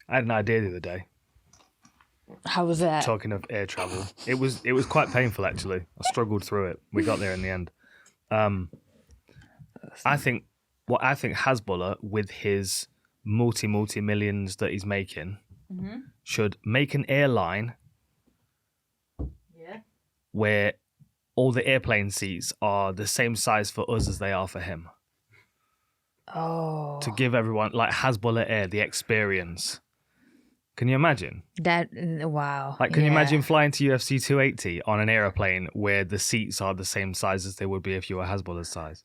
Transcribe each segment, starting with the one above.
I had an idea the other day. How was that? Talking of air travel, it was quite painful actually. I struggled through it. We got there in the end. I think Hasbulla, with his multi millions that he's making, should make an airline where all the airplane seats are the same size for us as they are for him. Oh. To give everyone, like Hasbulla Air, the experience. Can you imagine? Wow. Like, can you imagine flying to UFC 280 on an airplane where the seats are the same size as they would be if you were Hasbulla's size?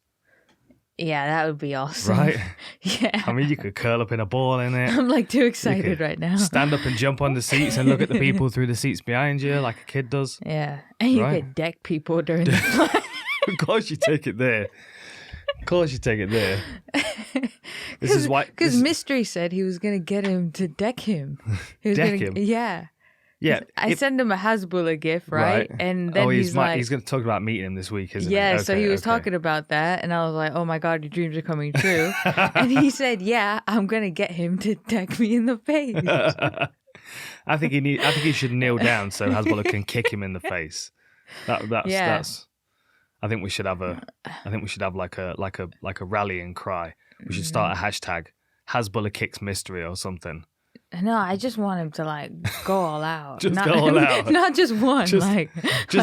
Yeah, that would be awesome. Right? Yeah. I mean, you could curl up in a ball in it. I'm like too excited right now. Stand up and jump on the seats and look at the people through the seats behind you like a kid does. Yeah. And you could deck people during the flight. Of course you take it there. Of course you take it there. This is why... Because Mistry said he was going to get him to deck him. Deck him? Yeah. Yeah. I send him a Hasbulla gift, right? And then he's like... He's going to talk about meeting him this week, isn't he? Yeah, so he was talking about that. And I was like, oh my God, your dreams are coming true. And he said, yeah, I'm going to get him to deck me in the face. I think he should kneel down so Hasbulla can kick him in the face. That's... I think we should have like a rallying cry. We should start a hashtag Hasbulla kicks Mistry or something. No, I just want him to like go all out. Go all out. Not just one. Just hit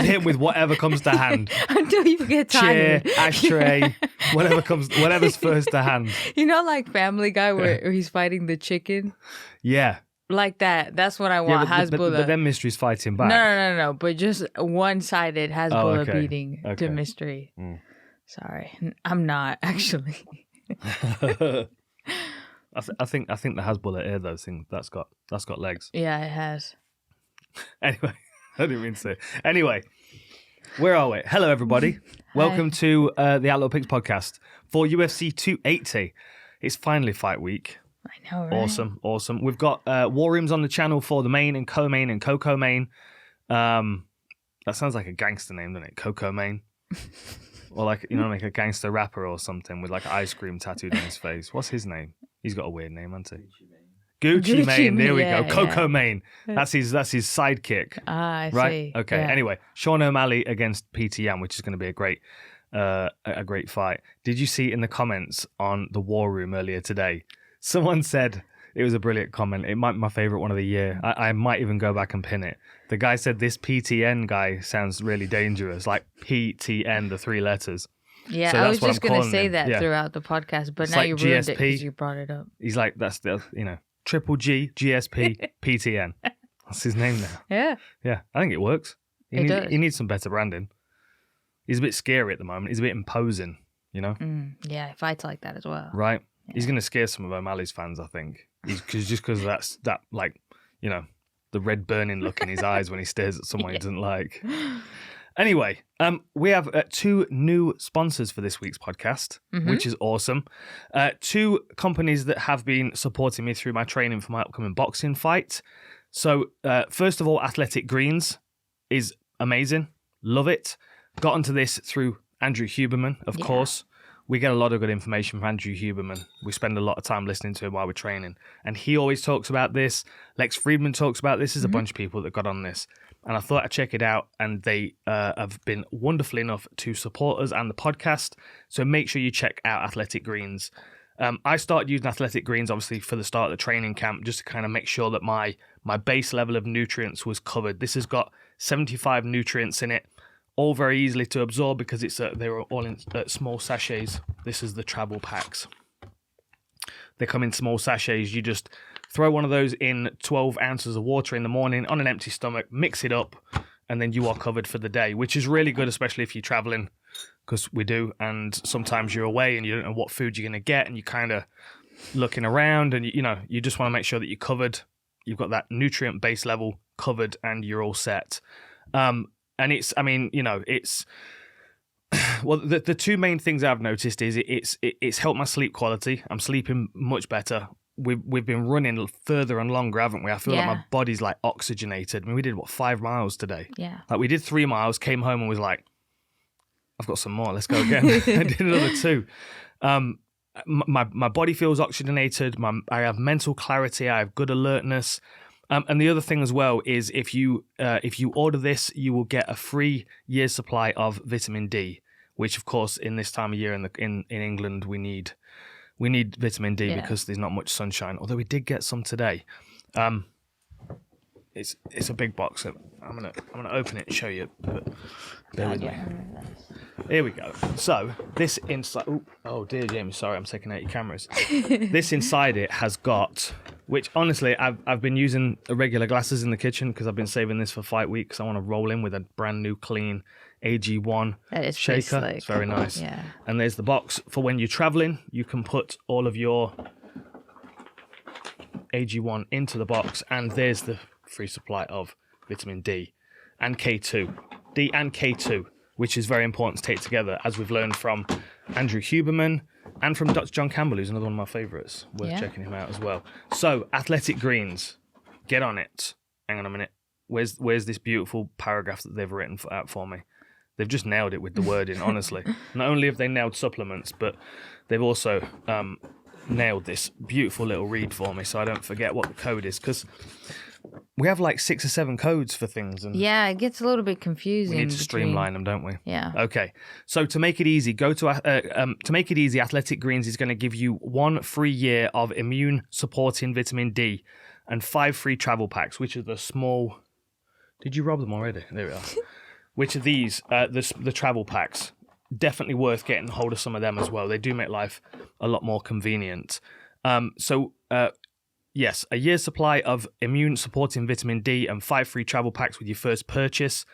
him with whatever comes to hand. Until you get tired. Chair, ashtray, whatever's first to hand. You know, like Family Guy where he's fighting the chicken. Yeah. Like that. That's what I want. Hasbulla. But then Mistry's fighting back. No. But just one-sided Hasbulla beating to Mistry. Sorry, I'm not actually. I think the Hasbulla Air though thing that's got legs. Yeah, it has. Anyway, I didn't mean to say. Anyway, where are we? Hello, everybody. Welcome to the Outlaw Picks podcast for UFC 280. It's finally fight week. I know, right? Awesome. We've got war rooms on the channel for the main and co-main and co-main. That sounds like a gangster name, doesn't it? Co-main. Or like, like a gangster rapper or something with like ice cream tattooed on his face. What's his name? He's got a weird name, hasn't he? Gucci Mane. There we go. Coco Mane. That's his sidekick. Ah, I right? see. Okay. Yeah. Anyway, Sean O'Malley against Petr Yan, which is going to be a great fight. Did you see in the comments on the War Room earlier today? Someone said, it was a brilliant comment. It might be my favorite one of the year. I might even go back and pin it. The guy said this PTN guy sounds really dangerous, like PTN, the three letters. Yeah, so I was just going to say that throughout the podcast, but it's now like you ruined GSP. it because you brought it up. He's like, that's the, triple G, GSP, PTN. That's his name now. Yeah. Yeah, I think it works. He needs some better branding. He's a bit scary at the moment. He's a bit imposing, Yeah, he fights like that as well. Right? Yeah. He's going to scare some of O'Malley's fans, I think. Because of that, like, the red burning look in his eyes when he stares at someone he doesn't like. Anyway, we have two new sponsors for this week's podcast, which is awesome. Two companies that have been supporting me through my training for my upcoming boxing fight. So, first of all, Athletic Greens is amazing. Love it. Got onto this through Andrew Huberman, of course. We get a lot of good information from Andrew Huberman. We spend a lot of time listening to him while we're training. And he always talks about this. Lex Friedman talks about this. There's a bunch of people that got on this. And I thought I'd check it out. And they have been wonderful enough to support us and the podcast. So make sure you check out Athletic Greens. I started using Athletic Greens, obviously, for the start of the training camp, just to kind of make sure that my base level of nutrients was covered. This has got 75 nutrients in it. All very easily to absorb because they were all in small sachets. This is the travel packs. They come in small sachets. You just throw one of those in 12 ounces of water in the morning on an empty stomach, mix it up, and then you are covered for the day, which is really good, especially if you're traveling, because we do. And sometimes you're away and you don't know what food you're going to get, and you're kind of looking around, and you just want to make sure that you're covered. You've got that nutrient base level covered, and you're all set. And it's well, the two main things I've noticed is it's helped my sleep quality. I'm sleeping much better. We've been running further and longer, haven't we? I feel like my body's like oxygenated. I mean, we did 5 miles today? Yeah. Like we did 3 miles, came home and was like, I've got some more. Let's go again. I did another 2. my body feels oxygenated. I have mental clarity. I have good alertness. And the other thing as well is if you order this, you will get a free year's supply of vitamin D, which of course in this time of year in England we need vitamin D because there's not much sunshine. Although we did get some today. It's a big box. So I'm gonna open it and show you. But bear with me. Here we go. So this inside. Oh dear, Jamie. Sorry, I'm taking out your cameras. This inside it has got. Which honestly, I've been using regular glasses in the kitchen because I've been saving this for fight week because I want to roll in with a brand new clean AG1 shaker. It's very nice. Yeah. And there's the box for when you're traveling. You can put all of your AG1 into the box, and there's the free supply of vitamin D and K2. D and K2, which is very important to take together, as we've learned from Andrew Huberman and from Dr. John Campbell, who's another one of my favourites. Worth checking him out as well. So, Athletic Greens, get on it. Hang on a minute. Where's this beautiful paragraph that they've written out for me? They've just nailed it with the wording, honestly. Not only have they nailed supplements, but they've also nailed this beautiful little read for me so I don't forget what the code is, because we have like 6 or 7 codes for things. And yeah, it gets a little bit confusing. We need to streamline them, don't we? Yeah. Okay. So to make it easy, Athletic Greens is going to give you 1 free year of immune supporting vitamin D and 5 free travel packs, which are the small. Did you rob them already? There we are. Which are these? The travel packs. Definitely worth getting hold of some of them as well. They do make life a lot more convenient. Yes, a year's supply of immune-supporting vitamin D and 5 free travel packs with your first purchase.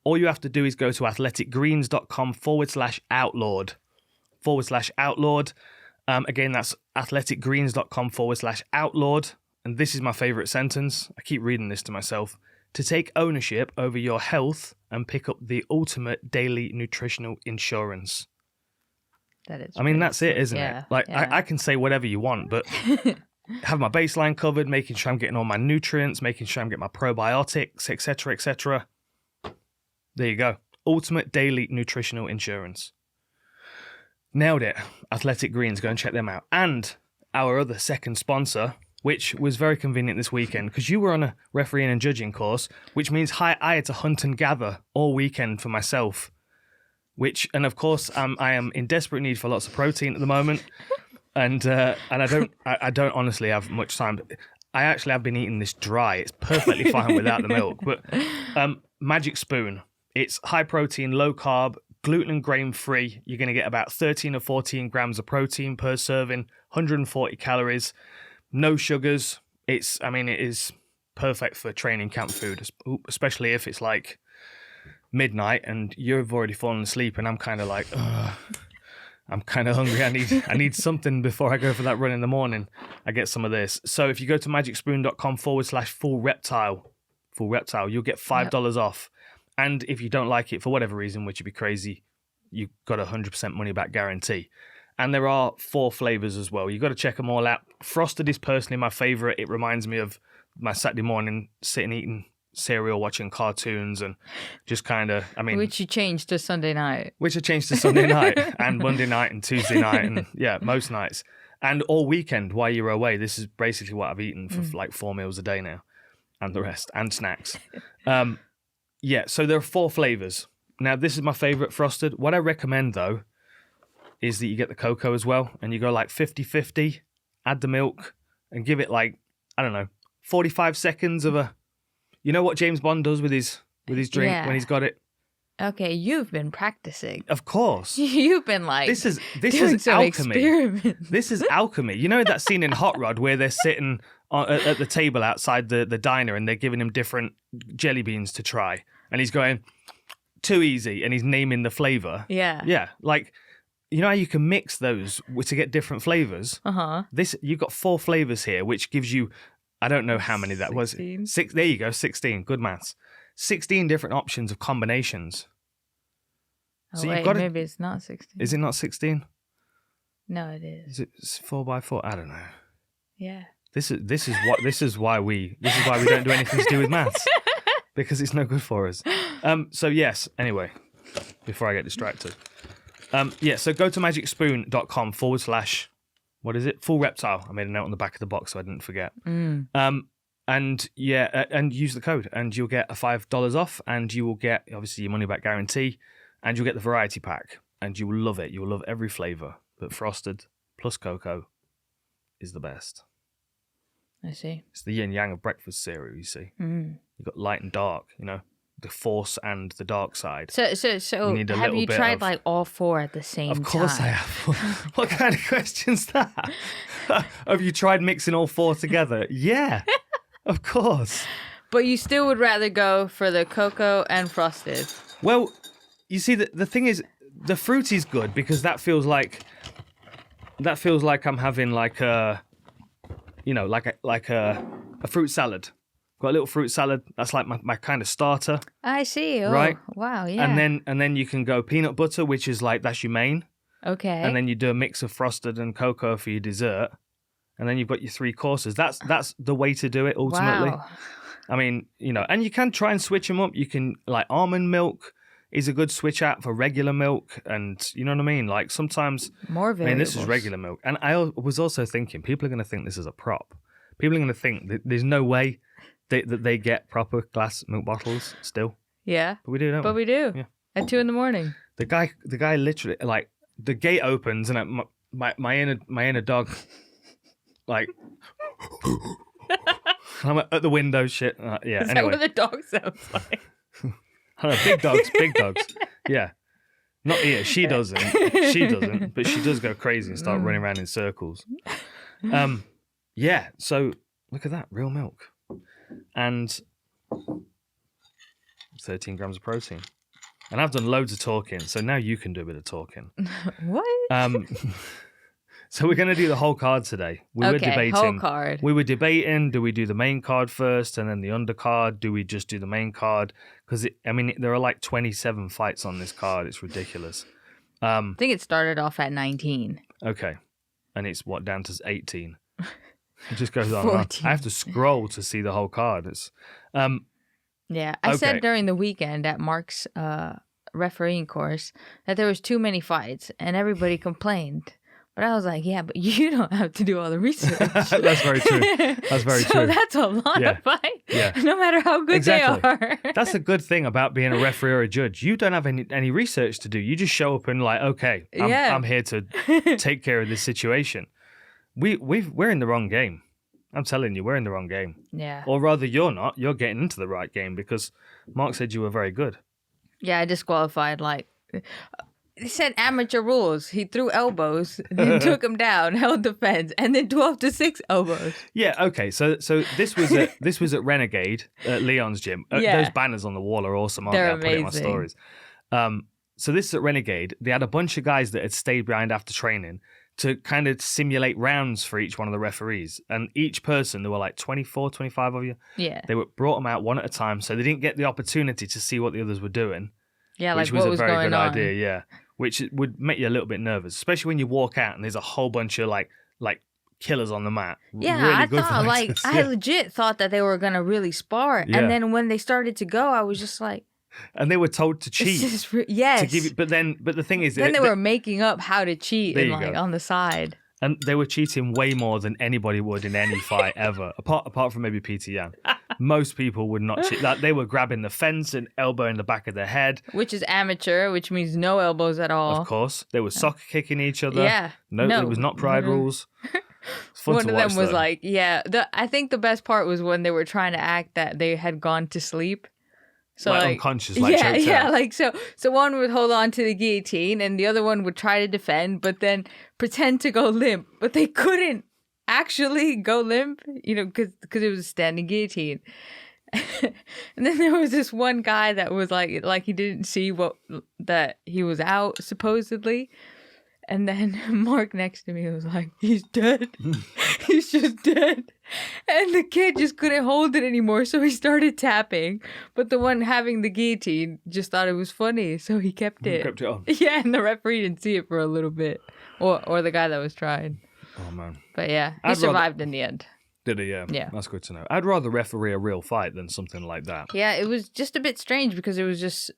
All you have to do is go to athleticgreens.com/outlawed. /outlawed. Again, that's athleticgreens.com/outlawed. And this is my favourite sentence. I keep reading this to myself. To take ownership over your health and pick up the ultimate daily nutritional insurance. That is. I mean, that's it, isn't it? Like, I can say whatever you want, but... have my baseline covered, making sure I'm getting all my nutrients, making sure I'm getting my probiotics, etc., etc. There you go. Ultimate daily nutritional insurance. Nailed it. Athletic Greens, go and check them out. And our other second sponsor, which was very convenient this weekend, because you were on a refereeing and judging course, which means I had to hunt and gather all weekend for myself. And of course, I am in desperate need for lots of protein at the moment. And I don't honestly have much time. I actually have been eating this dry. It's perfectly fine without the milk. But Magic Spoon, it's high protein, low carb, gluten and grain free. You're going to get about 13 or 14 grams of protein per serving, 140 calories, no sugars. It is perfect for training camp food, especially if it's like midnight and you've already fallen asleep and I'm kind of like, ugh. I'm kind of hungry. I need something before I go for that run in the morning. I get some of this. So if you go to magicspoon.com/full reptile, you'll get $5 off. And if you don't like it for whatever reason, which would be crazy, you've got a 100% money back guarantee. And there are 4 flavors as well. You've got to check them all out. Frosted is personally my favorite. It reminds me of my Saturday morning sitting eating cereal, watching cartoons, and just kind of, which you changed to Sunday night. And Monday night and Tuesday night, and most nights. And all weekend while you're away, this is basically what I've eaten for like 4 meals a day now, and the rest, and snacks. So there are 4 flavors. Now, this is my favorite frosted. What I recommend, though, is that you get the cocoa as well, and you go like 50-50, add the milk, and give it like, 45 seconds of a... You know what James Bond does with his drink when he's got it? Okay, you've been practicing. Of course. You've been like this is alchemy. This is alchemy. You know that scene in Hot Rod where they're sitting at the table outside the diner and they're giving him different jelly beans to try, and he's going too easy and he's naming the flavor. Yeah. Yeah, like you know how you can mix those to get different flavors. You've got 4 flavors here, which gives you. I don't know how many that 16? was. 6. There you go, 16. Good maths. 16 different options of combinations. Oh, so maybe it's not 16. Is it not 16? No, it is. Is it 4x4? I don't know. Yeah. This is why we don't do anything to do with maths, because it's no good for us. So yes. Anyway, before I get distracted. So go to magicspoon.com/ what is it? Full reptile. I made a note on the back of the box so I didn't forget. And use the code, and you'll get a $5 off, and you will get obviously your money back guarantee, and you'll get the variety pack, and you will love it. You will love every flavor, but frosted plus cocoa is the best. I see. It's the yin yang of breakfast cereal. You see, you've got light and dark. You know, the force and the dark side. So have you tried like all 4 at the same time? Of course I have. What kind of question's that? Have you tried mixing all 4 together? Yeah, of course. But you still would rather go for the cocoa and frosted. Well, you see, the thing is, the fruit is good because that feels like I'm having like a, you know, like a fruit salad. Got a little fruit salad. That's like my kind of starter. I see. Oh, right. Wow. Yeah. And then you can go peanut butter, which is like that's your main. Okay. And then you do a mix of frosted and cocoa for your dessert, and then you've got your 3 courses. That's the way to do it ultimately. Wow. I mean, you know, and you can try and switch them up. You can like almond milk is a good switch out for regular milk, and you know what I mean. Like sometimes more variables. I mean, this is regular milk, and I was also thinking people are going to think this is a prop. People are going to think that there's no way that they get proper glass milk bottles still. Yeah, but we do, don't we? But we do. Yeah. At 2 a.m. The guy literally like the gate opens and my inner dog like. I'm at the window. Shit. Yeah. Is anyway. that what the dog sounds like? I don't know, big dogs. Yeah. Not here. She doesn't, but she does go crazy and start running around in circles. Yeah. So look at that, real milk, and 13 grams of protein. And I've done loads of talking, so now you can do a bit of talking. What? So we're going to do the whole card today. Were debating. Whole card. We were debating, do we do the main card first and then the undercard? Do we just do the main card? Because, there are like 27 fights on this card. It's ridiculous. I think it started off at 19. Okay. And it's, down to 18? It just goes on. 14. I have to scroll to see the whole card. It's Yeah. I said during the weekend at Mark's refereeing course that there was too many fights and everybody complained. But I was like, yeah, but you don't have to do all the research. That's very true. That's very true. So that's a lot of fight, no matter how good they are. That's a good thing about being a referee or a judge. You don't have any research to do. You just show up and like, okay, I'm here to take care of this situation. We're in the wrong game. I'm telling you, we're in the wrong game. Yeah. Or rather, you're not. You're getting into the right game because Mark said you were very good. Yeah, I disqualified He said amateur rules. He threw elbows, then took him down, held defense, and then 12-6 elbows. Yeah, okay. So this was at Renegade at Leon's gym. Those banners on the wall are awesome, aren't they? I put it in my stories. So this is at Renegade. They had a bunch of guys that had stayed behind after training to kind of simulate rounds for each one of the referees. And each person, there were like 24, 25 of you. Yeah. They brought them out one at a time, so they didn't get the opportunity to see what the others were doing. Yeah, which like what was was a very going good on. idea, yeah. Which would make you a little bit nervous, especially when you walk out and there's a whole bunch of like killers on the mat. Yeah, really I good thought I legit thought that they were gonna really spar, and then when they started to go, I was just like. And they were told to cheat. Yes. To give you, but the thing is, then they were making up how to cheat and on the side. And they were cheating way more than anybody would in any fight ever, apart from maybe Petr Yan. Most people would not cheat. Like, they were grabbing the fence and elbowing the back of their head. Which is amateur, which means no elbows at all. Of course. They were soccer kicking each other. Yeah. No, it was not pride rules. One of them was like, I think the best part was when they were trying to act that they had gone to sleep. So like unconscious, choked out. Like so one would hold on to the guillotine and the other one would try to defend, but then pretend to go limp, but they couldn't actually go limp, because it was a standing guillotine. And then there was this one guy that was like he didn't see that he was out supposedly. And then Mark next to me was like, he's dead. He's just dead. And the kid just couldn't hold it anymore, so he started tapping. But the one having the guillotine just thought it was funny, so he kept it. He kept it on. Yeah, and the referee didn't see it for a little bit. Or the guy that was trying. Oh, man. But yeah, he survived in the end. Did he? Yeah. Yeah. That's good to know. I'd rather referee a real fight than something like that. Yeah, it was just a bit strange because it was just...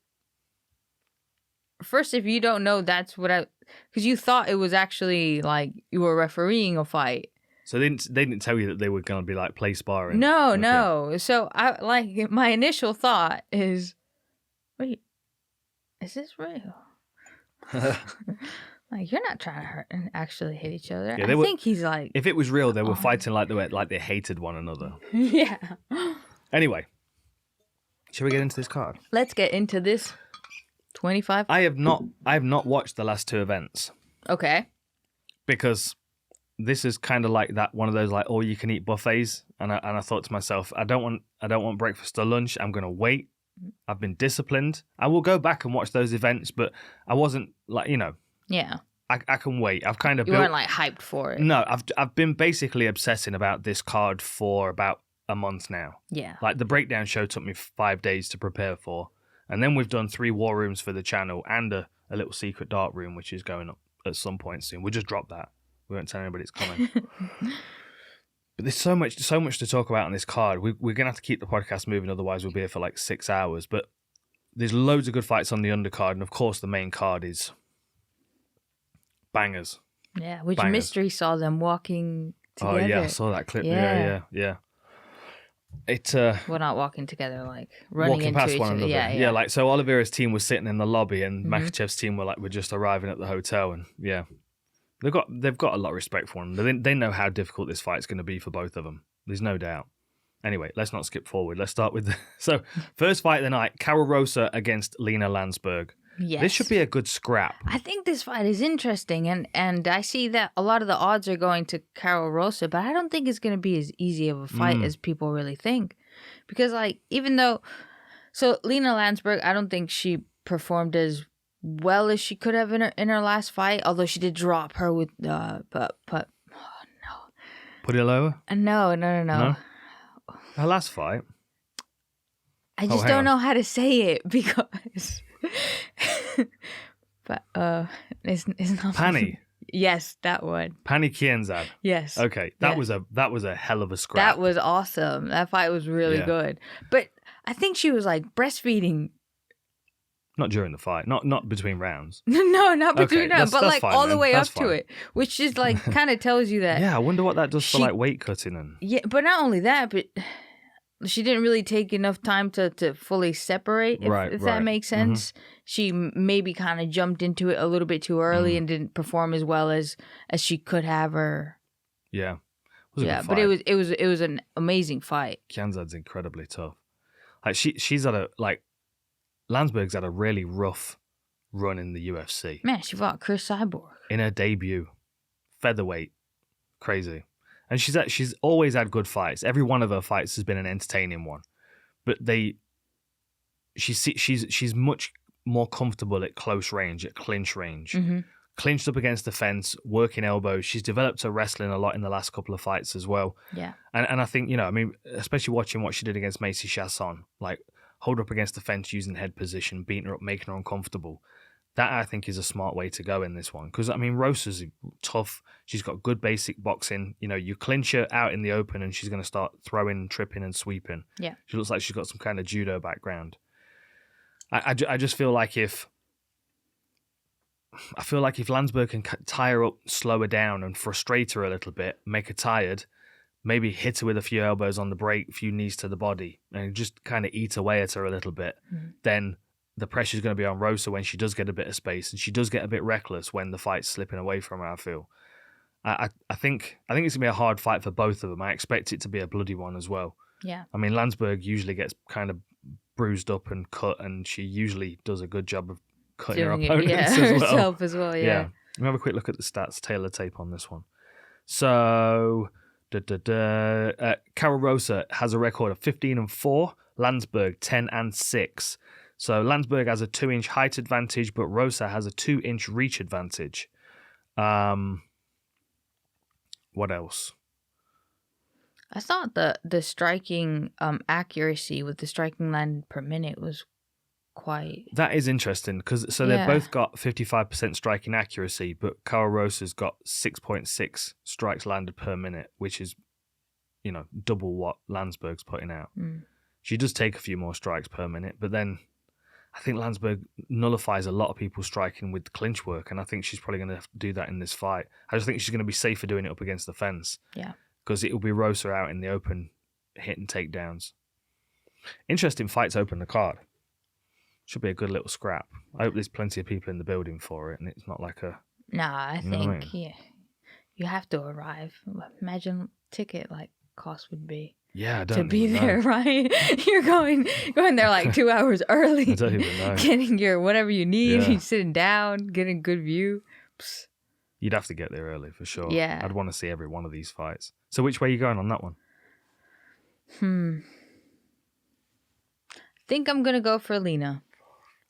first, if you don't know, that's what because you thought it was actually like you were refereeing a fight. So they didn't tell you that they were going to be like play sparring? No, no. So I like my initial thought is, wait, is this real? Like, you're not trying to hurt and actually hit each other. Yeah, I think he's like... If it was real, they were fighting like they hated one another. Yeah. Anyway, shall we get into this card? Let's get into this 25. I have not watched the last 2 events. Okay. Because this is kind of like that one of those like all you can eat buffets, and I thought to myself, I don't want breakfast or lunch. I'm going to wait. I've been disciplined. I will go back and watch those events, but I wasn't like, Yeah. I can wait. I've kind of You weren't like hyped for it. No, I've been basically obsessing about this card for about a month now. Yeah. Like the breakdown show took me 5 days to prepare for, and then we've done 3 war rooms for the channel and a little secret dark room which is going up at some point soon. We'll just drop that. We won't tell anybody it's coming. But there's so much to talk about on this card. We're gonna have to keep the podcast moving, otherwise we'll be here for like 6 hours. But there's loads of good fights on the undercard, and of course the main card is bangers. Yeah, which Mistry saw them walking together. Oh yeah, I saw that clip. Yeah. It well, not walking together, like running walking into past each one other. another. Yeah. Like so Oliveira's team was sitting in the lobby, and Makhachev's team were just arriving at the hotel, and yeah. They've got a lot of respect for him. They know how difficult this fight's going to be for both of them. There's no doubt. Anyway, let's not skip forward. Let's start with first fight of the night, Karol Rosa against Lina Länsberg. Yes. This should be a good scrap. I think this fight is interesting, and I see that a lot of the odds are going to Karol Rosa, but I don't think it's going to be as easy of a fight as people really think. Because, like, even though... So, Lina Länsberg, I don't think she performed as well as she could have in her last fight, although she did drop her with... Pudilova? No. Her last fight? I just don't know how to say it because... but it's not Pani. Yes, that one. Pani Kienzad. Yes. Okay, that was a hell of a scrap. That was awesome. That fight was really good. But I think she was like breastfeeding. Not during the fight. Not between rounds. No, not between rounds, but like fine, all the way that's up fine. to it, which just like kind of tells you that. Yeah, I wonder what that does for like weight cutting and. Yeah, but not only that, but she didn't really take enough time to fully separate, if that makes sense. Mm-hmm. She maybe kind of jumped into it a little bit too early and didn't perform as well as she could have. Or yeah, but it was an amazing fight. Kienzad's incredibly tough. Like she's had Länsberg's had a really rough run in the UFC. Man, she fought Chris Cyborg in her debut, featherweight, crazy. And she's always had good fights. Every one of her fights has been an entertaining one. But she's much more comfortable at close range, at clinch range. Mm-hmm. Clinched up against the fence, working elbows. She's developed her wrestling a lot in the last couple of fights as well. Yeah. And I think, especially watching what she did against Macy Chasson, like hold her up against the fence using head position, beating her up, making her uncomfortable. That, I think, is a smart way to go in this one. Because, Rosa's tough. She's got good basic boxing. You clinch her out in the open and she's going to start throwing, tripping and sweeping. Yeah. She looks like she's got some kind of judo background. I just feel like if Länsberg can tie her up, slow her down and frustrate her a little bit, make her tired, maybe hit her with a few elbows on the break, a few knees to the body, and just kind of eat away at her a little bit, then the pressure's going to be on Rosa when she does get a bit of space, and she does get a bit reckless when the fight's slipping away from her, I feel. I think it's going to be a hard fight for both of them. I expect it to be a bloody one as well. Yeah. Länsberg usually gets kind of bruised up and cut, and she usually does a good job of cutting her opponents herself as well. Yeah. Let me have a quick look at the stats, tailor tape on this one. So, Karol Rosa has a record of 15-4, Länsberg 10-6. So Länsberg has a 2-inch height advantage, but Rosa has a 2-inch reach advantage. What else? I thought the striking accuracy with the striking landed per minute was quite... That is interesting, because they've both got 55% striking accuracy, but Karol Rosa's got 6.6 strikes landed per minute, which is, double what Länsberg's putting out. She does take a few more strikes per minute, but then I think Länsberg nullifies a lot of people's striking with clinch work, and I think she's probably going to do that in this fight. I just think she's going to be safer doing it up against the fence. Yeah. Because it will be Rosa out in the open, hitting takedowns. Interesting fights open the card. Should be a good little scrap. I hope there's plenty of people in the building for it, and it's not like a... Nah, I think, yeah, you have to arrive. Imagine ticket cost would be. Yeah, I don't to be even there, know. right? You're going there like 2 hours early. I don't even know. Getting your whatever you need, Yeah. sitting down, getting a good view. Psst. You'd have to get there early for sure. Yeah. I'd want to see every one of these fights. So which way are you going on that one? I think I'm gonna go for Lina.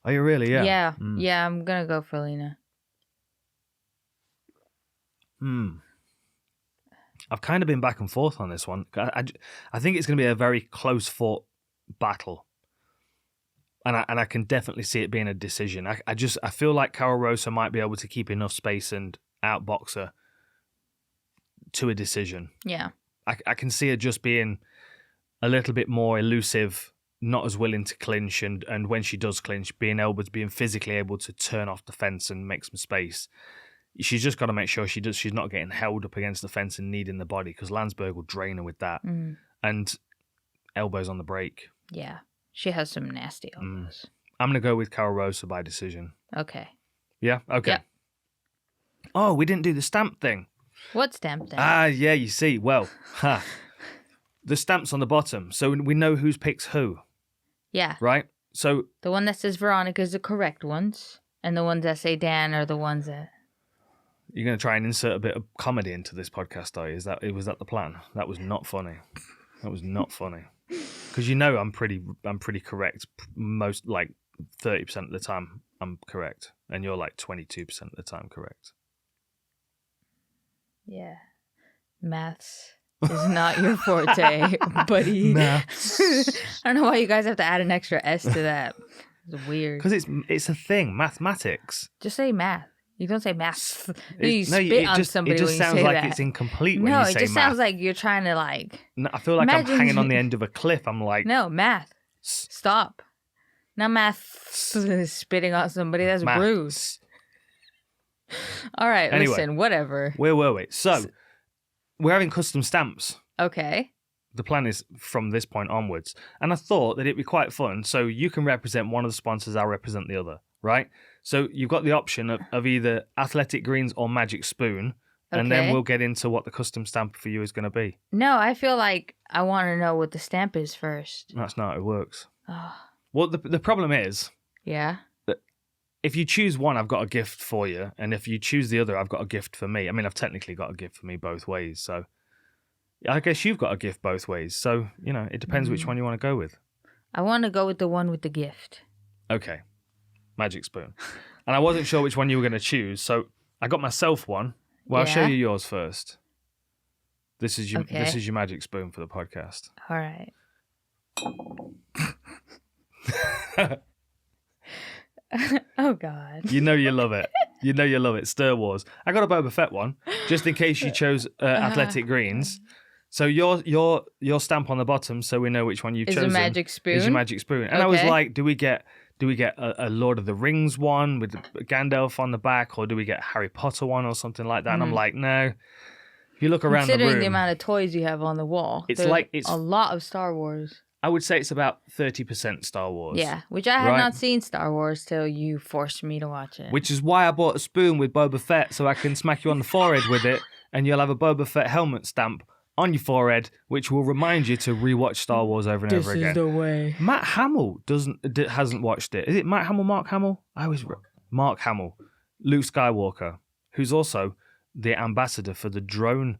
Are you really? Yeah. Yeah, yeah, I'm gonna go for Lina. I've kind of been back and forth on this one. I think it's going to be a very close fought battle. And I can definitely see it being a decision. I feel like Karol Rosa might be able to keep enough space and outbox her to a decision. Yeah. I can see her just being a little bit more elusive, not as willing to clinch, and when she does clinch, being physically able to turn off the fence and make some space. She's just got to make sure she's not getting held up against the fence and kneed in the body, because Länsberg will drain her with that. And elbows on the break. Yeah. She has some nasty elbows. I'm going to go with Karol Rosa by decision. Okay. Yeah? Okay. Yeah. Oh, we didn't do the stamp thing. What stamp then? Yeah, you see. Well, the stamp's on the bottom, so we know who picks who, Yeah. right? So The one that says Veronica is the correct ones, and the ones that say Dan are the ones that... you're going to try and insert a bit of comedy into this podcast, are you? Was that the plan? That was not funny. That was not funny. Because I'm pretty correct. Most, like 30% of the time, I'm correct, and you're like 22% of the time correct. Yeah. Maths is not your forte, buddy. Maths. I don't know why you guys have to add an extra S to that. It's weird. Because it's a thing, mathematics. Just say math. You don't say maths. You It spit on somebody It just when you sounds say like that. it's incomplete when No, you it say just math. sounds like you're trying to No, I feel like Imagine- I'm hanging on the end of a cliff. I'm like, No, math. Stop. Not math spitting on somebody. That's maths. rude. All right, Anyway. listen, whatever. Where were we? So, we're having custom stamps. Okay. The plan is from this point onwards. And I thought that it'd be quite fun. So you can represent one of the sponsors, I'll represent the other, right? So you've got the option of either Athletic Greens or Magic Spoon. And then Okay. we'll get into what the custom stamp for you is going to be. No, I feel like I want to know what the stamp is first. That's not how it works. Oh, Well, the problem is, yeah. if you choose one, I've got a gift for you. And if you choose the other, I've got a gift for me. I mean, I've technically got a gift for me both ways. So I guess you've got a gift both ways. So, it depends which one you want to go with. I want to go with the one with the gift. Okay. Magic Spoon. And I wasn't sure which one you were going to choose. So I got myself one. Well, I'll show Yeah. you yours first. This is your Okay. Magic Spoon for the podcast. All right. Oh, God. You know you love it. You know you love it. Stir Wars. I got a Boba Fett one, just in case you chose Athletic Greens. So your stamp on the bottom, so we know which one you've Is chosen. a Magic Spoon? Is your Magic Spoon. And I was Okay. like, do we get a Lord of the Rings one with Gandalf on the back, or do we get a Harry Potter one or something like that? And I'm like, no. If you look around the Considering room, the amount of toys you have on the wall, It's there's like- it's- a lot of Star Wars. I would say it's about 30% Star Wars. Yeah, which I had Right. not seen Star Wars till you forced me to watch it. Which is why I bought a spoon with Boba Fett, so I can smack you on the forehead with it, and you'll have a Boba Fett helmet stamp on your forehead, which will remind you to rewatch Star Wars over and over again. the way. Matt Hamill hasn't watched it. Is it Matt Hamill, Mark Hamill? Mark Hamill, Luke Skywalker, who's also the ambassador for the drone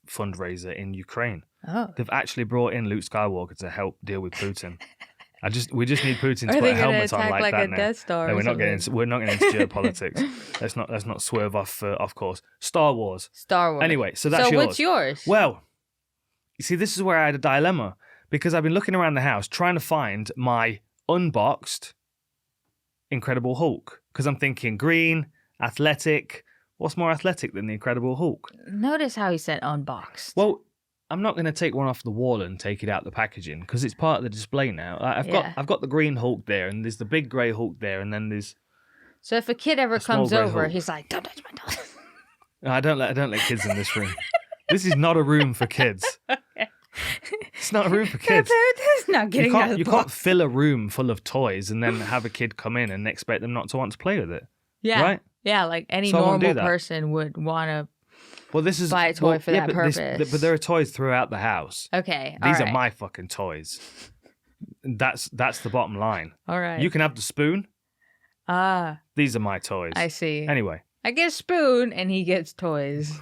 fundraiser in Ukraine. Oh. They've actually brought in Luke Skywalker to help deal with Putin. We just need Putin to Are put they a gonna helmet on attack like like that a now. Death Star No, or we're not getting into geopolitics. Let's not swerve off course. Star Wars. Star Wars. Anyway, so that's yours. what's yours? Well, you see, this is where I had a dilemma, because I've been looking around the house trying to find my unboxed Incredible Hulk, because I'm thinking green, athletic. What's more athletic than the Incredible Hulk? Notice how he said unboxed. Well, I'm not going to take one off the wall and take it out the packaging because it's part of the display now. I've got the green Hulk there, and there's the big grey Hulk there, and then there's. So if a kid ever comes over, he's like, "Don't touch my toys." No, I don't let kids in this room. This is not a room for kids. Okay. It's not a room for kids. It's not getting out of the You box. can't fill a room full of toys and then have a kid come in and expect them not to want to play with it. Yeah. Right? Yeah, like any So I won't do normal that. person would want to This is buy a toy for that purpose. But there are toys throughout the house. Okay. These are my fucking toys. That's the bottom line. All right. You can have the spoon. Ah. These are my toys. I see. Anyway. I get a spoon and he gets toys.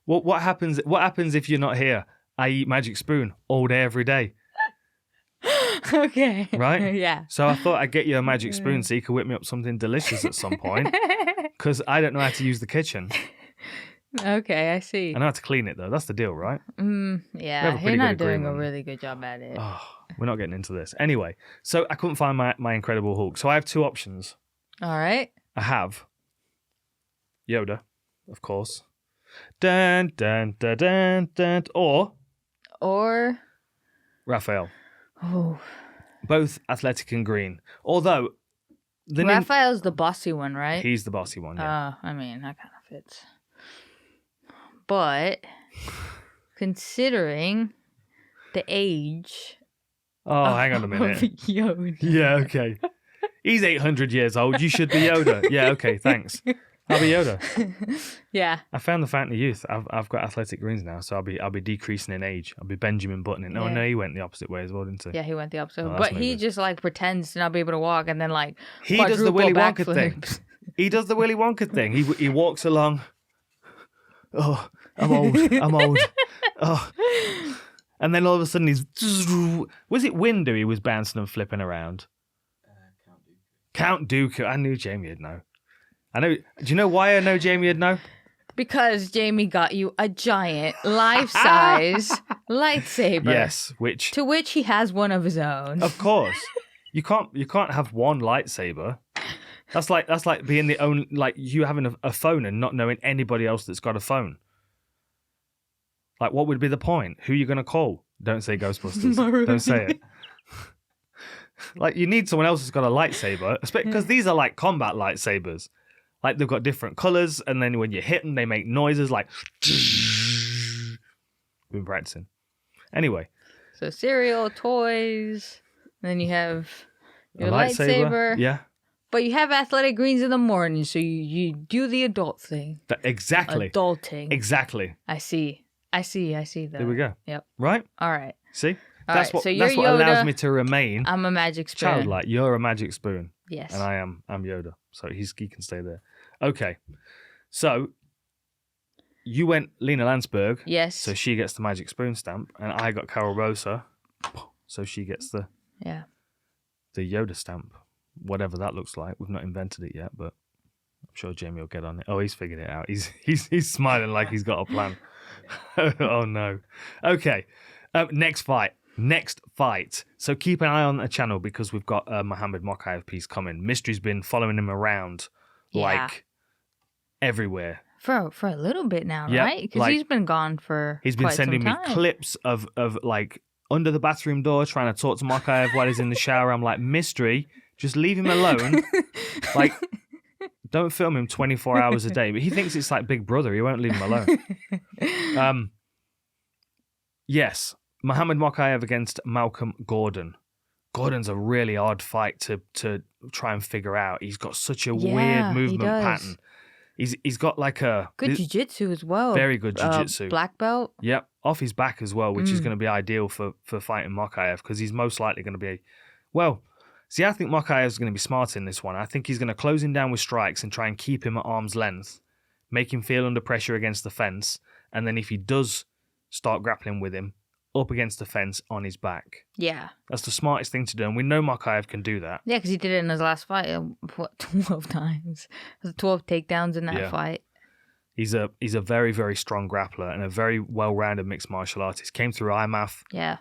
What happens if you're not here? I eat Magic Spoon all day, every day. Okay. Right? Yeah. So I thought I'd get you a Magic Spoon so you could whip me up something delicious at some point. Because I don't know how to use the kitchen. Okay, I see. I know how to clean it, though. That's the deal, right? Yeah, you're not doing a really good job at it. Oh, we're not getting into this. Anyway, so I couldn't find my Incredible Hulk. So I have two options. All right. I have Yoda, of course. Dun, dun, dun, dun, dun, or Raphael. Oh. Both athletic and green. Although Raphael's the bossy one, right? He's the bossy one, yeah. I mean, that kind of fits. But considering the age hang on a minute. of Yoda. Yeah, okay. He's 800 years old. You should be Yoda. Yeah, okay, thanks. I'll be Yoda. Yeah. I found the Fountain of Youth. I've got athletic greens now, so I'll be decreasing in age. I'll be Benjamin Buttoning. Oh, no, he went the opposite way as well, didn't he? Yeah, he went the opposite. Oh, but no he good. just like pretends to not be able to walk and then like He does the Willy Wonka backflips. thing. He does the Willy Wonka thing. He walks along. Oh, I'm old. Oh. And then all of a sudden was it Windu he was bouncing and flipping around? Count Dooku. I knew Jamie would know. Do you know why I know Jamie would know? Because Jamie got you a giant, life-size lightsaber. Yes, to which he has one of his own. Of course. You can't have one lightsaber. That's like being the only, like you having a phone and not knowing anybody else that's got a phone. Like, what would be the point? Who are you going to call? Don't say Ghostbusters. Don't say it. Like, you need someone else who's got a lightsaber, because these are like combat lightsabers. Like, they've got different colors, and then when you hit them, they make noises like. Been practicing. Anyway. So cereal, toys, then you have your a lightsaber. Yeah. But you have athletic greens in the morning, so you do the adult thing. Exactly. Adulting. Exactly. I see that. There we go. Yep. Right? All right. See? All That's right, what so you're that's what Yoda, allows me to remain I'm a magic spoon. childlike. You're a magic spoon. Yes. And I'm Yoda. So he can stay there. Okay. So you went Lina Länsberg. Yes. So she gets the magic spoon stamp. And I got Karol Rosa. So she gets the Yoda stamp. Whatever that looks like. We've not invented it yet, but I'm sure Jamie will get on it. Oh, he's figured it out. He's smiling like he's got a plan. Oh no. Okay. Next fight. So keep an eye on the channel because we've got a Mohamed Mokaev piece coming. Mistry's been following him around like everywhere. For a little bit now, Yep, right? Because like, he's been gone for He's been quite sending some me time. clips of like under the bathroom door trying to talk to Mokaev while he's in the shower. I'm like, Mistry, just leave him alone. Like, don't film him 24 hours a day. But he thinks it's like Big Brother. He won't leave him alone. Yes. Mohamed Mokaev against Malcolm Gordon. Gordon's a really odd fight to try and figure out. He's got such a weird movement pattern. He's got like a good jiu-jitsu as well. Very good jiu-jitsu. Black belt. Yep, off his back as well, which is going to be ideal for fighting Mokaev because he's most likely going to be I think Mokaev is going to be smart in this one. I think he's going to close him down with strikes and try and keep him at arm's length, make him feel under pressure against the fence, and then if he does start grappling with him, up against the fence on his back. Yeah. That's the smartest thing to do, and we know Mokaev can do that. Yeah, because he did it in his last fight, 12 times. There's 12 takedowns in that fight. He's a very, very strong grappler and a very well-rounded mixed martial artist. Came through IMAF. Yeah.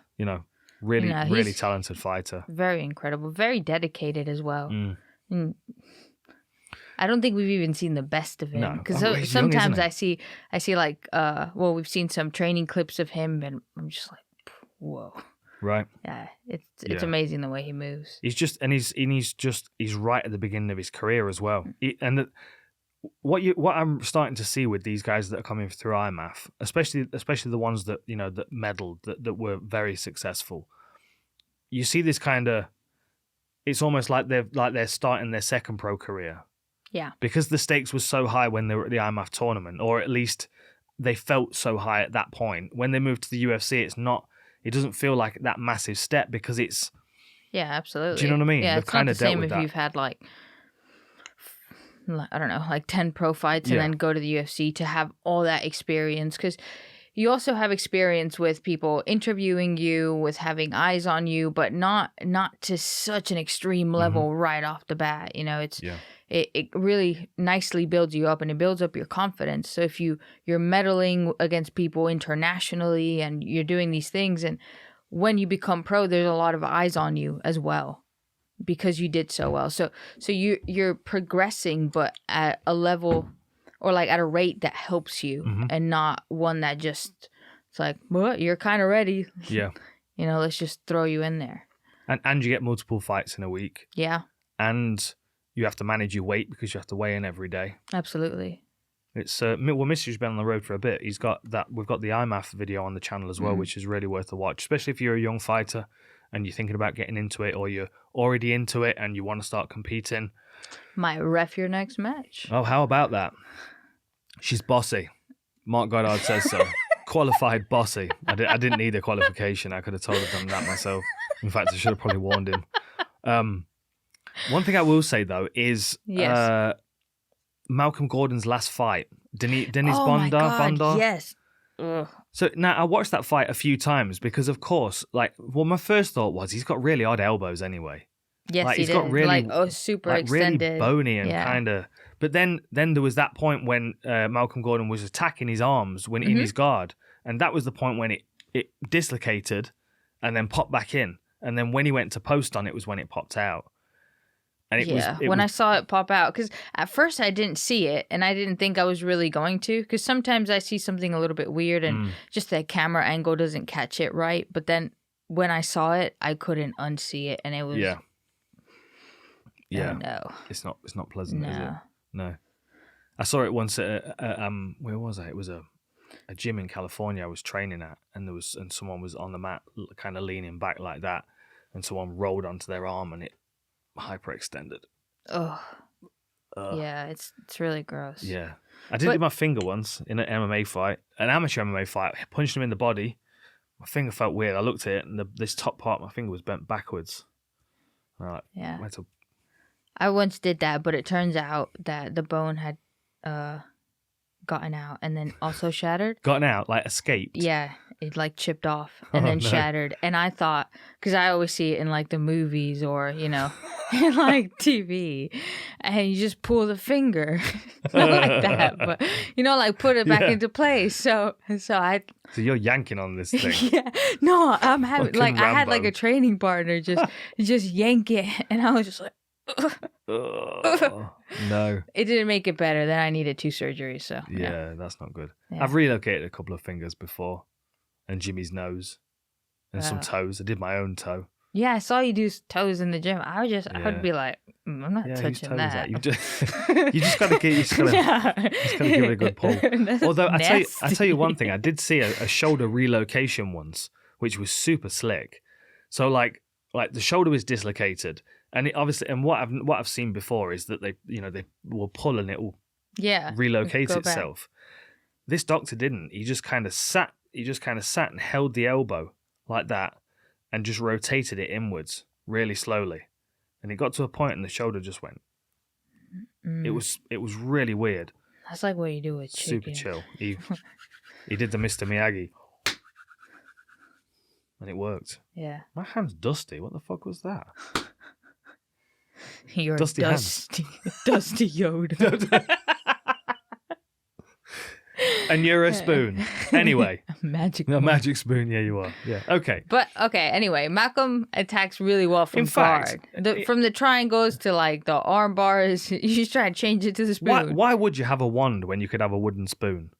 Really talented fighter. Very incredible. Very dedicated as well. I don't think we've even seen the best of him. No. Because He's young, sometimes isn't I see like, we've seen some training clips of him, and I'm just like, whoa. Right. Yeah, it's amazing the way he moves. He's right at the beginning of his career as well. What I'm starting to see with these guys that are coming through IMAF, especially the ones that that medaled, that were very successful. You see this kind of, it's almost like they're starting their second pro career. Yeah. Because the stakes were so high when they were at the IMAF tournament, or at least they felt so high at that point. When they moved to the UFC, it doesn't feel like that massive step because it's. Yeah, absolutely. Do you know what I mean? Yeah, They've it's not the same if that. you've had like, I don't know, like 10 pro fights and then go to the UFC to have all that experience. Because you also have experience with people interviewing you, with having eyes on you, but not to such an extreme level right off the bat. It really nicely builds you up, and it builds up your confidence. So if you're medaling against people internationally and you're doing these things, and when you become pro, there's a lot of eyes on you as well because you did so well. So you're progressing, but at a level or like at a rate that helps you, and not one that just, it's like, well, you're kind of ready. Yeah. Let's just throw you in there. And you get multiple fights in a week. Yeah. And you have to manage your weight because you have to weigh in every day. Absolutely. It's Mistry's been on the road for a bit. We've got the IMAF video on the channel as well, which is really worth a watch, especially if you're a young fighter and you're thinking about getting into it, or you're already into it and you want to start competing. Might ref your next match. Oh, how about that? She's bossy. Mark Goddard says so. Qualified bossy. I didn't need a qualification. I could have told them that myself. In fact, I should have probably warned him. One thing I will say, though, is Malcolm Gordon's last fight. Denis Bondar. Yes. Ugh. So now I watched that fight a few times because, of course, my first thought was he's got really odd elbows anyway. Yes, he's got really super extended, really bony and kind of. But then there was that point when Malcolm Gordon was attacking his arms when in his guard, and that was the point when it dislocated, and then popped back in, and then when he went to post on it was when it popped out. And I saw it pop out, because at first I didn't see it, and I didn't think I was really going to, because sometimes I see something a little bit weird and just the camera angle doesn't catch it right. But then when I saw it, I couldn't unsee it, and it was yeah. Oh, no, it's not pleasant, no. Is it? No. I saw it once at where was I? It was a gym in California I was training at, and someone was on the mat kind of leaning back like that, and someone rolled onto their arm and it hyperextended. Oh. Yeah, it's really gross. Yeah. I did it with my finger once in an MMA fight, an amateur MMA fight. I punched him in the body. My finger felt weird. I looked at it, and this top part of my finger was bent backwards. Yeah. I once did that, but it turns out that the bone had gotten out and then also shattered. Gotten out? Like escaped? Yeah. It like chipped off and then shattered. And I thought, because I always see it in like the movies or, in like TV, and you just pull the finger. Not like that, but, like put it back into place. So you're yanking on this thing. Yeah. No, I'm having, Fucking Rambo. I had like a training partner just yank it. And I was just like, no. It didn't make it better. Then I needed 2 surgeries. So yeah, that's not good. Yeah. I've relocated a couple of fingers before, and Jimmy's nose, and some toes. I did my own toe. Yeah, I saw you do toes in the gym. I would be like, I'm not touching that. You just gotta give it a good pull. Although I tell you one thing, I did see a shoulder relocation once, which was super slick. So like the shoulder was dislocated. And it obviously, and what I've seen before is that they will pull and it will relocate itself. Back. This doctor didn't. He just kind of sat. And held the elbow like that, and just rotated it inwards really slowly. And it got to a point, and the shoulder just went. It was really weird. That's like what you do with chicken. Super chill. He did the Mr. Miyagi, and it worked. Yeah. My hand's dusty. What the fuck was that? Your dusty Yoda. And you're a spoon. Anyway. Magic A magic spoon, yeah, you are. Yeah, okay. But, okay, anyway, Malcolm attacks really well from guard. From the triangles to, like, the arm bars, you just try to change it to the spoon. Why would you have a wand when you could have a wooden spoon?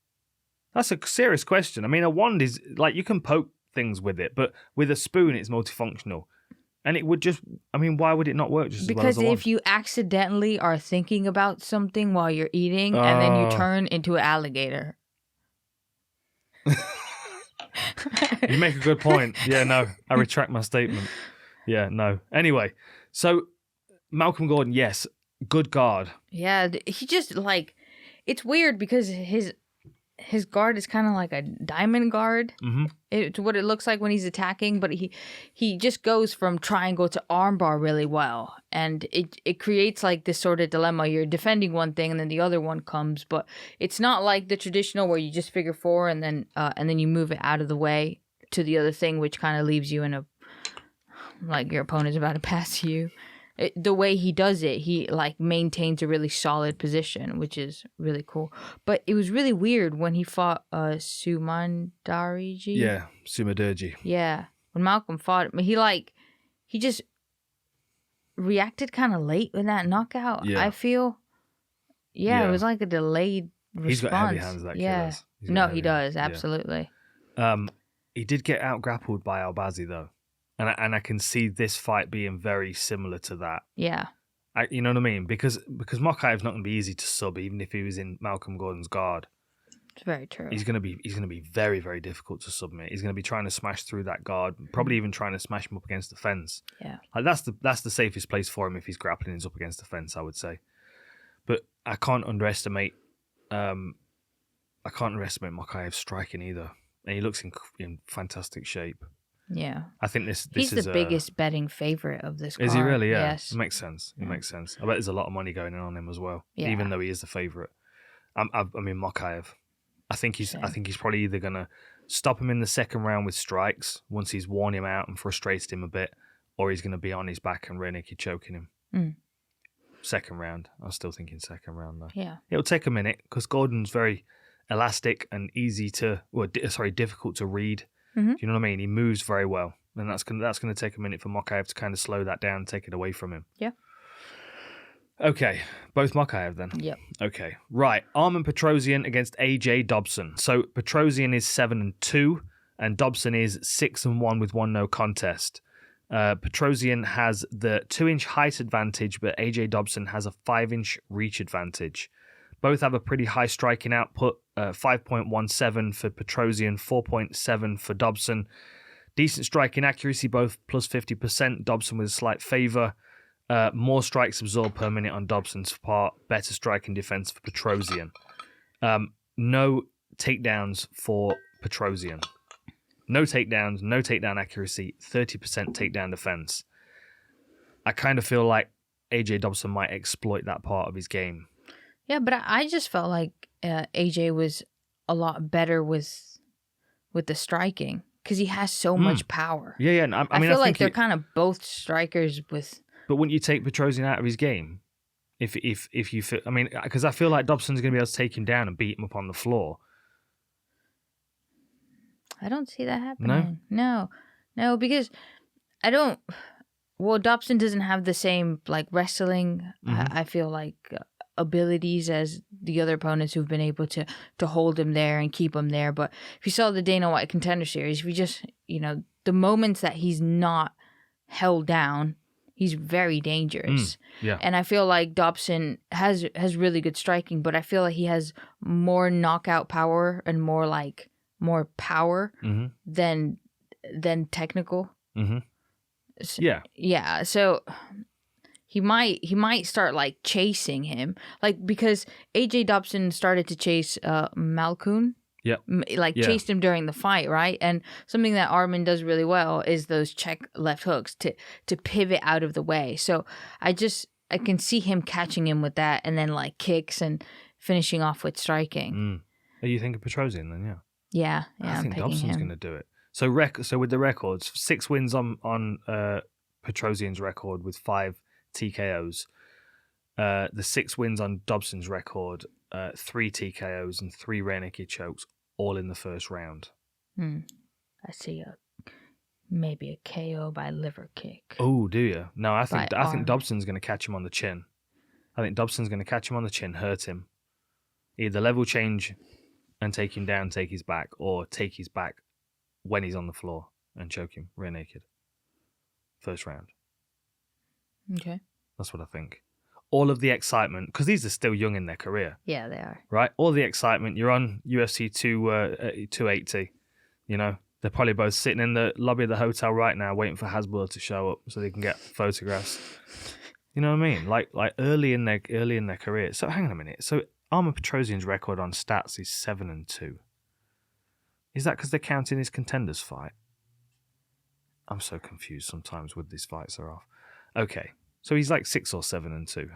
That's a serious question. I mean, a wand is, like, you can poke things with it, but with a spoon, it's multifunctional. And it would just, I mean, why would it not work just as well as a wand? Because if you accidentally are thinking about something while you're eating, and then you turn into an alligator. You make a good point. Yeah, no, I retract my statement. Yeah, no. Anyway, so Malcolm Gordon, yes, good guard. Yeah, he just, like, it's weird because his guard is kind of like a diamond guard. Mm-hmm. It's what it looks like when he's attacking, but he just goes from triangle to armbar really well. And it creates like this sort of dilemma. You're defending one thing and then the other one comes, but it's not like the traditional where you just figure four and then you move it out of the way to the other thing, which kind of leaves you in a, like your opponent's about to pass you. The way he does it, he like maintains a really solid position, which is really cool. But it was really weird when he fought Sumandariji. Yeah, Sumandariji. Yeah, when Malcolm fought him, he just reacted kind of late with that knockout. Yeah. I feel. Yeah, it was like a delayed response. He's got heavy hands, that kid has. He does, absolutely. He did get out grappled by Albazi though. And I can see this fight being very similar to that. Yeah. You know what I mean? Because Mokaev's not going to be easy to sub, even if he was in Malcolm Gordon's guard. It's very true. He's going to be very, very difficult to submit. He's going to be trying to smash through that guard, probably even trying to smash him up against the fence. Yeah. Like that's the safest place for him if he's grappling is up against the fence, I would say. But I can't underestimate Mokaev's striking either, and he looks in fantastic shape. Yeah, I think this he's is the biggest betting favorite of this card. Is he really? Yeah, yes. It makes sense. It makes sense. I bet there's a lot of money going in on him as well, even though he is the favorite. I mean, Mokaev. I think he's probably either gonna stop him in the second round with strikes once he's worn him out and frustrated him a bit, or he's gonna be on his back and rear naked choking him. Mm. Second round. I'm still thinking second round though. Yeah, it'll take a minute because Gordon's very elastic and difficult to read. Mm-hmm. Do you know what I mean? He moves very well, and that's gonna take a minute for Mokaev to kind of slow that down, take it away from him. Yeah. Okay, both Mokaev then. Yep. Okay, right. Armen Petrosyan against AJ Dobson. So Petrosyan is 7-2, and Dobson is 6-1 with 1 no contest. Petrosyan has the 2-inch height advantage, but AJ Dobson has a 5-inch reach advantage. Both have a pretty high striking output, 5.17 for Petrosyan, 4.7 for Dobson. Decent striking accuracy, both plus 50%. Dobson with a slight favour. More strikes absorbed per minute on Dobson's part. Better striking defence for Petrosyan. No takedowns for Petrosyan. No takedowns, no takedown accuracy, 30% takedown defence. I kind of feel like AJ Dobson might exploit that part of his game. Yeah, but I just felt like AJ was a lot better with the striking because he has so much power. Yeah. I feel like they're kind of both strikers with. But wouldn't you take Petrosyan out of his game if you feel? I mean, because I feel like Dobson's going to be able to take him down and beat him up on the floor. I don't see that happening. No, because I don't. Well, Dobson doesn't have the same like wrestling. I feel like. Abilities as the other opponents who've been able to hold him there and keep him there. But if you saw the Dana White Contender Series, if you just, the moments that he's not held down, he's very dangerous. Yeah. And I feel like Dobson has really good striking, but I feel like he has more knockout power and more power than technical. Mm-hmm. So, yeah. So he might start like chasing him, like because AJ Dobson started to chase Malkoun. Yeah. Chased him during the fight, right? And something that Armen does really well is those check left hooks to pivot out of the way. So I can see him catching him with that and then like kicks and finishing off with striking. Are you thinking Petrosyan then? Yeah. I think Dobson's going to do it. So with the records, 6 wins on Petrosyan's record with 5 TKOs. The 6 wins on Dobson's record 3 TKOs and 3 rear naked chokes, all in the first round. I see maybe a KO by liver kick. Oh, do you? No, I think Armen. Dobson's going to catch him on the chin. I think Dobson's going to catch him on the chin, hurt him. Either level change and take him down, take his back, or take his back when he's on the floor and choke him rear naked. First round. Okay. That's what I think. All of the excitement, because these are still young in their career. Yeah, they are. Right? All the excitement. You're on UFC 280. You know, they're probably both sitting in the lobby of the hotel right now waiting for Hasbulla to show up so they can get photographs. You know what I mean? Like early in their career. So hang on a minute. So Armen Petrosyan's record on stats is 7-2. Is that because they're counting his contenders fight? I'm so confused sometimes with these fights are off. Okay. So he's like 6 or 7-2.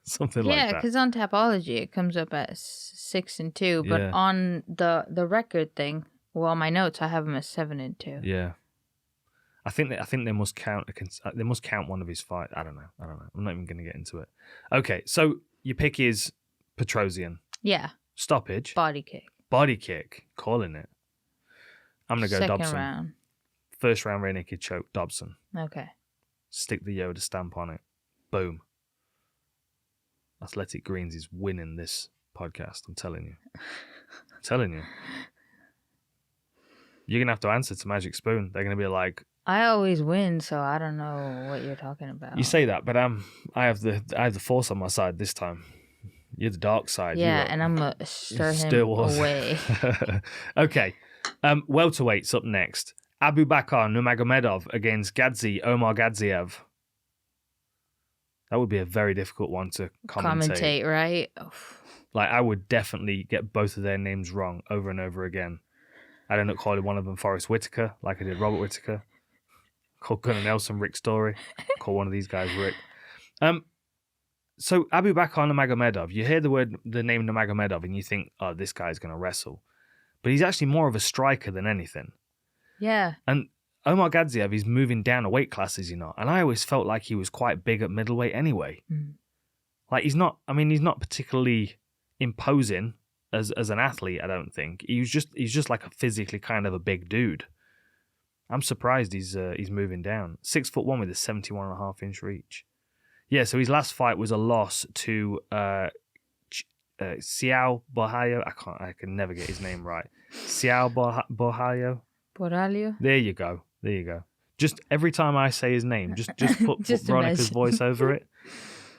Something like that. Yeah, because on Tapology it comes up at 6-2, but Yeah. on the record thing, well, my notes I have him as 7-2. Yeah. I think they must count. They must count one of his fights. I don't know. I'm not even going to get into it. Okay, so your pick is Petrosyan. Yeah. Stoppage. Body kick. Calling it. I'm going to go Second Dobson. round. First round rear naked choke. Dobson. Okay. Stick the Yoda stamp on it. Boom. Athletic Greens is winning this podcast. I'm telling you. You're going to have to answer to Magic Spoon. They're going to be like, I always win, so I don't know what you're talking about. you say that, but I have the force on my side this time. You're the dark side. Yeah, and I'm going to stir him away. Okay. Welterweights up next. Abubakar Nurmagomedov against Gadzhi Omargadzhiev. That would be a very difficult one to commentate. Right? Like, I would definitely get both of their names wrong over and over again. I'd end up calling one of them Forrest Whitaker, like I did Robert Whitaker. Call Gunnar Nelson Rick Story. Call one of these guys Rick. So Abubakar Nurmagomedov, you hear the name Nurmagomedov, and you think, oh, this guy's going to wrestle. But he's actually more of a striker than anything. Yeah. And Omargadzhiev is moving down a weight class, is he not? And I always felt like he was quite big at middleweight anyway. Like, he's not particularly imposing as an athlete, I don't think. He's just like a physically kind of a big dude. I'm surprised he's moving down. 6'1" with a 71.5-inch reach. Yeah, so his last fight was a loss to Xiao Borhallo. I can never get his name right. Xiao Borhallo. Borhallo. There you go. Just every time I say his name, just put Veronica's voice over it.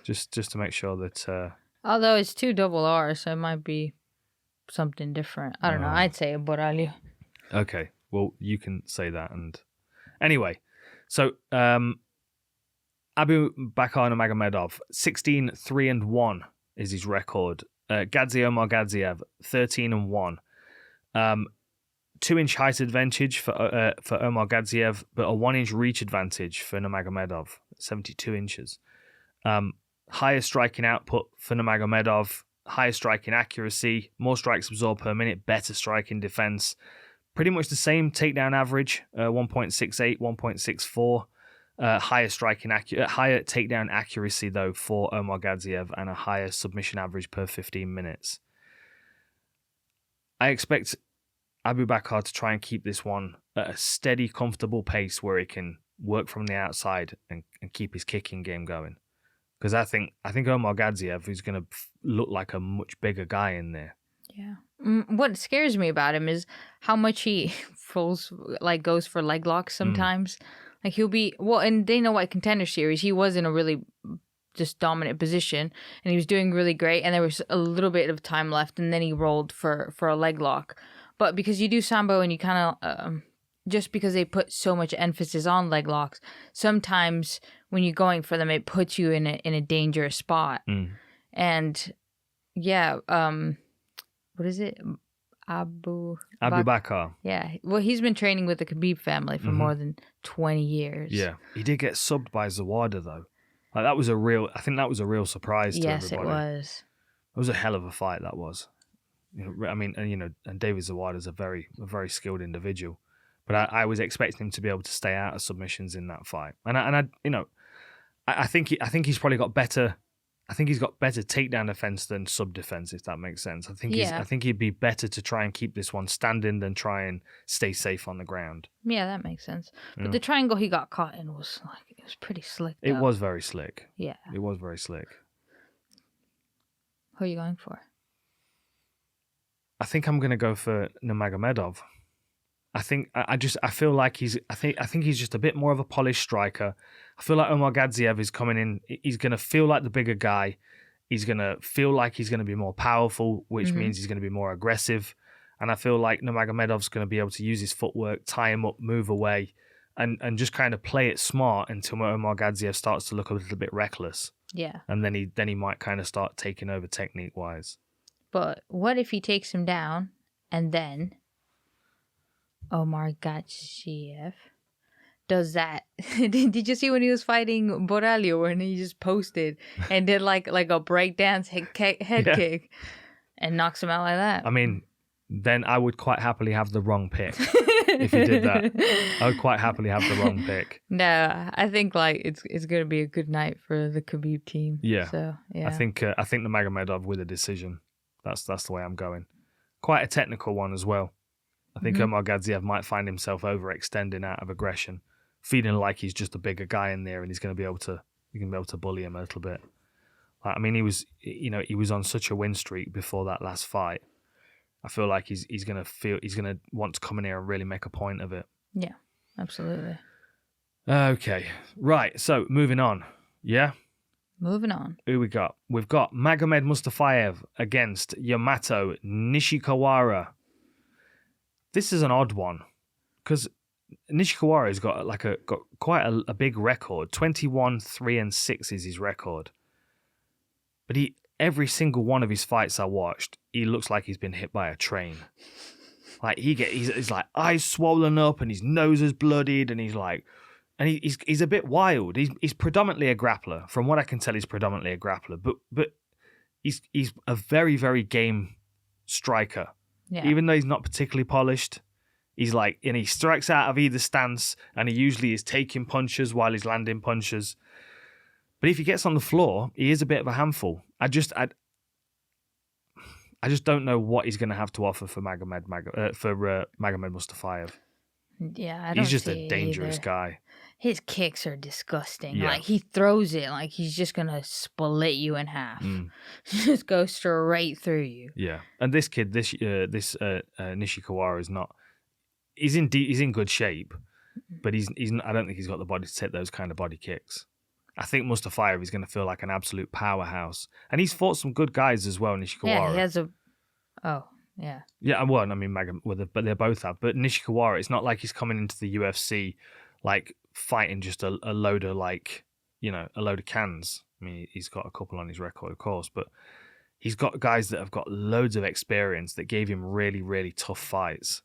Just to make sure that. Although it's 2 double R's, so it might be something different. I don't know. I'd say Borhallo. Okay. Well, you can say that. And anyway, so Abubakar Nurmagomedov, 16-3-1 is his record. Gadzhi Omargadzhiev, 13-1. 2-inch height advantage for Omargadzhiev, but a 1-inch reach advantage for Nurmagomedov, 72 inches. Higher striking output for Nurmagomedov, higher striking accuracy, more strikes absorbed per minute, better striking defense. Pretty much the same takedown average, 1.68, 1.64. Higher takedown accuracy though for Omargadzhiev, and a higher submission average per 15 minutes. I expect Abubakar to try and keep this one at a steady, comfortable pace where he can work from the outside and keep his kicking game going. Because I think Omargadzhiev is going to look like a much bigger guy in there. Yeah. What scares me about him is how much he goes for leg locks sometimes. Like he'll be, and they know what Contender Series, he was in a really just dominant position and he was doing really great, and there was a little bit of time left, and then he rolled for a leg lock. But because you do Sambo and you kind of, just because they put so much emphasis on leg locks, sometimes when you're going for them, it puts you in a dangerous spot. And yeah, what is it? Abubakar. Yeah. Well, he's been training with the Khabib family for more than 20 years. Yeah. He did get subbed by Zawada, though. Like, I think that was a real surprise to everybody. Yes, it was. It was a hell of a fight, that was. I mean, and David Zawada's a very skilled individual. But I was expecting him to be able to stay out of submissions in that fight. And I think he's probably got better I think he's got better takedown defense than sub defense, if that makes sense. I think he'd be better to try and keep this one standing than try and stay safe on the ground. Yeah, that makes sense. But the triangle he got caught in was pretty slick. Though. It was very slick. Yeah. It was very slick. Who are you going for? I think I'm going to go for Nurmagomedov. I feel like he's just a bit more of a polished striker. I feel like Omargadzhiev is coming in. He's going to feel like the bigger guy. He's going to feel like he's going to be more powerful, which means he's going to be more aggressive. And I feel like Nurmagomedov's going to be able to use his footwork, tie him up, move away, and just kind of play it smart until Omargadzhiev starts to look a little bit reckless. Yeah. And then he might kind of start taking over technique-wise. But what if he takes him down and then Omargadzhiev does that? Did you see when he was fighting Borrello and he just posted and did like a breakdance head kick and knocks him out like that? I mean, then I would quite happily have the wrong pick if he did that. I would quite happily have the wrong pick. No, I think it's going to be a good night for the Khabib team. Yeah. So yeah, I think the Magomedov with a decision. That's the way I'm going. Quite a technical one as well. I think Omargadzhiev might find himself overextending out of aggression, feeling like he's just a bigger guy in there and he's going to be able to bully him a little bit. I mean, he was on such a win streak before that last fight. I feel like he's going to want to come in here and really make a point of it. Yeah, absolutely. Okay, right. So moving on. Yeah. Moving on. Who we got? We've got Magomed Mustafaev against Yamato Nishikawa. This is an odd one because Nishikawa has got quite a big record. 21-3-6 is his record. But every single one of his fights I watched, he looks like he's been hit by a train. Like he's like eyes swollen up and his nose is bloodied and he's a bit wild. He's predominantly a grappler. From what I can tell, he's predominantly a grappler. But he's a very, very game striker. Yeah. Even though he's not particularly polished, he strikes out of either stance, and he usually is taking punches while he's landing punches. But if he gets on the floor, he is a bit of a handful. I just don't know what he's going to have to offer for Magomed Mustafaev. Yeah, I don't. He's just a dangerous guy. His kicks are disgusting. Yeah. Like he throws it like he's just gonna split you in half. Just go straight through you. Yeah, and this kid, Nishikawa is not. He's in good shape, but he's. I don't think he's got the body to take those kind of body kicks. I think Mustafaev is going to feel like an absolute powerhouse, and he's fought some good guys as well. Nishikawa. Yeah, he has a. Oh. Yeah. Yeah, well, I mean, but they both have. But Nishikawa, it's not like he's coming into the UFC like fighting just a load of a load of cans. I mean, he's got a couple on his record, of course, but he's got guys that have got loads of experience that gave him really, really tough fights.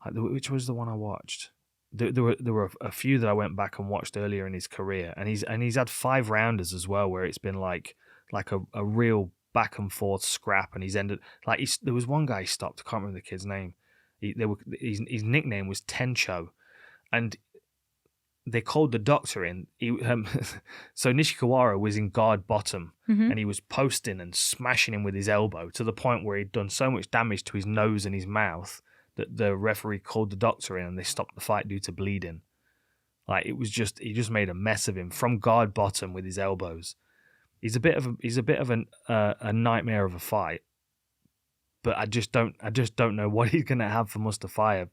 Which was the one I watched? There were a few that I went back and watched earlier in his career, and he's had 5 rounders as well, where it's been like a real back and forth scrap, and he's ended there was one guy he stopped. I can't remember the kid's name. His nickname was Tencho, and they called the doctor in. So Nishikawa was in guard bottom, and he was posting and smashing him with his elbow to the point where he'd done so much damage to his nose and his mouth that the referee called the doctor in and they stopped the fight due to bleeding. He just made a mess of him from guard bottom with his elbows. He's a bit of a nightmare of a fight, but I just don't know what he's gonna have for Mustafaev.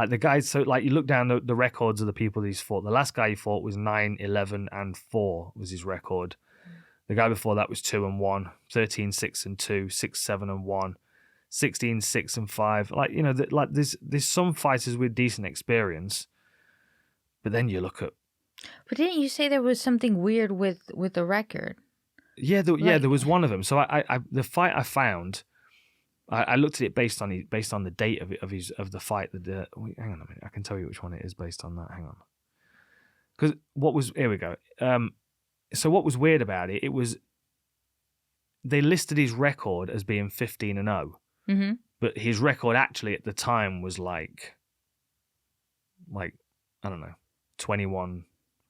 The guys, so you look down the records of the people he's fought. The last guy he fought was 9-11-4 was his record. The guy before that was 2-1, 13-6-2, 6-7-1, 16-6-5. There's some fighters with decent experience, but then you look at. But didn't you say there was something weird with the record? Yeah, there was one of them. So the fight I found, I looked at it based on the date of the fight. Hang on a minute, I can tell you which one it is based on that. Hang on, because here we go. So what was weird about it? It was they listed his record as being 15-0, but his record actually at the time was like I don't know, 21.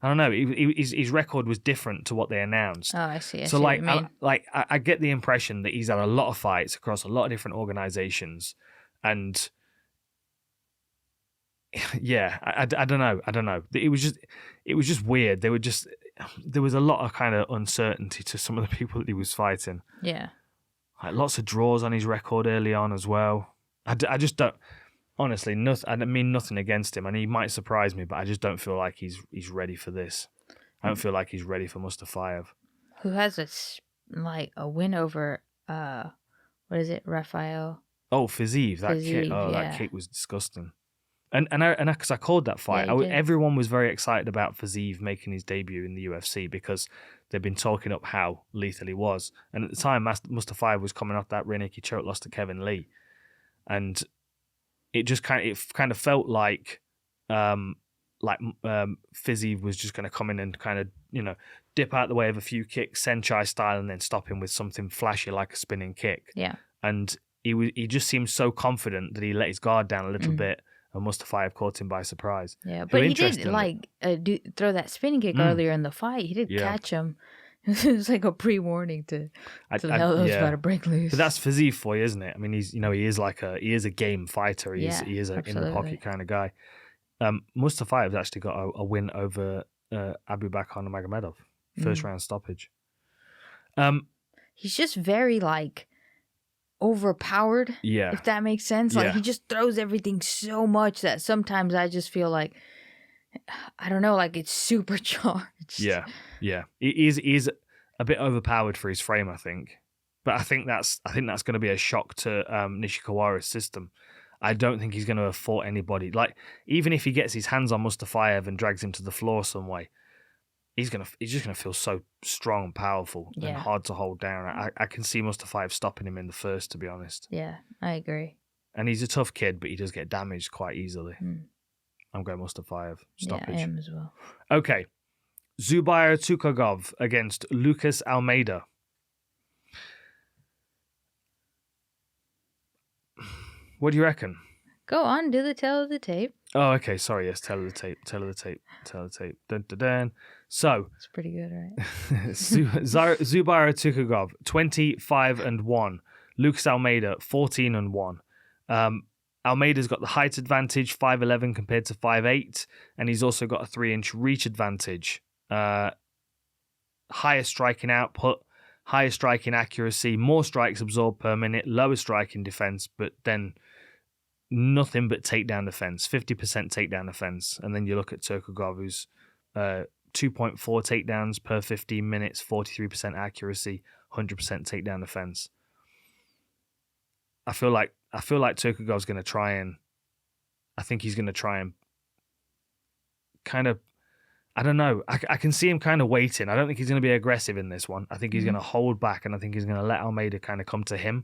I don't know. His record was different to what they announced. Oh, I see. So what you mean. I get the impression that he's had a lot of fights across a lot of different organizations, and yeah, I don't know. It was just weird. There was a lot of kind of uncertainty to some of the people that he was fighting. Yeah. Like lots of draws on his record early on as well. I just don't. Honestly, I mean nothing against him, and he might surprise me, but I just don't feel like he's ready for this. I don't feel like he's ready for Mustafaev. Who has a win over what is it, Rafael? Oh, Fiziev, that kick. Oh, yeah. That kick was disgusting. And because I called that fight, Yeah, everyone was very excited about Fiziev making his debut in the UFC because they've been talking up how lethal he was. And at the time, Mustafaev was coming off that rear naked choke loss to Kevin Lee, and it just kind of felt like Fiziev was just going to come in and kind of dip out the way of a few kicks, Senchai style, and then stop him with something flashy like a spinning kick. Yeah, and he just seemed so confident that he let his guard down a little bit. And Mustafaev caught him by surprise. Yeah, but he did throw that spinning kick earlier in the fight. He did catch him. It was like a pre-warning to the hell that was about to break loose. But that's Fiziev for you, isn't it? I mean, he is a game fighter. He is a in the pocket kind of guy. Mustafaev's actually got a win over Abubakar Nurmagomedov, first round stoppage. He's just very overpowered, if that makes sense. He just throws everything so much that sometimes I just feel like, I don't know, like it's supercharged. Yeah. He is a bit overpowered for his frame, I think. But I think that's going to be a shock to Nishikawa's system. I don't think he's going to have fought anybody. Like, even if he gets his hands on Mustafaev and drags him to the floor some way, he's just gonna feel so strong and powerful and hard to hold down. I can see Mustafaev stopping him in the first, to be honest. Yeah, I agree. And he's a tough kid, but he does get damaged quite easily. I'm going Mustafaev stoppage. Yeah, I am as well. Okay, Zubaira Tukhugov against Lucas Almeida. What do you reckon? Go on, do the tale of the tape. Oh, okay. Sorry. Yes, tell of the tape. Dun, dun, dun. So it's pretty good, right? Zubaira Tukhugov 25-1. Lucas Almeida 14-1. Almeida's got the height advantage, 5'11" compared to 5'8", and he's also got a 3-inch reach advantage. Higher striking output, higher striking accuracy, more strikes absorbed per minute, lower striking defense, but then nothing but takedown defense, 50% takedown defense. And then you look at Tukhugov, who's 2.4 takedowns per 15 minutes, 43% accuracy, 100% takedown defense. I feel like Tukhugov's going to try and, I think he's going to try and kind of, I don't know. I can see him kind of waiting. I don't think he's going to be aggressive in this one. I think he's going to hold back, and I think he's going to let Almeida kind of come to him.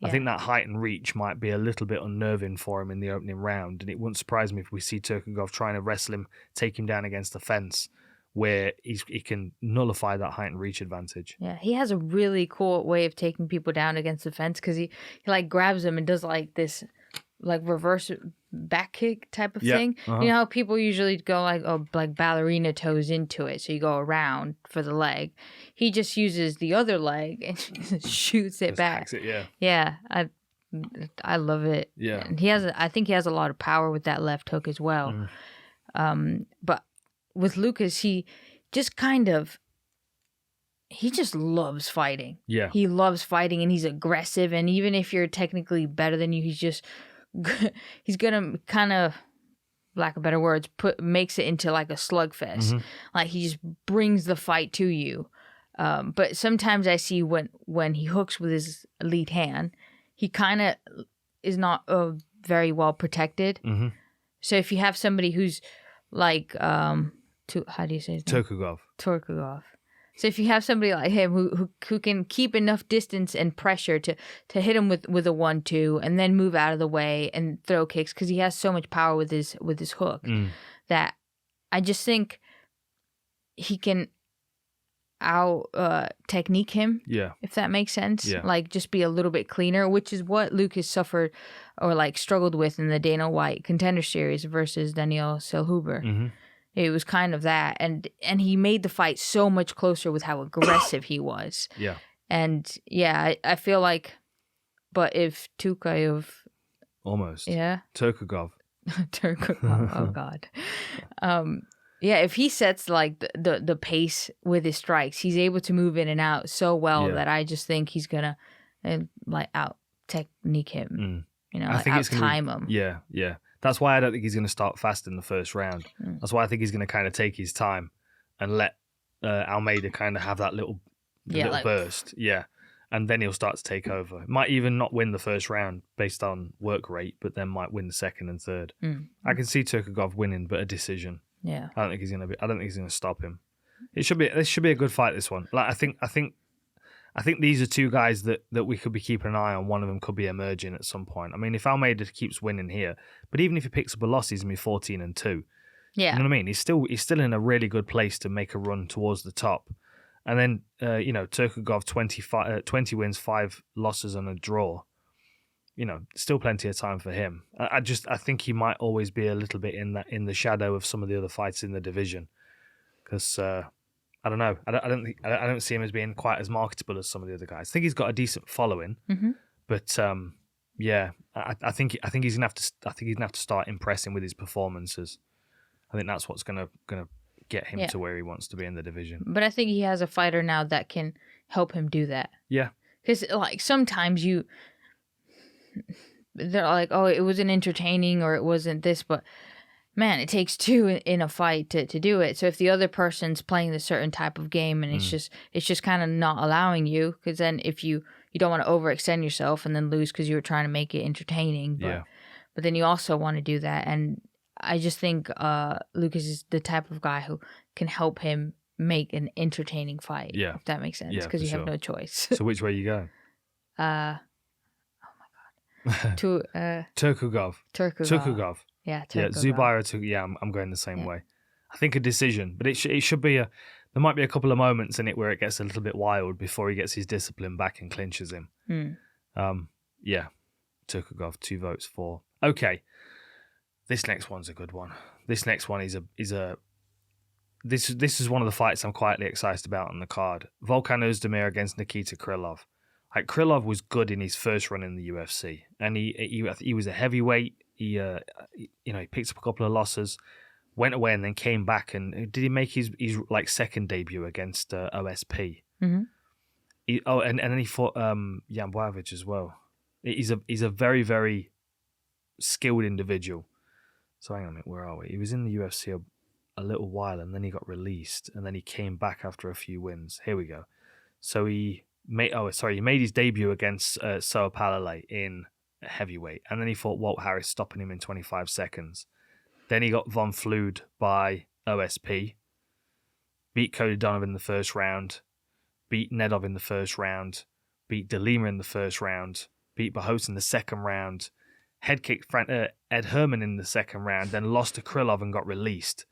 Yeah. I think that height and reach might be a little bit unnerving for him in the opening round, and it wouldn't surprise me if we see Tukhugov trying to wrestle him, take him down against the fence, where he can nullify that height and reach advantage. Yeah, he has a really cool way of taking people down against the fence because he grabs them and does this reverse back kick type of thing. Uh-huh. You know how people usually go like ballerina toes into it, so you go around for the leg. He just uses the other leg and shoots it back. Hacks it, yeah. Yeah, I love it. Yeah, and I think he has a lot of power with that left hook as well. But with Lucas, he just loves fighting. Yeah, he loves fighting, and he's aggressive. And even if you're technically better than you, he's gonna kind of, lack of better words, makes it into like a slugfest. Like he just brings the fight to you. But sometimes I see when he hooks with his lead hand, he kind of is not very well protected. So if you have somebody who's like how do you say his name? Tukhugov. So if you have somebody like him who can keep enough distance and pressure to hit him with a 1-2 and then move out of the way and throw kicks, because he has so much power with his hook that I just think he can out technique him. Yeah, if that makes sense. Yeah. Like just be a little bit cleaner, which is what Lucas suffered or struggled with in the Dana White Contender Series versus Daniel Selhuber. It was kind of that, and he made the fight so much closer with how aggressive he was. Yeah. And yeah, I feel like, but if Tukhugov, Almost. yeah, Tukhugov. Tukhugov, oh god, yeah, if he sets like the pace with his strikes, he's able to move in and out so well that I just think he's gonna like out technique him, you know, I like think out it's gonna time him. Yeah, yeah. That's why I don't think he's going to start fast in the first round. That's why I think he's going to kind of take his time and let Almeida kind of have that little like, burst. Yeah. And then he'll start to take over. Might even not win the first round based on work rate, but then might win the second and third. I can see Tukhugov winning, but a decision. Yeah. I don't think he's going to stop him. This should be a good fight, this one. Like I think these are two guys that we could be keeping an eye on. One of them could be emerging at some point. I mean, if Almeida keeps winning here, but even if he picks up a loss, he's going to be 14-2. Yeah. You know what I mean? He's still in a really good place to make a run towards the top. And then, Tukhugov, 20 wins, 5 losses and a draw. You know, still plenty of time for him. I think he might always be a little bit in the shadow of some of the other fights in the division. Because, I don't know. I don't see him as being quite as marketable as some of the other guys. I think he's got a decent following, but yeah, I think he's gonna have to start impressing with his performances. I think that's what's gonna get him to where he wants to be in the division. But I think he has a fighter now that can help him do that. Yeah, because like sometimes they're like, oh, it wasn't entertaining or it wasn't this, but. Man, it takes two in a fight to do it. So if the other person's playing a certain type of game and it's just kind of not allowing you, because then if you don't want to overextend yourself and then lose because you were trying to make it entertaining. But then you also want to do that. And I just think Lucas is the type of guy who can help him make an entertaining fight. Yeah. If that makes sense. Because you have no choice. So which way you go? Oh my God. Tukhugov. Tukhugov. Yeah, Zubaira. I'm going the same way. I think a decision, but it should be there might be a couple of moments in it where it gets a little bit wild before he gets his discipline back and clinches him. Yeah, Tukhugov, 2 votes for. Okay, this next one's a good one. This next one is this is one of the fights I'm quietly excited about on the card. Volkan Oezdemir against Nikita Krylov. Like Krylov was good in his first run in the UFC, and he was a heavyweight. He picked up a couple of losses, went away, and then came back. And did he make his like second debut against OSP? Mm-hmm. And then he fought Yamato as well. He's a very, very skilled individual. So hang on a minute, where are we? He was in the UFC a little while, and then he got released, and then he came back after a few wins. Here we go. So he made his debut against Sao Palale in heavyweight, and then he fought Walt Harris, stopping him in 25 seconds. Then he got Von Flood by OSP, beat Cody Donovan in the first round, beat Nedov in the first round, beat De Lima in the first round, beat Bahos in the second round, head kicked Ed Herman in the second round, then lost to Krylov and got released.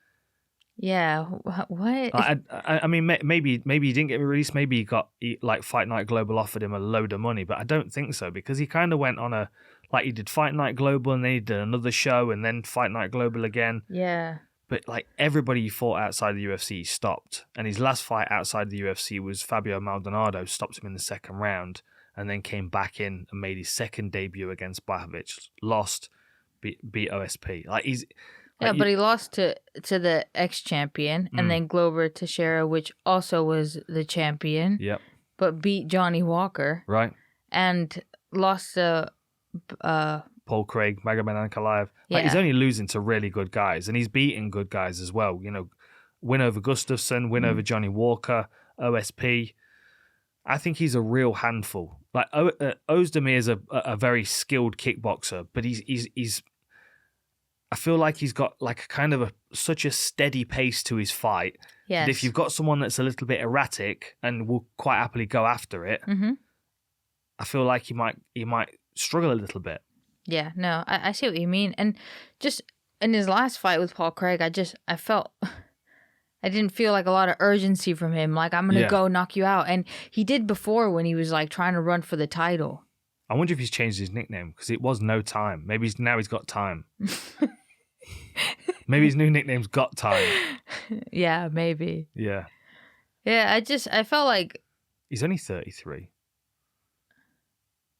Yeah, what? I mean, maybe he didn't get released. Maybe Fight Night Global offered him a load of money, but I don't think so, because he kind of went on he did Fight Night Global and then he did another show and then Fight Night Global again. Yeah. But like everybody he fought outside the UFC, he stopped. And his last fight outside the UFC was Fabio Maldonado, stopped him in the second round and then came back in and made his second debut against Blachowicz, lost, beat OSP. But he lost to the ex-champion and then Glover Teixeira, which also was the champion. Yep. But beat Johnny Walker. Right. And lost to Paul Craig, Magomed Ankalaev. He's only losing to really good guys, and he's beating good guys as well. You know, win over Gustafsson, win over Johnny Walker, OSP. I think he's a real handful. Like Oezdemir is a very skilled kickboxer, but he's I feel like he's got like kind of such a steady pace to his fight. Yes. That if you've got someone that's a little bit erratic and will quite happily go after it, I feel like he might struggle a little bit. Yeah, no, I see what you mean. And just in his last fight with Paul Craig, I felt I didn't feel like a lot of urgency from him. Like, I'm going to go knock you out. And he did before when he was like trying to run for the title. I wonder if he's changed his nickname, because it was No Time. Maybe now he's got time. Maybe his new nickname's Got Time. Yeah, maybe. Yeah. Yeah, I felt like... He's only 33.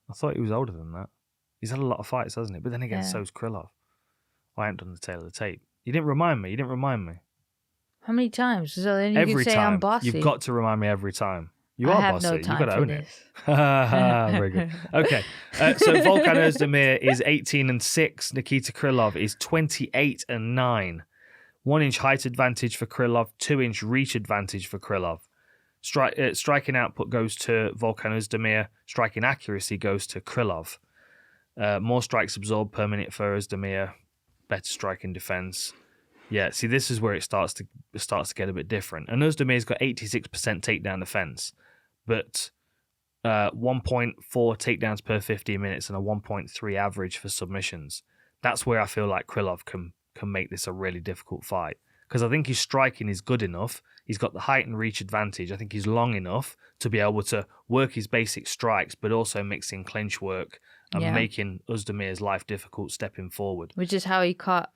I thought he was older than that. He's had a lot of fights, hasn't he? But then again, so's Krylov. I haven't done the tail of the tape. You didn't remind me. How many times? So then you Every can say time. I'm bossy. You've got to remind me every time. You I are have bossy. no time You've got to for own this. it. Very good. Okay. So Volkan Oezdemir is 18-6. Nikita Krylov is 28-9. 1 inch height advantage for Krylov. 2 inch reach advantage for Krylov. Striking output goes to Volkan Oezdemir. Striking accuracy goes to Krylov. More strikes absorbed per minute for Oezdemir. Better striking defense. Yeah, see, this is where it starts to get a bit different. And Ozdemir's got 86% takedown defense, but 1.4 takedowns per 15 minutes and a 1.3 average for submissions. That's where I feel like Krylov can make this a really difficult fight, because I think his striking is good enough. He's got the height and reach advantage. I think he's long enough to be able to work his basic strikes, but also mixing clinch work and making Ozdemir's life difficult stepping forward. Which is how he caught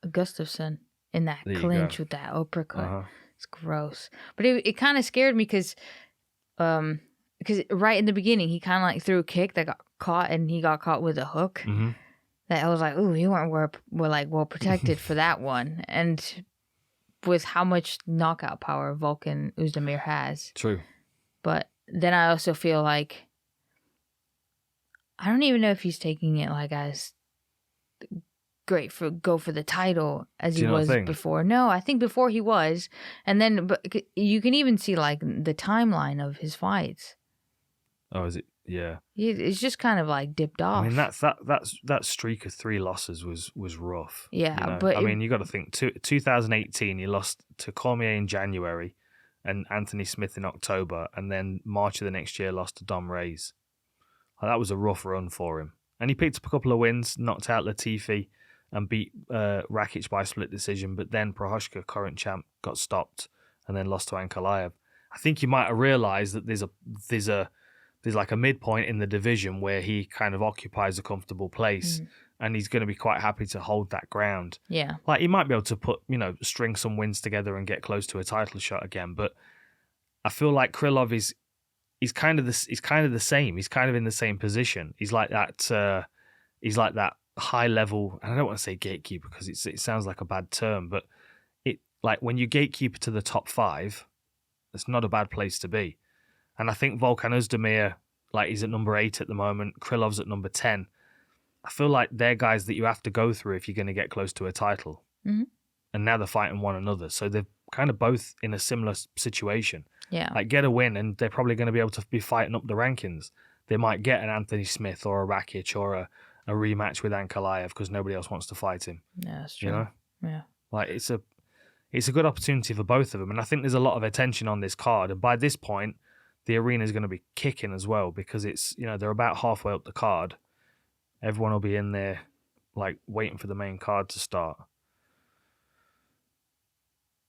Gustafsson in that clinch with that uppercut. It's gross. But it kind of scared me because right in the beginning, he kind of like threw a kick that got caught, and he got caught with a hook. Mm-hmm. That I was like, ooh, you weren't well protected for that one. And with how much knockout power Volkan Oezdemir has. True. But then I also feel like, I don't even know if he's taking it like as great go for the title as he was before. No, I think before he was. And then but you can even see like the timeline of his fights. Oh, is it? Yeah. It's just kind of like dipped off. I mean, that streak of 3 losses was rough. Yeah, you know? but I mean, you got to think 2018 you lost to Cormier in January and Anthony Smith in October, and then March of the next year lost to Dom Reyes. That was a rough run for him. And he picked up a couple of wins, knocked out Latifi and beat Rakic by split decision, but then Prochazka, current champ, got stopped and then lost to Ankalaev. I think you might have realised that there's like a midpoint in the division where he kind of occupies a comfortable place, and he's going to be quite happy to hold that ground. Yeah. Like, he might be able to string some wins together and get close to a title shot again, but I feel like Krylov he's kind of the same. He's kind of in the same position. He's like that high level, and I don't want to say gatekeeper because it sounds like a bad term, but it, like, when you gatekeeper to the top 5, it's not a bad place to be. And I think Volkan Oezdemir, like, he's at number 8 at the moment. Krylov's at number 10. I feel like they're guys that you have to go through if you're going to get close to a title. Mm-hmm. And now they're fighting one another. So they're kind of both in a similar situation. Yeah. Like, get a win and they're probably going to be able to be fighting up the rankings. They might get an Anthony Smith or a Rakic or a rematch with Ankalaev because nobody else wants to fight him. Yeah, that's true. You know? Yeah. Like, it's a good opportunity for both of them. And I think there's a lot of attention on this card. And by this point, the arena is going to be kicking as well, because it's, they're about halfway up the card. Everyone will be in there, like, waiting for the main card to start.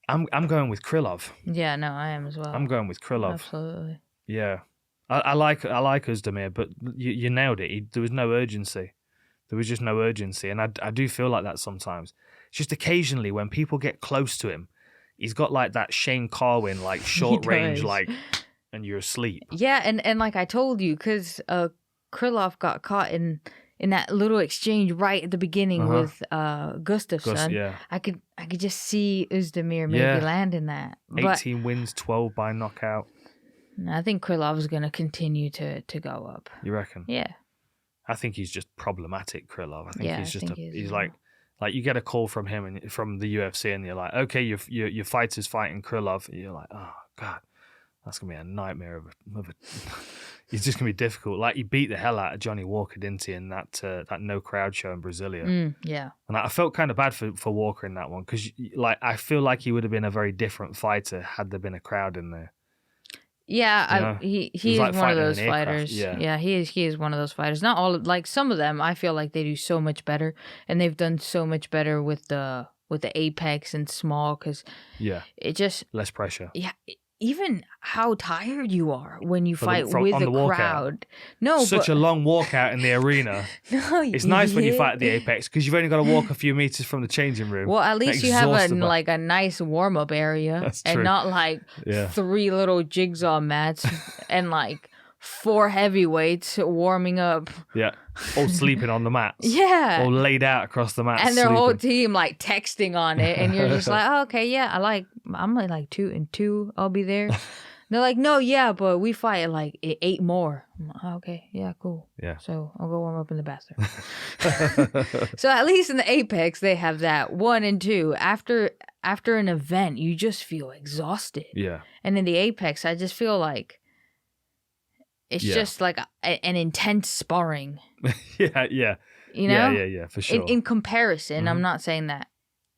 I'm going with Krylov. Yeah, no, I am as well. I'm going with Krylov. Absolutely. Yeah, I like Oezdemir, but you nailed it. There was no urgency. There was just no urgency, and I do feel like that sometimes. It's just occasionally when people get close to him, he's got like that Shane Carwin, like, short range, like, and you're asleep. Yeah, and like I told you, because Krylov got caught in that little exchange right at the beginning with Gustafsson. I could just see Oezdemir maybe landing that. 18 wins, 12 by knockout. I think Krylov is going to continue to go up. You reckon? Yeah. I think he's just problematic, Krylov. I think he's like you get a call from him and from the UFC, and you're like, okay, your fighter's fighting Krylov. And you're like, oh God. That's going to be a nightmare of a it's just going to be difficult. Like, he beat the hell out of Johnny Walker, didn't he, in that no crowd show in Brasilia. Yeah. And I felt kind of bad for Walker in that one, because, like, I feel like he would have been a very different fighter had there been a crowd in there. Yeah, he is like one of those fighters. Yeah, he is one of those fighters. Not all, like, some of them I feel like they do so much better, and they've done so much better with the Apex and small, because it just less pressure. Yeah. even how tired you are when you fight with on a the walkout. crowd. No, Such a long walkout in the arena. No, It's nice when you fight at the Apex because you've only got to walk a few meters from the changing room. Well, at least you have Exhausted a nice warm up area That's and true. not like Yeah. 3 little jigsaw mats and like 4 heavyweights warming up. Yeah. All sleeping on the mats. Yeah. Or laid out across the mats. And their whole sleeping. team like texting on it, and you're just like, oh, okay, yeah, I'm like 2 and 2, I'll be there. They're like, no, yeah, but we fight like 8 more. I'm like, oh, okay, yeah, cool. Yeah. So I'll go warm up in the bathroom. So at least in the Apex, they have that 1 and 2. After an event, you just feel exhausted. Yeah. And in the Apex, I just feel like it's just like an intense sparring. Yeah. You know? Yeah, for sure. In comparison, I'm Mhm. not saying that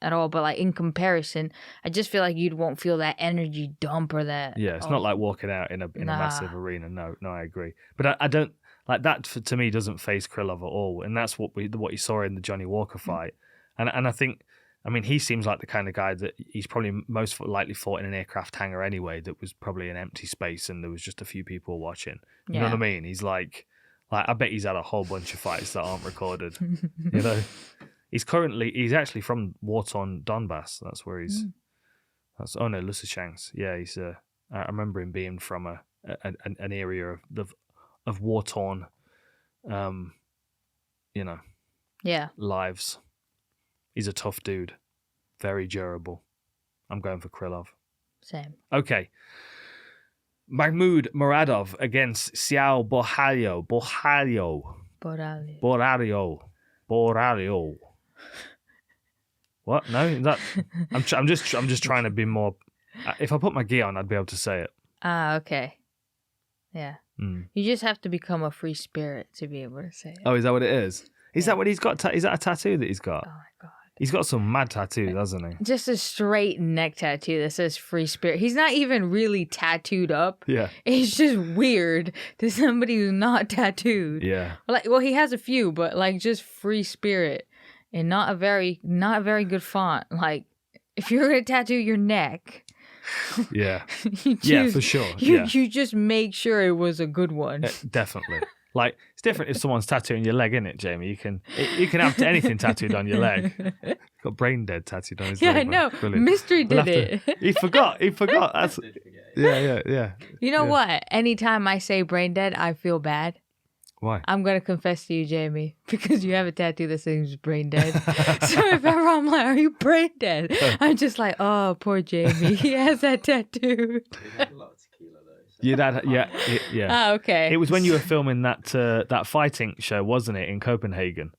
at all, but like in comparison, I just feel like you won't feel that energy dump or that. Yeah, it's not like walking out in a massive arena. No, I agree. But I don't like that. To me, doesn't face Krylov at all, and that's what you saw in the Johnny Walker fight. And I think, I mean, he seems like the kind of guy that he's probably most likely fought in an aircraft hangar anyway. That was probably an empty space, and there was just a few people watching. You know what I mean? He's like I bet he's had a whole bunch of fights that aren't recorded. You know. He's actually from war-torn Donbass. That's where he's. Lysychansk. Yeah, he's. I remember him being from an area of war-torn, lives. He's a tough dude, very durable. I'm going for Krylov. Same. Okay. Mahmoud Muradov against Xiao Borario. What? No, that I'm just trying to be more. If I put my gi on, I'd be able to say it. Ah, okay. Yeah. Mm. You just have to become a free spirit to be able to say it. Oh, is that what it is? Is that what he's got? Is that a tattoo that he's got? Oh my god. He's got some mad tattoos, hasn't he? Just a straight neck tattoo that says free spirit. He's not even really tattooed up. Yeah. It's just weird to somebody who's not tattooed. Yeah. Well, he has a few, but like just free spirit and not a very good font. Like if you're gonna tattoo your neck, Yeah. yeah, for sure. You just make sure it was a good one. Definitely. Like it's different if someone's tattooing your leg, isn't it, Jamie? You can have anything tattooed on your leg. Got brain dead tattooed on his leg. Yeah, I know. Brilliant. Mistry did it. He forgot. That's yeah. You know what? Anytime I say brain dead, I feel bad. Why? I'm gonna confess to you, Jamie, because you have a tattoo that says brain dead. So if ever I'm like, "Are you brain dead?" I'm just like, "Oh, poor Jamie. He has that tattoo." Yeah. Oh, okay. It was when you were filming that fighting show, wasn't it, in Copenhagen?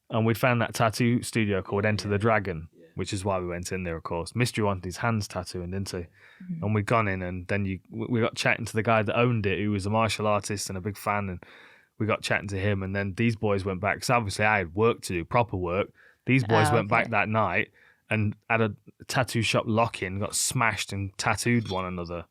And we'd found that tattoo studio called Enter the Dragon, which is why we went in there, of course. Mistry wanted his hands tattooing, didn't he? Mm-hmm. And we'd gone in, and then we got chatting to the guy that owned it, who was a martial artist and a big fan, and we got chatting to him, and then these boys went back, because obviously I had work to do, proper work. These boys went back that night and at a tattoo shop lock-in, got smashed and tattooed one another.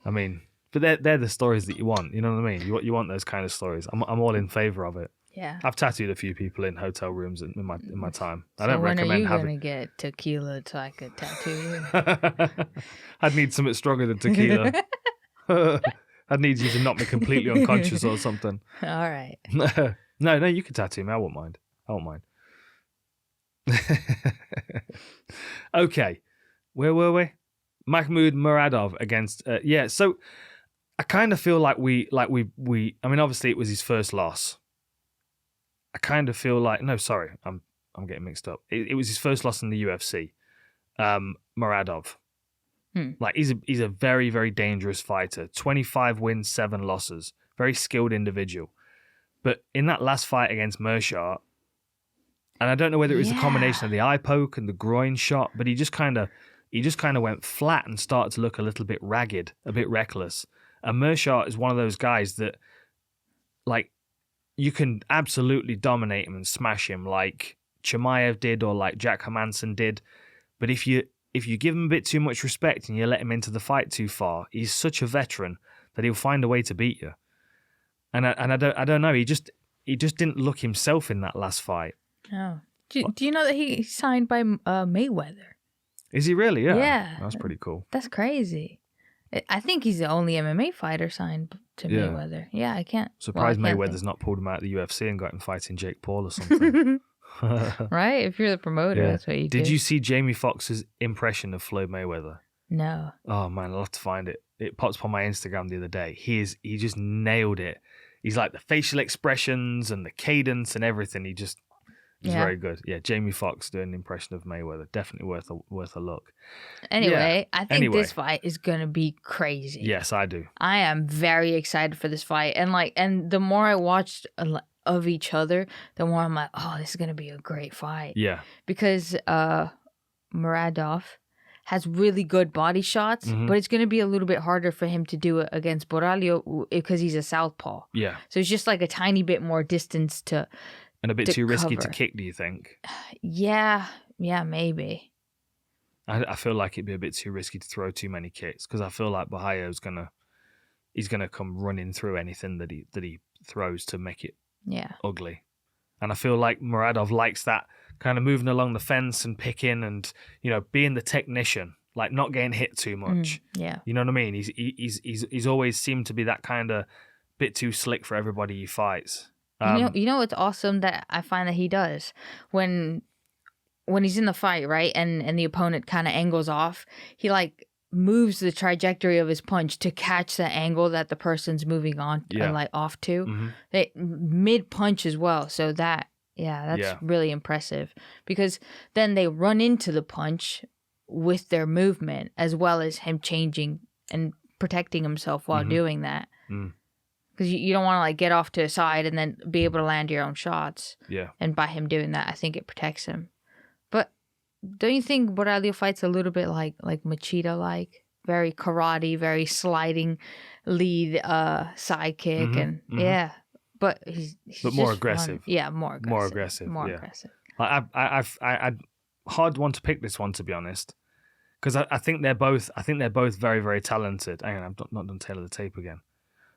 I mean... But they're the stories that you want. You know what I mean? You want those kind of stories. I'm all in favour of it. Yeah. I've tattooed a few people in hotel rooms in my time. So I don't recommend when are you having. gonna get tequila so I could tattoo you? I'd need something stronger than tequila. I'd need you to knock me completely unconscious or something. All right. No, you can tattoo me. I won't mind. Okay, where were we? Mahmoud Muradov against So I kind of feel like we. I mean, obviously it was his first loss. I kind of feel like I'm getting mixed up. It was his first loss in the UFC. Muradov. Like he's a very, very dangerous fighter. 25 wins, 7 losses. Very skilled individual. But in that last fight against Mershaw, and I don't know whether it was a combination of the eye poke and the groin shot, but he just kind of went flat and started to look a little bit ragged, a bit reckless. And Mershaw is one of those guys that, like, you can absolutely dominate him and smash him like Chimaev did or like Jack Hermansson did. But if you give him a bit too much respect and you let him into the fight too far, he's such a veteran that he'll find a way to beat you. And I don't know. He just didn't look himself in that last fight. Oh, do you know that he signed by Mayweather? Is he really? Yeah. Yeah. That's pretty cool. That's crazy. I think he's the only MMA fighter signed to Yeah. Mayweather. Yeah, I can't. Surprised well, I can't Mayweather's not pulled him out of the UFC and got him fighting Jake Paul or something. Right? If you're the promoter, that's what you do. Did you see Jamie Foxx's impression of Floyd Mayweather? No. Oh man, I'll have to find it. It popped up on my Instagram the other day. He just nailed it. He's like the facial expressions and the cadence and everything. He's very good. Yeah, Jamie Foxx doing an impression of Mayweather. Definitely worth a look. Anyway, I think this fight is gonna be crazy. Yes, I do. I am very excited for this fight, and the more I watched of each other, the more I'm like, oh, this is gonna be a great fight. Yeah, because Muradov has really good body shots, but it's gonna be a little bit harder for him to do it against Borralho because he's a southpaw. Yeah. So it's just like a tiny bit more distance to. And a bit too risky to kick, do you think? Yeah, maybe. I feel like it'd be a bit too risky to throw too many kicks because I feel like Borralho's he's gonna come running through anything that he throws to make it ugly. And I feel like Muradov likes that kind of moving along the fence and picking and being the technician, like not getting hit too much. Yeah, you know what I mean. He's always seemed to be that kind of bit too slick for everybody he fights. You know what's awesome that I find that he does when he's in the fight, right? And the opponent kind of angles off, he like moves the trajectory of his punch to catch the angle that the person's moving on and like off to. They mid punch as well. So that's really impressive because then they run into the punch with their movement as well as him changing and protecting himself while doing that. Because you don't want to like get off to a side and then be able to land your own shots. Yeah. And by him doing that, I think it protects him. But don't you think Borralho fights a little bit like Machida, like very karate, very sliding lead side kick but he's more aggressive. More aggressive. I hard one to pick this one, to be honest, because I think they're both very, very talented. Hang on, I've not done tail of the tape again.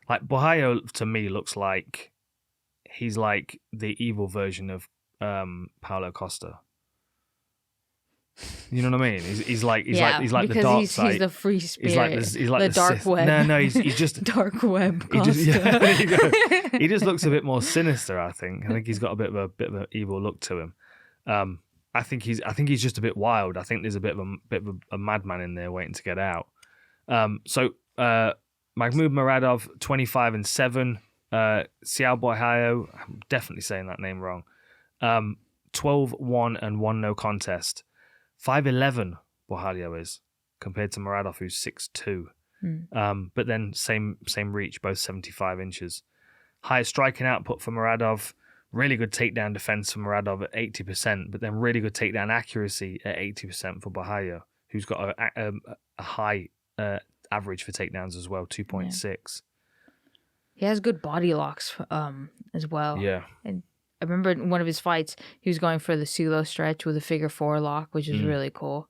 Like Borralho to me looks like he's like the evil version of Paulo Costa. You know what I mean? He's like the dark side. He's the free spirit. He's like the dark Sith. web. No, he's just dark web. He just, there you go. He just looks a bit more sinister. I think he's got a bit of an evil look to him. I think he's just a bit wild. I think there's a bit of a madman in there waiting to get out. Magomed Muradov 25-7. Xiao Borralho, I'm definitely saying that name wrong. 12-1 and 1 no contest. 5'11" Borralho is compared to Muradov, who's 6'2". But then same reach, both 75 inches. Highest striking output for Muradov. Really good takedown defense for Muradov at 80%, but then really good takedown accuracy at 80% for Borralho, who's got a high average for takedowns as well, 2.6. He has good body locks as well. Yeah. And I remember in one of his fights, he was going for the Sulo stretch with a figure 4 lock, which is really cool.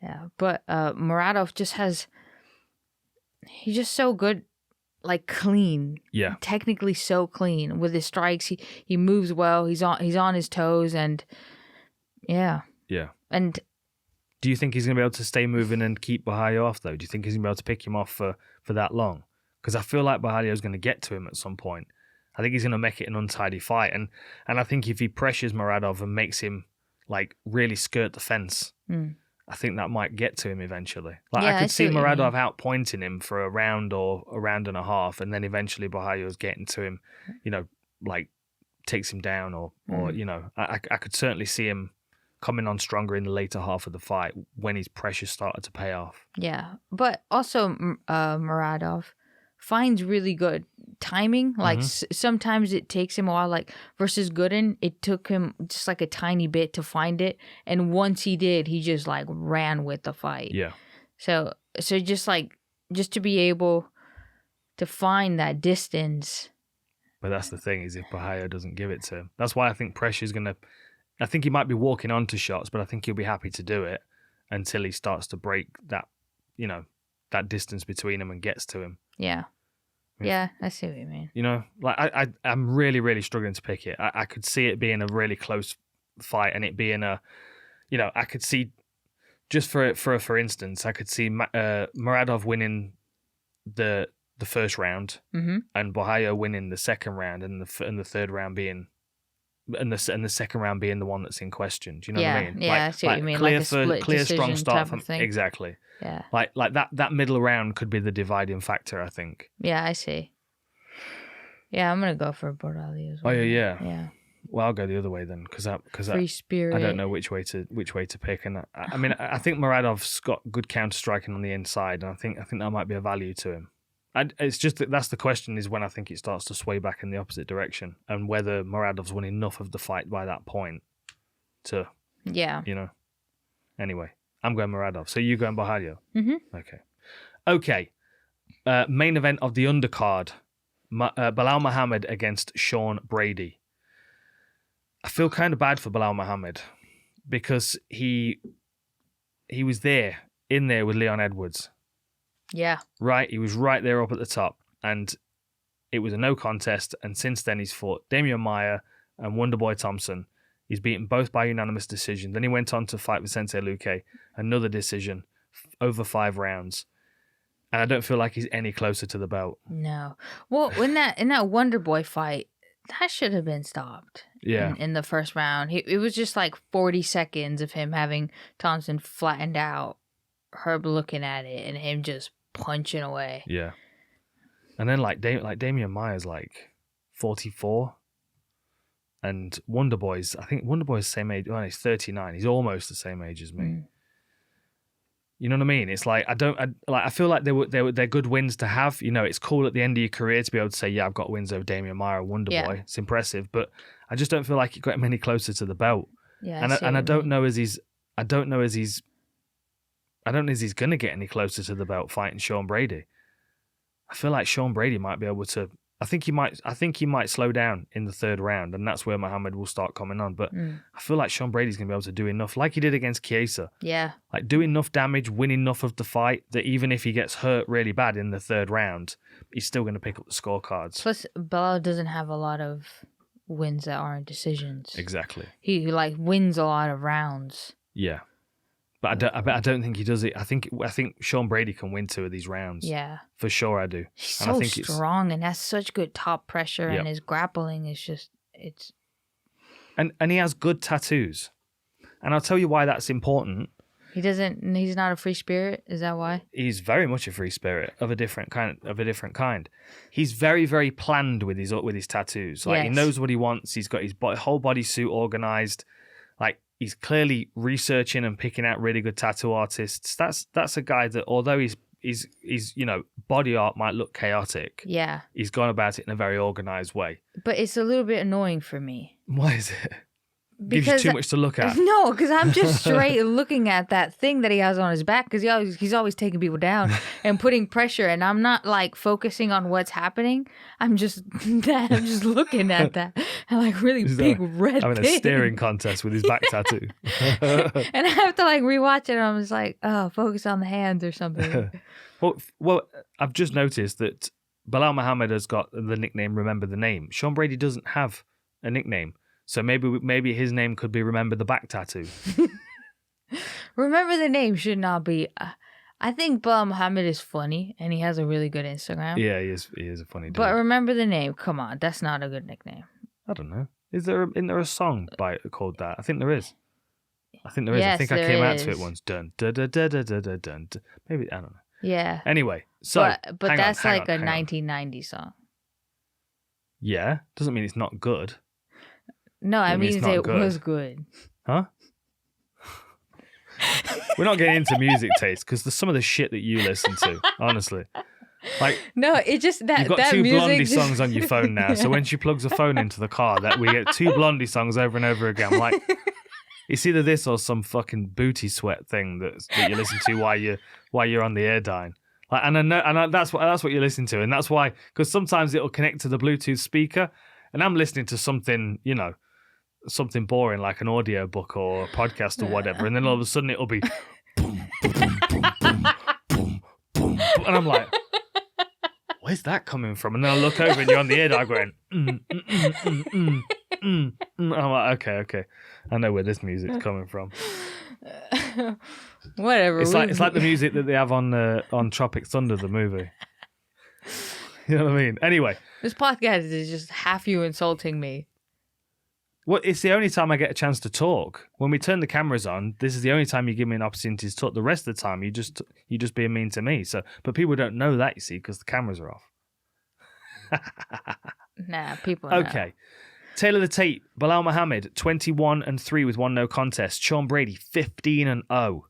Yeah. But Muradov he's just so good, like clean. Yeah. Technically so clean. With his strikes, he moves well. He's on his toes and yeah. Yeah. And do you think he's going to be able to stay moving and keep Borralho off, though? Do you think he's going to be able to pick him off for that long? Because I feel like Borralho's going to get to him at some point. I think he's going to make it an untidy fight. And I think if he pressures Muradov and makes him, like, really skirt the fence, I think that might get to him eventually. Like, I could see Muradov outpointing him for a round or a round and a half, and then eventually Borralho's getting to him, like, takes him down or I could certainly see him coming on stronger in the later half of the fight when his pressure started to pay off. Yeah, but also Muradov finds really good timing. Like sometimes it takes him a while. Like versus Gooden, it took him just like a tiny bit to find it, and once he did, he just like ran with the fight. Yeah. So just to be able to find that distance. But that's the thing, is if Borralho doesn't give it to him, that's why I think pressure's gonna. I think he might be walking onto shots, but I think he'll be happy to do it until he starts to break that, that distance between him and gets to him. Yeah. Yeah, I see what you mean. Like I'm really, really struggling to pick it. I could see it being a really close fight and it being I could see just for instance, I could see Muradov winning the first round and Borja winning the second round, and the third round being and the second round being the one that's in question. Do you know what I mean? Yeah, I see what you mean. Like a split clear strong decision start type from of thing. exactly. Yeah. Like that middle round could be the dividing factor, I think. Yeah, I see. Yeah, I'm gonna go for Borrelli as well. Oh yeah. Yeah. Well, I'll go the other way then, because Free spirit. I don't know which way to pick, and I mean I think Muradov's got good counter striking on the inside, and I think that might be a value to him. It's just that's the question, is when I think it starts to sway back in the opposite direction, and whether Muradov's won enough of the fight by that point to Anyway, I'm going Muradov. So you going Borja? Okay. Main event of the undercard: Belal Muhammad against Sean Brady. I feel kind of bad for Belal Muhammad because he was in there with Leon Edwards. Yeah. Right, he was right there up at the top, and it was a no contest. And since then, he's fought Damian Maia and Wonderboy Thompson. He's beaten both by unanimous decision. Then he went on to fight Vicente Luque, another decision, over 5 rounds. And I don't feel like he's any closer to the belt. No. Well, in that Wonderboy fight, that should have been stopped. Yeah. In the first round, it was just like 40 seconds of him having Thompson flattened out, Herb looking at it, and him just punching away. Yeah. And then like Damian Maia's like 44, and Wonderboy's, I think Wonderboy's the same age. Well, he's 39. He's almost the same age as me. You know what I mean? It's like I feel like they're good wins to have. You know, it's cool at the end of your career to be able to say, yeah, I've got wins over Damian Maia and Wonderboy. Yeah. It's impressive, but I just don't feel like he got him any closer to the belt. Yeah, I don't know as he's gonna get any closer to the belt fighting Sean Brady. I feel like Sean Brady might be able to. I think he might slow down in the third round, and that's where Muhammad will start coming on. But I feel like Sean Brady's gonna be able to do enough, like he did against Chiesa. Yeah. Like do enough damage, win enough of the fight that even if he gets hurt really bad in the third round, he's still gonna pick up the scorecards. Plus, Belal doesn't have a lot of wins that aren't decisions. Exactly. He like wins a lot of rounds. Yeah. But I don't think he does it. I think Sean Brady can win 2 of these rounds. Yeah. For sure I do. He's so strong and has such good top pressure, Yep. and his grappling is just And he has good tattoos. And I'll tell you why that's important. he's not a free spirit, is that why? He's very much a free spirit of a different kind. He's very, very planned with his tattoos. Like, He knows what he wants. He's got his whole bodysuit organized. Like, he's clearly researching and picking out really good tattoo artists. That's a guy that, although he's body art might look chaotic. Yeah. He's gone about it in a very organized way. But it's a little bit annoying for me. Why is it? Gives you too much to look at. No, because I'm just straight looking at that thing that he has on his back, because he's always taking people down and putting pressure, and I'm not like focusing on what's happening. I'm just looking at that and like really big red having thing. A staring contest with his back tattoo. And I have to like rewatch it, and I'm just like, oh, focus on the hands or something. Well, I've just noticed that Belal Muhammad has got the nickname Remember the Name. Sean Brady doesn't have a nickname. So maybe his name could be Remember the Back Tattoo. Remember the Name should not be. I think Belal Muhammad is funny, and he has a really good Instagram. Yeah, he is a funny dude. But Remember the Name, come on, that's not a good nickname. I don't know. Isn't there a song called that? I think there is. Yes, I think I came out to it is. once. Dun dun dun dun dun dun dun dun. Maybe I don't know. Yeah. Anyway, so but that's like a hang on. 1990 song. Yeah, doesn't mean it's not good. No, I mean it's not it good. was good. Huh? We're not getting into music taste because there's some of the shit that you listen to, honestly. Like, no, it just that you've got that 2 music Blondie just... songs on your phone now. So when she plugs the phone into the car, that we get 2 Blondie songs over and over again. Like, it's either this or some fucking booty sweat thing that you listen to while you're on the air dying. Like, and I know, that's what you listen to, and that's why, because sometimes it'll connect to the Bluetooth speaker, and I'm listening to something, something boring like an audio book or a podcast or whatever, and then all of a sudden it'll be boom, boom, boom, boom, boom, boom, and I'm like, where's that coming from? And then I look over and you're on the air dial going, And I'm like, okay, I know where this music's coming from. Whatever. It's like the music that they have on Tropic Thunder, the movie. You know what I mean? Anyway. This podcast is just half you insulting me. Well, it's the only time I get a chance to talk. When we turn the cameras on, this is the only time you give me an opportunity to talk. The rest of the time, you just being mean to me. So, but people don't know that, you see, because the cameras are off. Nah, people know. Okay. Tail of the tape, Belal Muhammad, 21-3 with 1 no contest. Sean Brady, 15-0.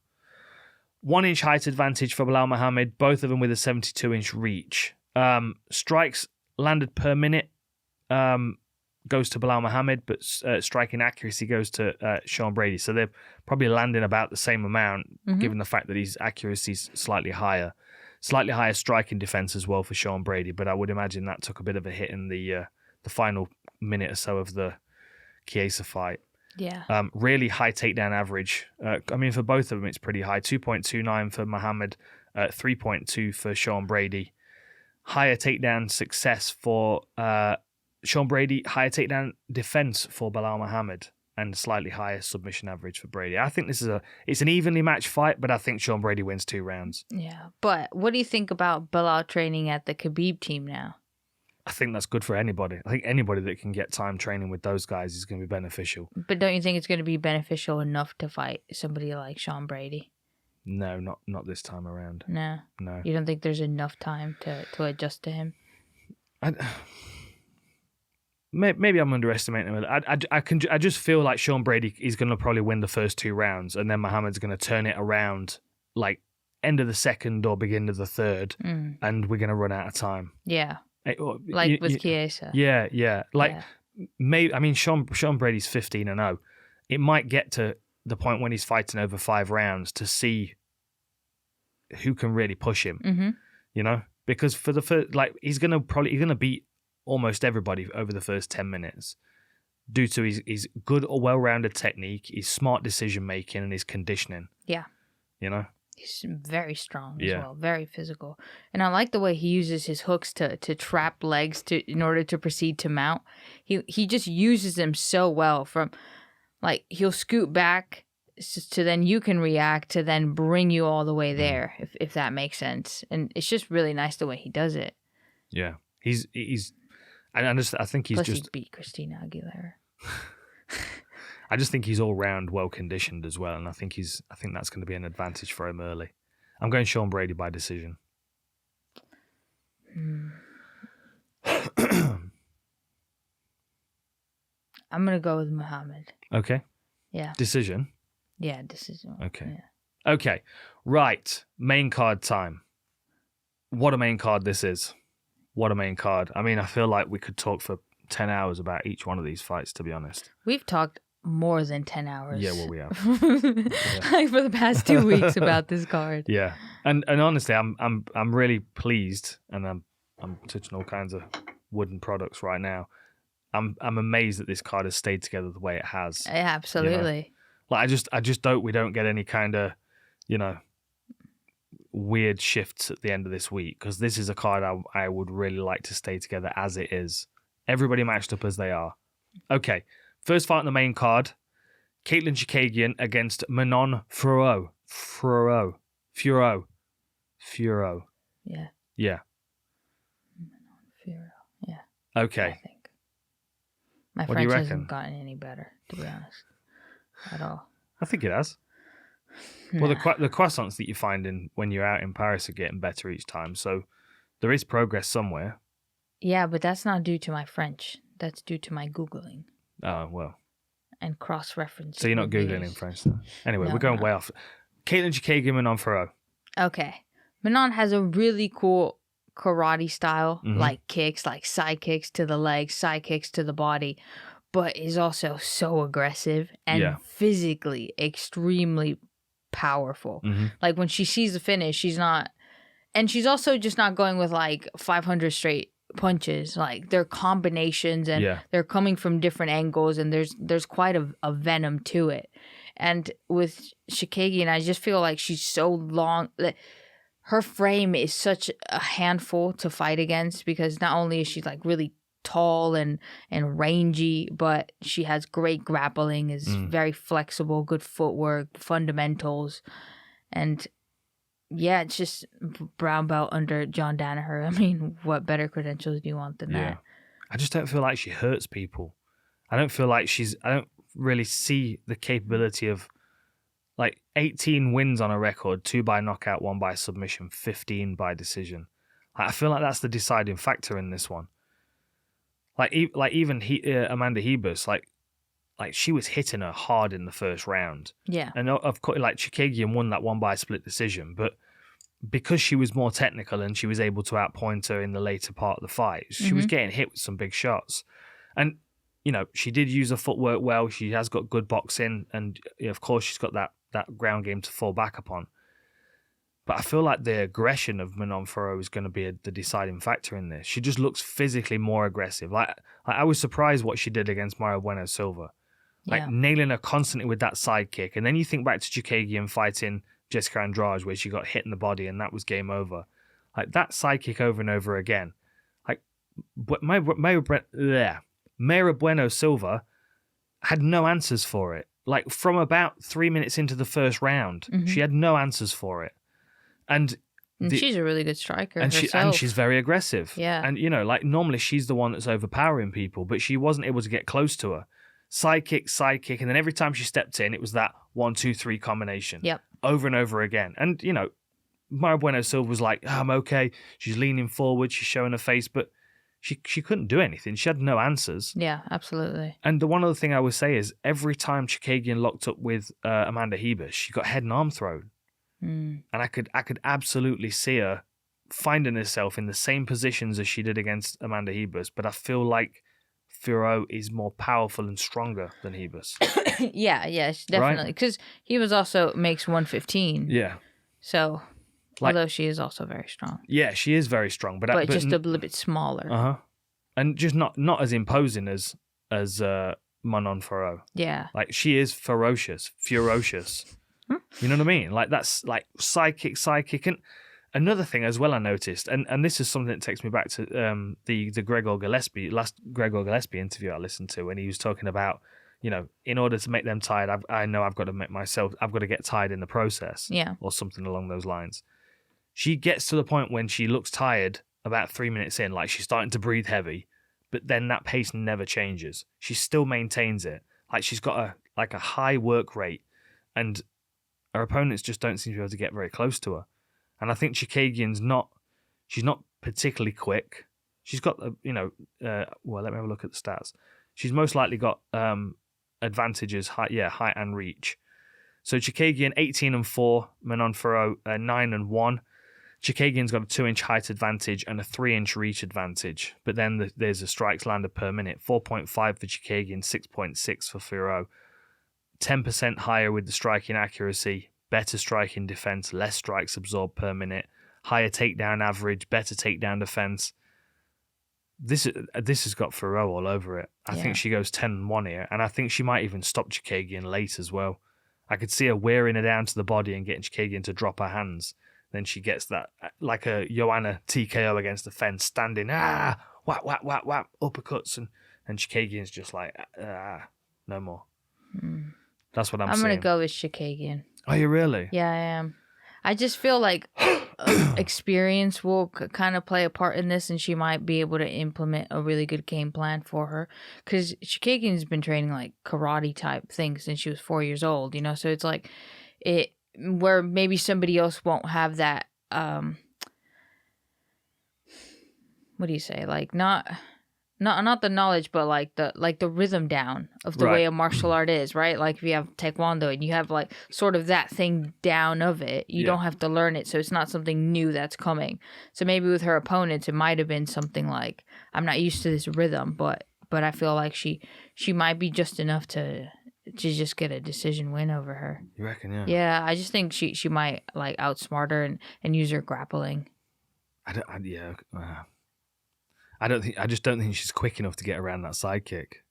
1 inch height advantage for Belal Muhammad, both of them with a 72-inch reach. Strikes landed per minute goes to Belal Muhammad, but striking accuracy goes to Sean Brady. So they're probably landing about the same amount, given the fact that his accuracy's slightly higher. Slightly higher striking defense as well for Sean Brady, but I would imagine that took a bit of a hit in the final minute or so of the Chiesa fight. Yeah. Really high takedown average. I mean, for both of them, it's pretty high. 2.29 for Muhammad, 3.2 for Sean Brady. Higher takedown success for Sean Brady, higher takedown defense for Belal Muhammad, and slightly higher submission average for Brady. I think it's an evenly matched fight, but I think Sean Brady wins 2 rounds. Yeah, but what do you think about Belal training at the Khabib team now? I think that's good for anybody. I think anybody that can get time training with those guys is going to be beneficial. But don't you think it's going to be beneficial enough to fight somebody like Sean Brady? No, not this time around. No. You don't think there's enough time to adjust to him? Maybe I'm underestimating him. I just feel like Sean Brady is going to probably win the first 2 rounds, and then Muhammad's going to turn it around like end of the second or beginning of the third, and we're going to run out of time. Yeah. With Chiesa. Yeah. Maybe. I mean, Sean Brady's 15-0. It might get to the point when he's fighting over 5 rounds to see who can really push him. You know, because for the first, he's gonna beat almost everybody over the first 10 minutes due to his good or well-rounded technique, his smart decision making, and his conditioning. Yeah. You know. He's very strong as well, very physical. And I like the way he uses his hooks to trap legs in order to proceed to mount. He just uses them so well from, he'll scoot back to then you can react to then bring you all the way there, if that makes sense. And it's just really nice the way he does it. Yeah. I think he's Plus just... he beat Christina Aguilera. I just think he's all round well conditioned as well, and I think that's going to be an advantage for him early. I'm going Sean Brady by decision. I'm gonna go with Muhammad. Okay. Yeah. Decision. Yeah, decision. Okay. Yeah. Okay. Right. Main card time. What a main card this is. What a main card. I mean, I feel like we could talk for 10 hours about each one of these fights, to be honest. We've talked more than 10 hours. Yeah, well, we have. For the past 2 weeks about this card. Yeah. And honestly, I'm really pleased, and I'm touching all kinds of wooden products right now. I'm amazed that this card has stayed together the way it has. Yeah, absolutely. You know? I just hope we don't get any kind of, weird shifts at the end of this week, because this is a card I would really like to stay together as it is. Everybody matched up as they are. Okay, first fight on the main card, Katlyn Chookagian against Manon Fiorot. Yeah. Yeah. Manon Fiorot. Yeah. Okay. I think. My French hasn't gotten any better, to be honest, at all. I think it has. Well, the croissants that you're finding when you're out in Paris are getting better each time, so there is progress somewhere. Yeah, but that's not due to my French. That's due to my Googling. Oh, well. And cross-referencing. So you're not Googling in French, then? Anyway, we're going way off. Katlyn Chookagian, Manon Fiorot. Okay. Manon has a really cool karate style, like kicks, like side kicks to the legs, side kicks to the body, but is also so aggressive and physically extremely powerful. Like when she sees the finish, she's also just not going with 500 straight punches. Like they're combinations, and they're coming from different angles, and there's quite a venom to it. And with Chookagian, I just feel like she's so long. Her frame is such a handful to fight against, because not only is she really tall and rangy, but she has great grappling, is very flexible, good footwork, fundamentals. And yeah, it's just brown belt under John Danaher. I mean, what better credentials do you want than that? I just don't feel like she hurts people. I don't feel like I don't really see the capability of like 18 wins on a record, 2 by knockout, 1 by submission, 15 by decision. I feel like that's the deciding factor in this one. Like even Amanda Hebus, like she was hitting her hard in the first round. Yeah. And of course, like Chikagian won that 1 by split decision, but because she was more technical and she was able to outpoint her in the later part of the fight, she was getting hit with some big shots. And, you know, she did use her footwork well. She has got good boxing. And, of course, she's got that ground game to fall back upon. But I feel like the aggression of Manon Fiorot is going to be the deciding factor in this. She just looks physically more aggressive. Like I was surprised what she did against Mayra Bueno Silva. Like nailing her constantly with that side kick. And then you think back to Chikagian fighting Jessica Andrade where she got hit in the body and that was game over. Like that side kick over and over again. Like Mayra Bueno Silva had no answers for it. Like from about 3 minutes into the first round, she had no answers for it. And she's a really good striker and herself. she's very aggressive. Yeah. And, you know, like normally she's the one that's overpowering people, but she wasn't able to get close to her. Side kick, and then every time she stepped in, it was that 1, 2, 3 combination. Yep. Over and over again. And, you know, Mayra Bueno Silva was like, I'm okay. She's leaning forward. She's showing her face, but she couldn't do anything. She had no answers. Yeah, absolutely. And the one other thing I would say is every time Chikagian locked up with Amanda Hebus, she got head and arm thrown. And I could absolutely see her finding herself in the same positions as she did against Amanda Hebus, but I feel like Fiorot is more powerful and stronger than Hebus. yeah, definitely. Because Hebus also makes 115. Yeah. So, although she is also very strong. Yeah, she is very strong, but just a little bit smaller. And just not as imposing as Manon Fiorot. Yeah. Like she is ferocious. You know what I mean? Like that's like side kick. And another thing as well I noticed, and this is something that takes me back to the last Gregor Gillespie interview I listened to, when he was talking about, you know, in order to make them tired, I've got to get tired in the process. Yeah. Or something along those lines. She gets to the point when she looks tired about 3 minutes in, like she's starting to breathe heavy, but then that pace never changes. She still maintains it. Like she's got a high work rate, and her opponents just don't seem to be able to get very close to her. And I think Chikagian's she's not particularly quick. She's got, let me have a look at the stats. She's most likely got advantages, height and reach. So Chikagian 18-4, Manon Fiorot 9-1. Chikagian's got a 2-inch height advantage and a 3-inch reach advantage. But then there's a strikes landed per minute, 4.5 for Chikagian, 6.6 for Fiorot. 10% higher with the striking accuracy, better striking defense, less strikes absorbed per minute, higher takedown average, better takedown defense. This has got Fiorot all over it. I think she goes 10-1 here, and I think she might even stop Chikagian late as well. I could see her wearing her down to the body and getting Chikagian to drop her hands. Then she gets that, like a Joanna TKO against the fence, standing, whap, whap, whap, whap, uppercuts, and Chikagian's just like, no more. That's what I'm saying. I'm going to go with Chikagian. Are you really? Yeah, I am. I just feel like experience will kind of play a part in this, and she might be able to implement a really good game plan for her. Because Chikagian's been training like karate type things since she was 4 years old, you know? So it's like where maybe somebody else won't have that, what do you say? Like not the knowledge, but like the rhythm down of the way a martial art is, right? Like if you have Taekwondo and you have like sort of that thing down of it, you don't have to learn it. So it's not something new that's coming. So maybe with her opponents, it might have been something like, I'm not used to this rhythm, but I feel like she might be just enough to just get a decision win over her. You reckon, yeah? Yeah, I just think she might like outsmart her and use her grappling. I just don't think she's quick enough to get around that side kick.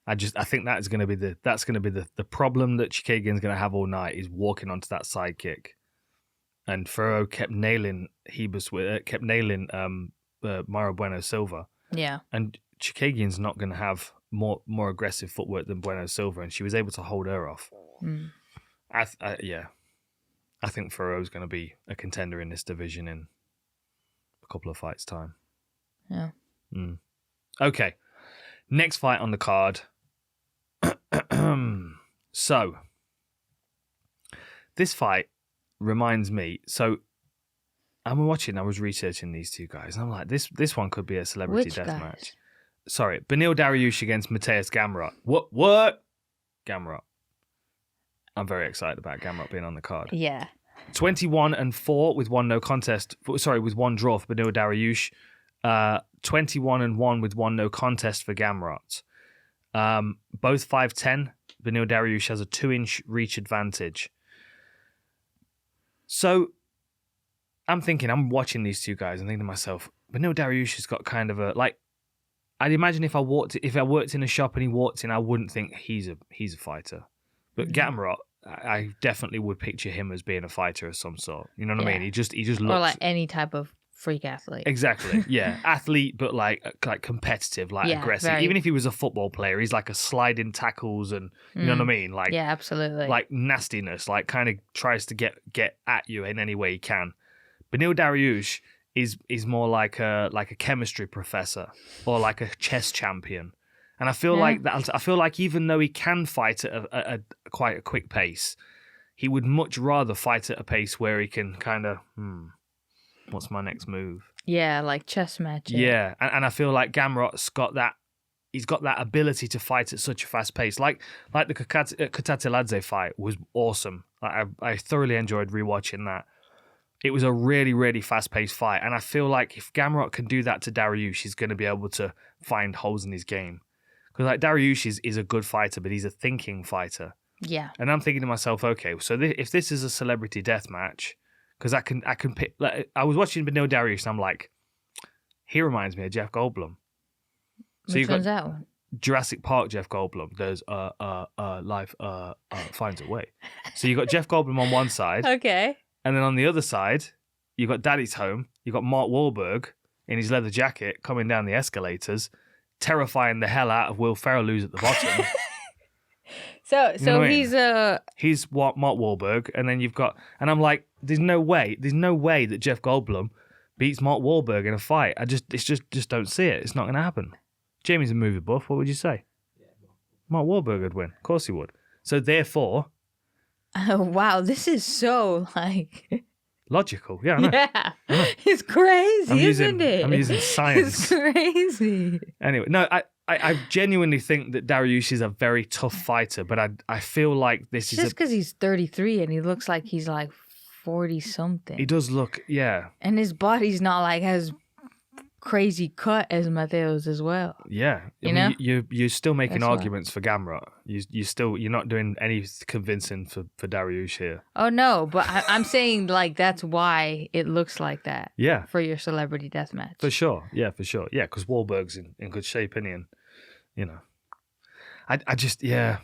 I think that's going to be the problem that Chikagian's going to have all night, is walking onto that side kick. And Fiorot kept nailing Mayra Bueno Silva. Yeah. And Chikagian's not going to have more aggressive footwork than Bueno Silva, and she was able to hold her off. Mm. I think Ferro's going to be a contender in this division in a couple of fights' time. Yeah. Okay. Next fight on the card. So, this fight reminds me. So, I'm watching. I was researching these two guys, and I'm like, this one could be a celebrity death match. Sorry, Beneil Dariush against Mateusz Gamrot. What? Gamrot. I'm very excited about Gamrot being on the card. Yeah. 21-4 with one no contest. Sorry, with one draw for Beneil Dariush. 21-1 with one no contest for Gamrot. Both 5'10". Beneil Dariush has a 2-inch reach advantage. So I'm watching these two guys and thinking to myself, Beneil Dariush has got kind of a like. I'd imagine if I worked in a shop and he walked in, I wouldn't think he's a fighter. But Gamrot, I definitely would picture him as being a fighter of some sort. You know what I mean? He just looks or like any type of freak athlete. Exactly. Yeah, athlete, but like competitive, like aggressive. Even if he was a football player, he's like a sliding tackles and you know what I mean? Like absolutely. Like nastiness, like kind of tries to get at you in any way he can. Beneil Dariush is more like a chemistry professor or like a chess champion. And I feel like even though he can fight at a quite a quick pace, he would much rather fight at a pace where he can kind of, what's my next move? Yeah, like chess matches. Yeah, and I feel like Gamrot's got that. He's got that ability to fight at such a fast pace. Like the Kutateladze fight was awesome. I thoroughly enjoyed rewatching that. It was a really, really fast-paced fight. And I feel like if Gamrot can do that to Dariush, he's going to be able to find holes in his game. Because like Dariush is a good fighter, but he's a thinking fighter. Yeah. And I'm thinking to myself, okay, so if this is a celebrity death match, because I can pick... Like, I was watching Beneil Dariush, and I'm like, he reminds me of Jeff Goldblum. So Which one's that one? Jurassic Park Jeff Goldblum. There's life finds a way. So you got Jeff Goldblum on one side. Okay. And then on the other side, you've got Daddy's Home. You've got Mark Wahlberg in his leather jacket coming down the escalators, terrifying the hell out of Will Ferrell, who's at the bottom. So you know he's Mark Wahlberg, and then you've got, and I'm like, there's no way that Jeff Goldblum beats Mark Wahlberg in a fight. I just don't see it. It's not going to happen. Jamie's a movie buff. What would you say? Mark Wahlberg would win. Of course he would. So therefore. Oh, wow, this is so like logical. Yeah, I know. Yeah, I know. It's crazy, isn't it? I'm using science. It's crazy. Anyway, no, I genuinely think that Dariush is a very tough fighter, but I feel like this is just because he's 33 and he looks like he's like 40 something. He does look, yeah, and his body's not like as crazy cut as Mateusz as well. Yeah, you know, you're still making That's arguments for Gamrot. You're not doing any convincing for Dariush here. Oh no, but I'm saying like that's why it looks like that. Yeah, for your celebrity deathmatch. For sure. Yeah, for sure. Yeah, because Wahlberg's in good shape, isn't he? And you know, I just I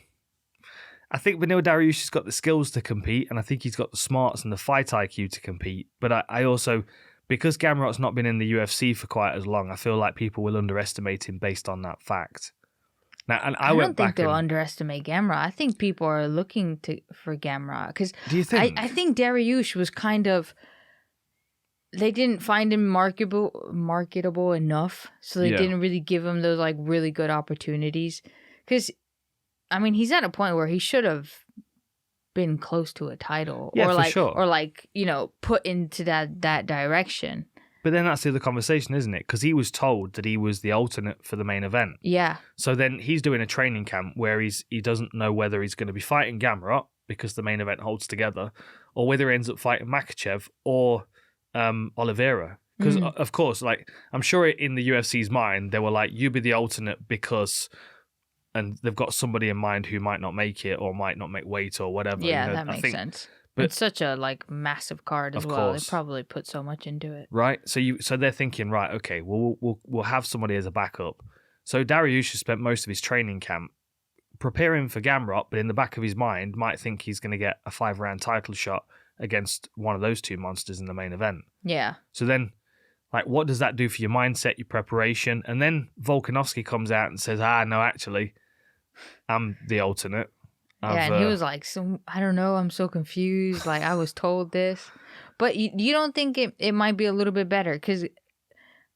think Beneil Dariush has got the skills to compete, and I think he's got the smarts and the fight IQ to compete. But I also, because Gamrot's not been in the UFC for quite as long, I feel like people will underestimate him based on that fact. Now, and I don't think they'll underestimate Gamrot. I think people are looking for Gamrot because do you think? I think Dariush was kind of. They didn't find him marketable enough, so they didn't really give him those like really good opportunities. Because, I mean, he's at a point where he should have been close to a title, yeah, or like, for sure. or like put into that direction. But then that's the other conversation, isn't it? Because he was told that he was the alternate for the main event. Yeah. So then he's doing a training camp where he doesn't know whether he's going to be fighting Gamrot because the main event holds together, or whether he ends up fighting Makhachev or Oliveira. Because of course, like I'm sure in the UFC's mind, they were like, you be the alternate because, and they've got somebody in mind who might not make it or might not make weight or whatever. Yeah, that makes sense. But it's such a like massive card as well. They probably put so much into it. Right. So they're thinking, right, okay, we'll have somebody as a backup. So Dariush has spent most of his training camp preparing for Gamrot, but in the back of his mind might think he's going to get a 5-round title shot against one of those two monsters in the main event. Yeah. So then Like, what does that do for your mindset, your preparation? And then Volkanovski comes out and says, no, actually, I'm the alternate. And he was like, I don't know, I'm so confused. Like, I was told this. But you don't think it might be a little bit better? Because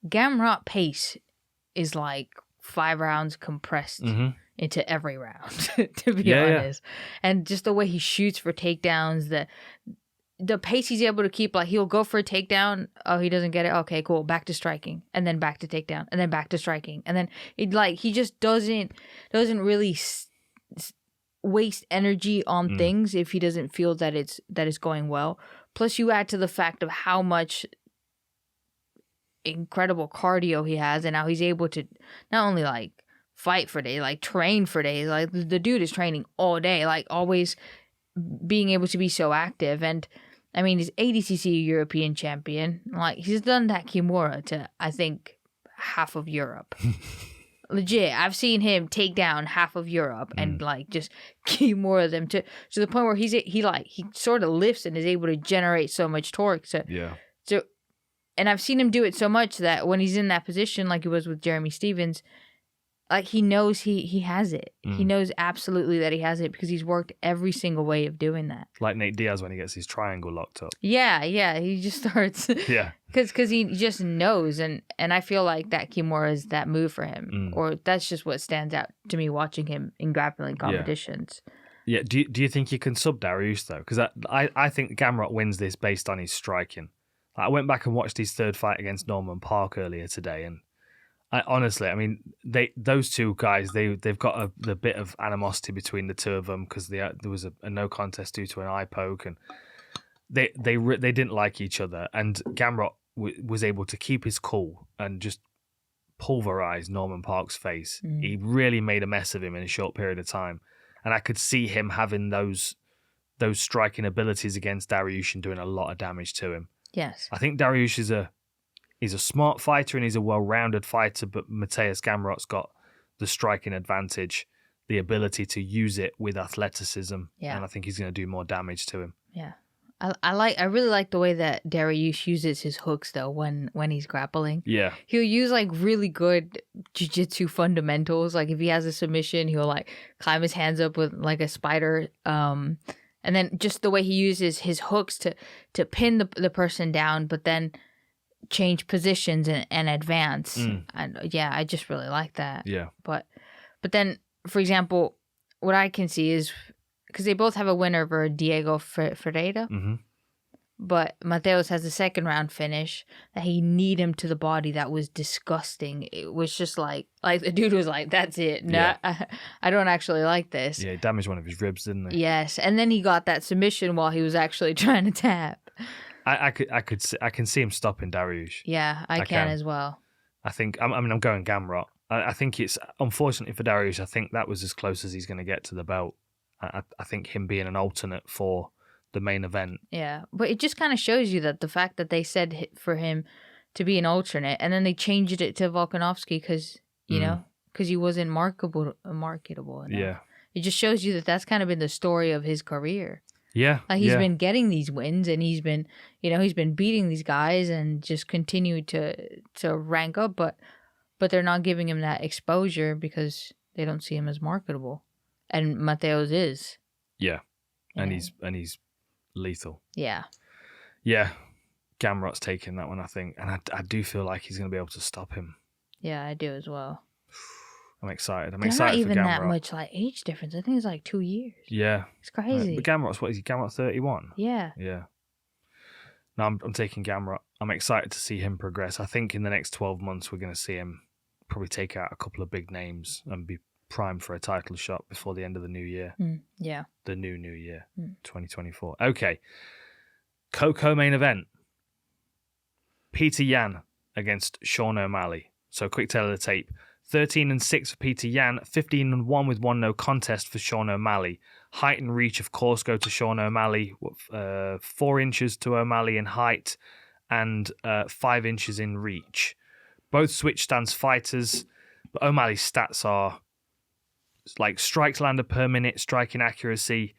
Gamrot pace is like 5 rounds compressed into every round, to be honest. Yeah. And just the way he shoots for takedowns, the pace he's able to keep, like he'll go for a takedown. Oh, he doesn't get it. Okay, cool. Back to striking, and then back to takedown, and then back to striking, and then he just doesn't really waste energy on things if he doesn't feel that it's going well. Plus, you add to the fact of how much incredible cardio he has, and how he's able to not only like fight for days, like train for days. Like the dude is training all day, like always being able to be so active. And I mean, he's ADCC European champion. Like, he's done that Kimura to, I think, half of Europe. Legit, I've seen him take down half of Europe and like just Kimura them to the point where he sort of lifts and is able to generate so much torque. So and I've seen him do it so much that when he's in that position, like he was with Jeremy Stevens, like he knows he has it. He knows absolutely that he has it because he's worked every single way of doing that. Like Nate Diaz when he gets his triangle locked up. Yeah, he just starts. Yeah. Because he just knows, and I feel like that Kimura is that move for him, or that's just what stands out to me watching him in grappling competitions. Yeah. Do you think you can sub Dariush though? Because I think Gamrot wins this based on his striking. I went back and watched his third fight against Norman Park earlier today, and honestly, I mean, those two guys, they've got the bit of animosity between the two of them because there was a no contest due to an eye poke, and they didn't like each other. And Gamrot was able to keep his cool and just pulverize Norman Park's face. He really made a mess of him in a short period of time, and I could see him having those striking abilities against Dariush and doing a lot of damage to him. Yes, I think Dariush he's a smart fighter and he's a well-rounded fighter, but Mateusz Gamrot's got the striking advantage, the ability to use it with athleticism, and I think he's going to do more damage to him. Yeah, I really like the way that Dariush uses his hooks though when he's grappling. Yeah, he'll use like really good jiu-jitsu fundamentals. Like if he has a submission, he'll like climb his hands up with like a spider. And then just the way he uses his hooks to pin the person down, but then change positions and advance. And I just really like that. Yeah. But then, for example, what I can see is because they both have a winner over Diego Ferreira, but Mateusz has a second round finish that he kneed him to the body that was disgusting. It was just like the dude was like, that's it. No, I don't actually like this. Yeah, he damaged one of his ribs, didn't he? Yes, and then he got that submission while he was actually trying to tap. I can see him stopping Dariush. Yeah, I can as well. I think I'm going Gamrot. I think it's unfortunately for Dariush. I think that was as close as he's going to get to the belt. I think him being an alternate for the main event. Yeah, but it just kind of shows you that the fact that they said for him to be an alternate, and then they changed it to Volkanovski because he wasn't marketable enough. Yeah, it just shows you that that's kind of been the story of his career. Yeah, like he's been getting these wins, and he's been beating these guys, and just continued to rank up, but they're not giving him that exposure because they don't see him as marketable, and Mateusz is. Yeah, and he's lethal. Yeah. Gamrot's taking that one, I think, and I do feel like he's going to be able to stop him. Yeah, I do as well. I'm excited. They're excited not even for Gamrot. That much like age difference. I think it's like 2 years. Yeah, it's crazy. But Gamrot's what is he? Gamrot 31. Yeah. No, I'm taking Gamrot. I'm excited to see him progress. I think in the next 12 months we're going to see him probably take out a couple of big names and be primed for a title shot before the end of the new year. Yeah. The new year, 2024. Okay. Co-main event. Petr Yan against Sean O'Malley. So quick tale of the tape. 13-6 for Petr Yan, 15-1 with one no contest for Sean O'Malley. Height and reach, of course, go to Sean O'Malley. 4 inches to O'Malley in height and 5 inches in reach. Both switch stance fighters, but O'Malley's stats are like strikes landed per minute, striking accuracy,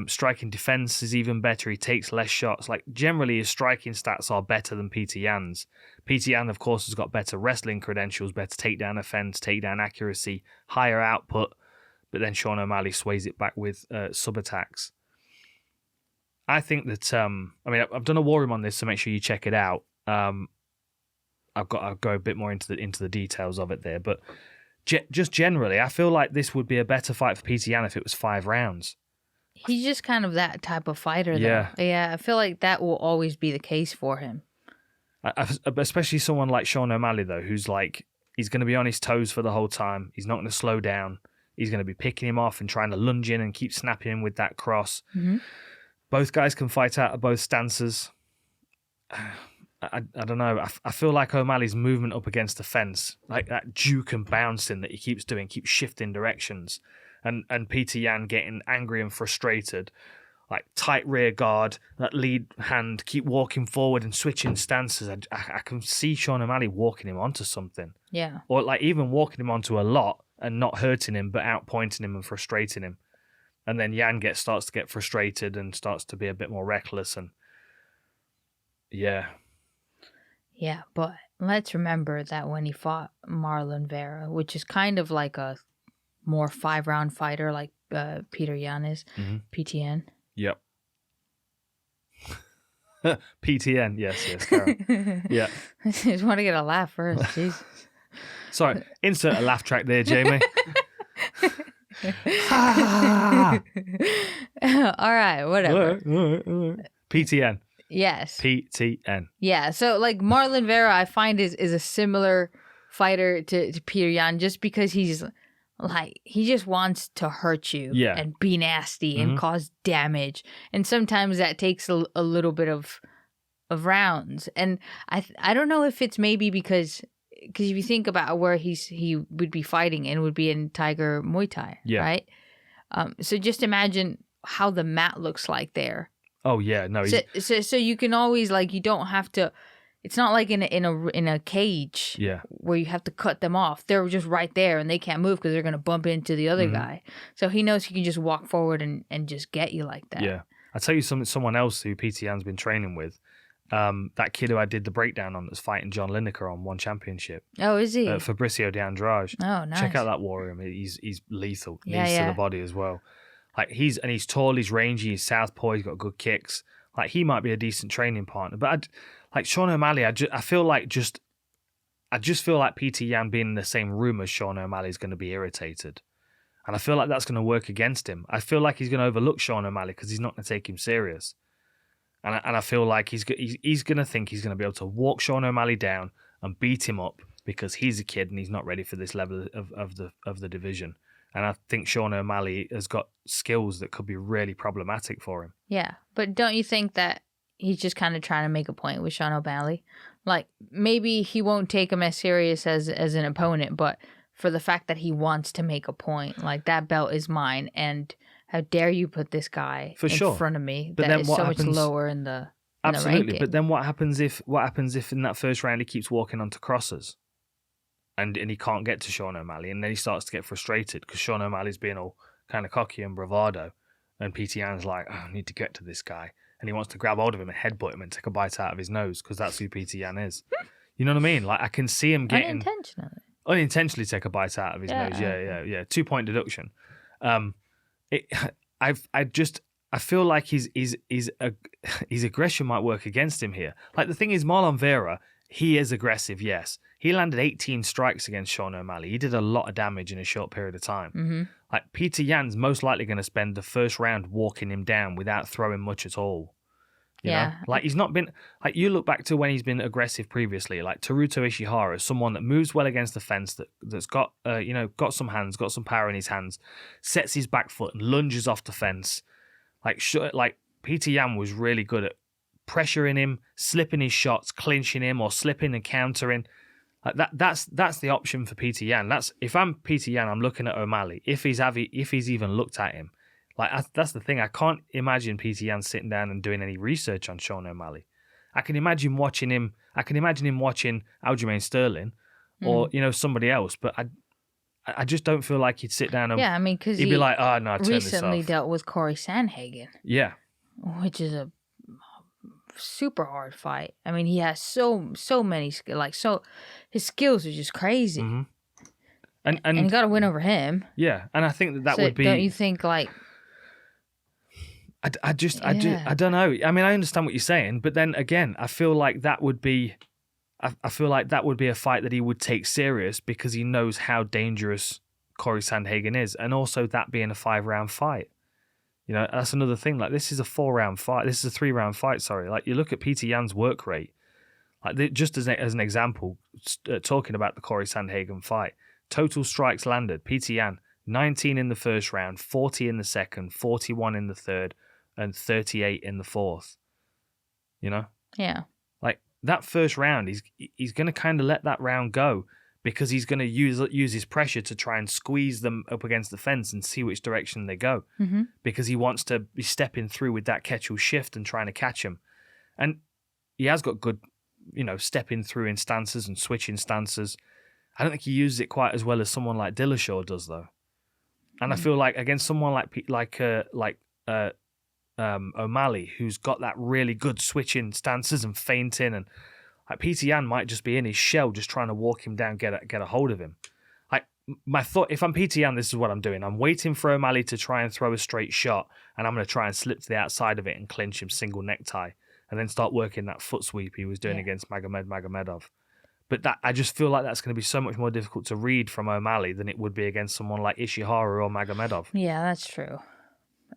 Striking defense is even better. He takes less shots. Like, generally, his striking stats are better than Petr Yan's. Petr Yan, of course, has got better wrestling credentials, better takedown offense, takedown accuracy, higher output. But then Sean O'Malley sways it back with sub-attacks. I think that, I've done a war room on this, so make sure you check it out. I'll go a bit more into the details of it there. But just generally, I feel like this would be a better fight for Petr Yan if it was 5 rounds. He's just kind of that type of fighter, though. Yeah, I feel like that will always be the case for him. Especially someone like Sean O'Malley, though, who's like, he's going to be on his toes for the whole time. He's not going to slow down. He's going to be picking him off and trying to lunge in and keep snapping him with that cross. Mm-hmm. Both guys can fight out of both stances. I don't know. I feel like O'Malley's movement up against the fence, like that juke and bouncing that he keeps doing, keeps shifting directions. And Petr Yan getting angry and frustrated, like tight rear guard, that lead hand, keep walking forward and switching stances. I can see Sean O'Malley walking him onto something. Yeah. Or like even walking him onto a lot and not hurting him, but outpointing him and frustrating him. And then Yan starts to get frustrated and starts to be a bit more reckless. And yeah. Yeah, but let's remember that when he fought Marlon Vera, which is kind of like a more 5-round fighter like Petr Yan is. Mm-hmm. PTN. Yep. PTN, yes, Karol. Yeah. I just want to get a laugh first. Jeez. Sorry, insert a laugh track there, Jamie. All right, whatever. All right. PTN. Yes. PTN. Yeah, so like Marlon Vera, I find is a similar fighter to Petr Yan just because he's like, he just wants to hurt you and be nasty and cause damage. And sometimes that takes a little bit of rounds. And I don't know if it's maybe because if you think about where he would be fighting and would be in Tiger Muay Thai, right? So just imagine how the mat looks like there. Oh yeah, no. So you can always, like, you don't have to. It's not like in a cage where you have to cut them off. They're just right there and they can't move because they're going to bump into the other guy. So he knows he can just walk forward and just get you like that. Yeah. I'll tell you someone else who Petr Yan's been training with. That kid who I did the breakdown on that's fighting John Lineker on one championship. Oh, is he? Fabricio de Andrade. Oh, nice. Check out that warrior. He's lethal. Knees to the body as well. Like he's tall, he's rangy, he's southpaw, he's got good kicks. Like he might be a decent training partner. But like Sean O'Malley, I just feel like Petr Yan being in the same room as Sean O'Malley is going to be irritated. And I feel like that's going to work against him. I feel like he's going to overlook Sean O'Malley because he's not going to take him serious. And I feel like he's going to think he's going to be able to walk Sean O'Malley down and beat him up because he's a kid and he's not ready for this level of the division. And I think Sean O'Malley has got skills that could be really problematic for him. Yeah, but don't you think that he's just kind of trying to make a point with Sean O'Malley? Like, maybe he won't take him as serious as an opponent, but for the fact that he wants to make a point, like, that belt is mine, and how dare you put this guy in front of me that is so much lower in the Absolutely, ranking. but then what happens if in that first round he keeps walking onto crosses? And he can't get to Sean O'Malley, and then he starts to get frustrated because Sean O'Malley's being all kind of cocky and bravado, and Petr Yan's like, I need to get to this guy, and he wants to grab hold of him and headbutt him and take a bite out of his nose because that's who Petr Yan is. You know what I mean? Like I can see him getting unintentionally take a bite out of his nose. Yeah. 2-point deduction. I feel like his aggression might work against him here. Like the thing is, Marlon Vera, he is aggressive, yes. He landed 18 strikes against Sean O'Malley. He did a lot of damage in a short period of time. Mm-hmm. Like Petr Yan's most likely going to spend the first round walking him down without throwing much at all. You know? Like he's not been, like you look back to when he's been aggressive previously, like Teruto Ishihara, someone that moves well against the fence, that's got got some hands, got some power in his hands, sets his back foot and lunges off the fence. Like Petr Yan was really good at pressuring him, slipping his shots, clinching him, or slipping and countering. Like that's the option for Petr Yan. If I'm Petr Yan, I'm looking at O'Malley. If he's even looked at him, that's the thing. I can't imagine Petr Yan sitting down and doing any research on Sean O'Malley. I can imagine watching him. I can imagine him watching Aljamain Sterling, or somebody else. But I just don't feel like he'd sit down and Yeah, I mean, because he'd be like, oh, no, turn this recently off. dealt with Corey Sandhagen, Yeah. which is a super hard fight. I mean, he has so many his skills are just crazy. Mm-hmm. And you got to win over him. Yeah, and I think that So would be. Don't you think like? I don't know. I mean, I understand what you're saying, but then again, I feel like that would be. I feel like that would be a fight that he would take serious because he knows how dangerous Corey Sandhagen is, and also that being a 5-round fight. You know, that's another thing. Like, this is a 4-round fight. This is a 3-round fight. Sorry. Like, you look at Petr Yan's work rate. Like, just as an example, talking about the Corey Sandhagen fight, total strikes landed. Petr Yan 19 in the first round, 40 in the second, 41 in the third, and 38 in the fourth. You know? Yeah. Like, that first round, he's going to kind of let that round go because he's going to use his pressure to try and squeeze them up against the fence and see which direction they go. Mm-hmm. Because he wants to be stepping through with that Ketchel shift and trying to catch him. And he has got good, you know, stepping through in stances and switching stances. I don't think he uses it quite as well as someone like Dillashaw does, though. And I feel like against someone like O'Malley, who's got that really good switching stances and feinting, and like Petr Yan might just be in his shell, just trying to walk him down, get a hold of him. Like, my thought, if I'm Petr Yan, this is what I'm doing. I'm waiting for O'Malley to try and throw a straight shot, and I'm going to try and slip to the outside of it and clinch him single necktie, and then start working that foot sweep he was doing against Magomedov. But that, I just feel like that's going to be so much more difficult to read from O'Malley than it would be against someone like Ishihara or Magomedov. Yeah, that's true.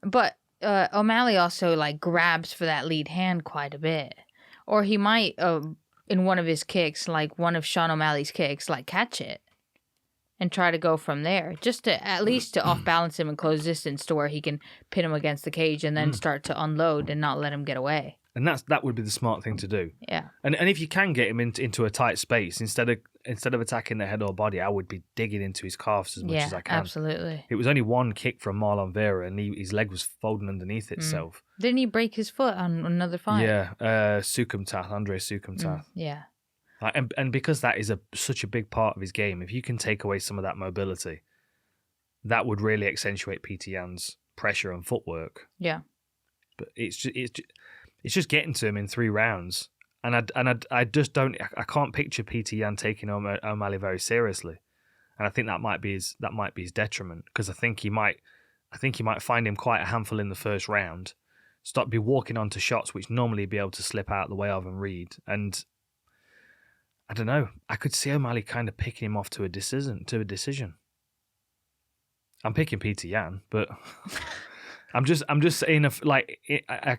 But O'Malley also like grabs for that lead hand quite a bit, or he might in one of his kicks, like one of Sean O'Malley's kicks, like catch it and try to go from there, just to at least to off balance him and close distance to where he can pin him against the cage and then start to unload and not let him get away. And that would be the smart thing to do. Yeah. And if you can get him into a tight space, instead of attacking the head or body, I would be digging into his calves as much as I can. Absolutely. It was only one kick from Marlon Vera, and his leg was folding underneath itself. Didn't he break his foot on another fight? Yeah, Sukumtath, Andre Sukumtath. Yeah. And because that is such a big part of his game, if you can take away some of that mobility, that would really accentuate Petr Yan's pressure and footwork. Yeah. But it's just getting to him in 3 rounds, and I just don't. I can't picture Petr Yan taking O'Malley very seriously, and I think that might be his detriment, because I think he might find him quite a handful in the first round, start be walking onto shots which normally be able to slip out the way of and read, and I don't know. I could see O'Malley kind of picking him off to a decision. I'm picking Petr Yan, but. I'm just saying, I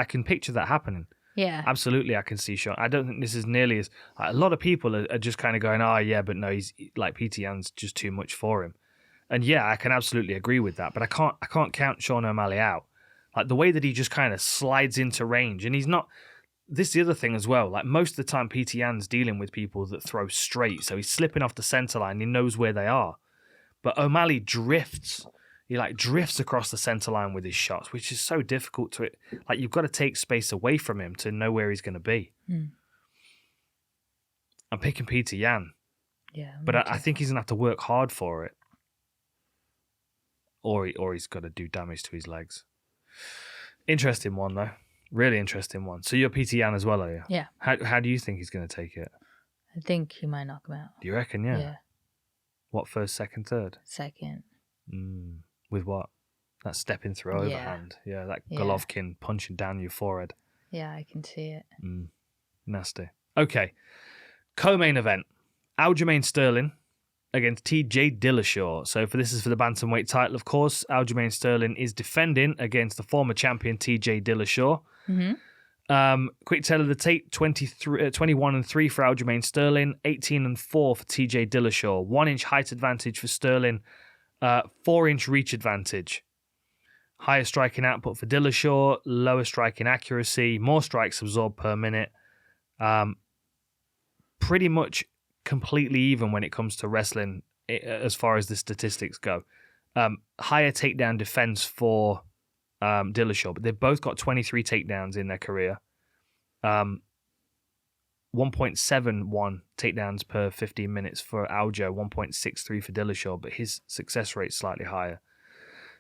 can picture that happening. Yeah, absolutely, I can see Sean. I don't think this is nearly as a lot of people are just kind of going, oh yeah, but no, he's like Petr Yan's just too much for him. And yeah, I can absolutely agree with that. But I can't count Sean O'Malley out. Like the way that he just kind of slides into range, and he's not. This is the other thing as well. Like most of the time, Petr Yan's dealing with people that throw straight, so he's slipping off the center line. He knows where they are, but O'Malley drifts. He drifts across the center line with his shots, which is so difficult to it. Like you've got to take space away from him to know where he's going to be. I'm picking Petr Yan. Yeah, but I think he's gonna have to work hard for it, or he's got to do damage to his legs. Interesting one though, really interesting one. So you're Petr Yan as well, are you? Yeah. How do you think he's going to take it? I think he might knock him out. Do you reckon? Yeah. Yeah. What, first, second, third? Second. With what? That stepping through overhand. Yeah, that Golovkin punching down your forehead. Yeah, I can see it. Nasty. Okay. Co-main event. Aljamain Sterling against TJ Dillashaw. So this is for the bantamweight title, of course. Aljamain Sterling is defending against the former champion TJ Dillashaw. Quick tell of the tape: 21-3 for Aljamain Sterling, 18-4 for TJ Dillashaw. 1-inch height advantage for Sterling. 4-inch reach advantage. Higher striking output for Dillashaw, lower striking accuracy, more strikes absorbed per minute. Pretty much completely even when it comes to wrestling as far as the statistics go. Higher takedown defense for Dillashaw, but they've both got 23 takedowns in their career. 1.71 takedowns per 15 minutes for Aljo, 1.63 for Dillashaw, but his success rate's slightly higher.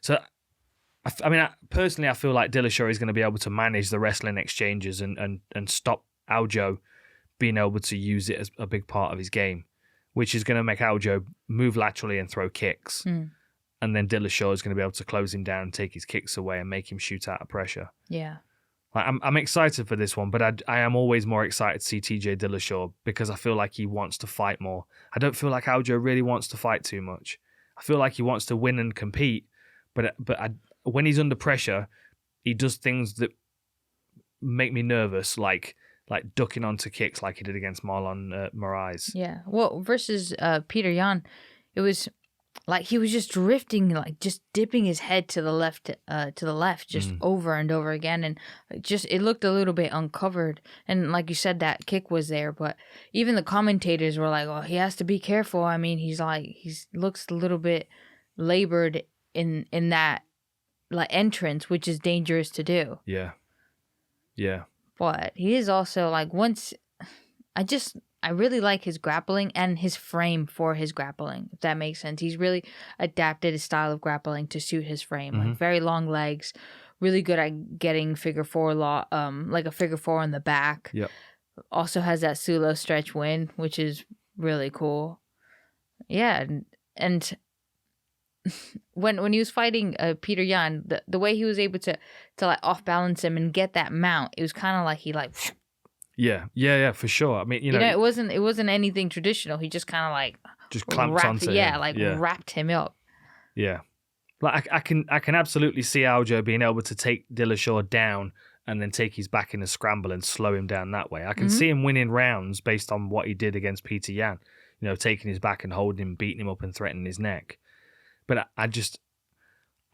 So, personally, I feel like Dillashaw is going to be able to manage the wrestling exchanges and stop Aljo being able to use it as a big part of his game, which is going to make Aljo move laterally and throw kicks. And then Dillashaw is going to be able to close him down, take his kicks away, and make him shoot out of pressure. Yeah. Like, I'm excited for this one, but I am always more excited to see TJ Dillashaw because I feel like he wants to fight more. I don't feel like Aljo really wants to fight too much. I feel like he wants to win and compete, but when he's under pressure, he does things that make me nervous, like ducking onto kicks like he did against Marlon Moraes. Yeah. Well, versus Petrosyan, it was like he was just drifting, like just dipping his head to the left, just over and over again, and it looked a little bit uncovered. And like you said, that kick was there, but even the commentators were like, "Oh, he has to be careful." I mean, he looks a little bit labored in that like entrance, which is dangerous to do. Yeah. But he is also like I really like his grappling and his frame for his grappling, if that makes sense. He's really adapted his style of grappling to suit his frame. Like very long legs, really good at getting figure four like a figure four on the back. Yep. Also has that Sulo stretch win, which is really cool. Yeah, and when he was fighting Petrosyan, the way he was able to like off balance him and get that mount, it was kind of like he like. Yeah, for sure. I mean, you know, it wasn't anything traditional. He just kind of like just clamped onto him. Wrapped him up. Yeah, like I can absolutely see Aljo being able to take Dillashaw down and then take his back in a scramble and slow him down that way. I can see him winning rounds based on what he did against Petrosyan. You know, taking his back and holding him, beating him up and threatening his neck. But I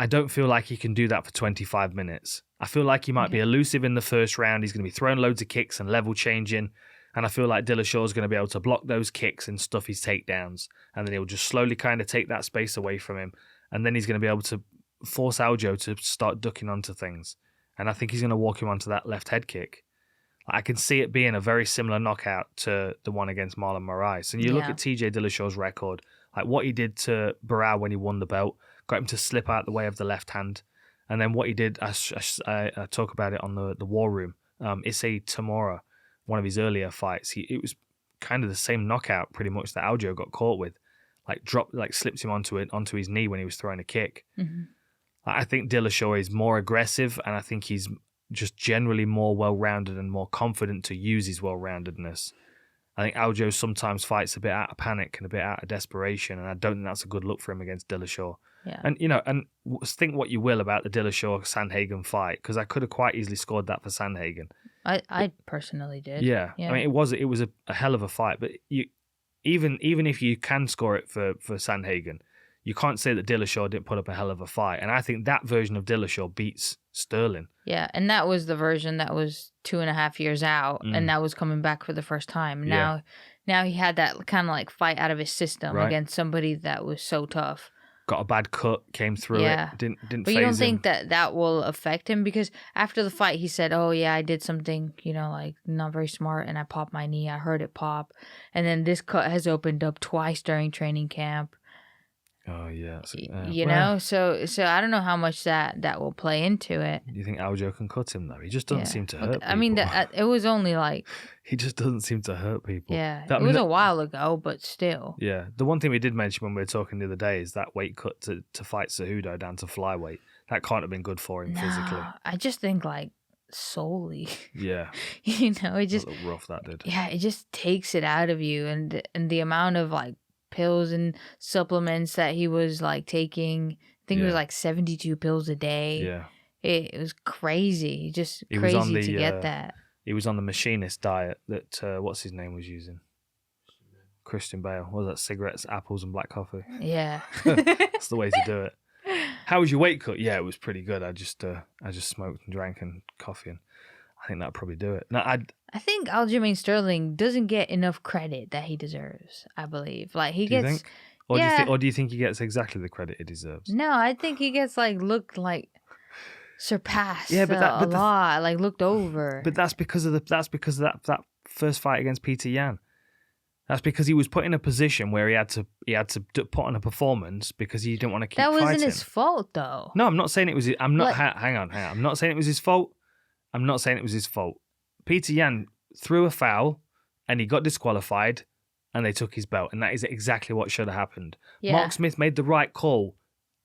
don't feel like he can do that for 25 minutes. I feel like he might be elusive in the first round. He's going to be throwing loads of kicks and level changing. And I feel like Dillashaw's going to be able to block those kicks and stuff his takedowns. And then he'll just slowly kind of take that space away from him. And then he's going to be able to force Aljo to start ducking onto things. And I think he's going to walk him onto that left head kick. I can see it being a very similar knockout to the one against Marlon Moraes. And you look at TJ Dillashaw's record, like what he did to Barao when he won the belt, got him to slip out the way of the left hand. And then what he did, I talk about it on the War Room, Issei Tamura, one of his earlier fights, it was kind of the same knockout pretty much that Aljo got caught with. Slipped him onto his knee when he was throwing a kick. I think Dillashaw is more aggressive, and I think he's just generally more well-rounded and more confident to use his well-roundedness. I think Aljo sometimes fights a bit out of panic and a bit out of desperation, and I don't think that's a good look for him against Dillashaw. Yeah. And, you know, and think what you will about the Dillashaw-Sandhagen fight, because I could have quite easily scored that for Sandhagen. I personally did. Yeah. I mean, it was a hell of a fight, but even if you can score it for Sandhagen, you can't say that Dillashaw didn't put up a hell of a fight. And I think that version of Dillashaw beats Sterling. Yeah, and that was the version that was 2.5 years out, and that was coming back for the first time. Now he had that kind of like fight out of his system against somebody that was so tough. Got a bad cut, came through it, didn't But faze you don't him. think that will affect him? Because after the fight, he said, "Oh yeah, I did something, like not very smart, and I popped my knee. I heard it pop, and then this cut has opened up twice during training camp." Oh yeah, So I don't know how much that will play into it. Do you think Aljo can cut him though? He just doesn't seem to hurt people. I mean, it was only like he just doesn't seem to hurt people. Yeah, it was a while ago, but still. Yeah, the one thing we did mention when we were talking the other day is that weight cut to fight Cejudo down to flyweight. That can't have been good for him physically. I just think like solely. Yeah. It just a little rough that did. Yeah, it just takes it out of you, and the amount of like pills and supplements that he was like taking. I think it was like 72 pills a day. Yeah. It was crazy. Just crazy to get that. He was on the machinist diet that, what's his name was using? Christian Bale. What was that? Cigarettes, apples, and black coffee. Yeah. That's the way to do it. How was your weight cut? Yeah, it was pretty good. I just smoked and drank and coffee, and I think that'd probably do it. No, I think Aljamain Sterling doesn't get enough credit that he deserves. I believe, like he gets. You think? Or do you think he gets exactly the credit he deserves? No, I think he gets looked surpassed. Yeah, but looked over. But that's because of that first fight against Petr Yan. That's because he was put in a position where he had to put on a performance because he didn't want to keep fighting. That wasn't his fault, though. No, I'm not saying it was. I'm not. Hang on. I'm not saying it was his fault. Petr Yan threw a foul, and he got disqualified, and they took his belt, and that is exactly what should have happened. Yeah. Mark Smith made the right call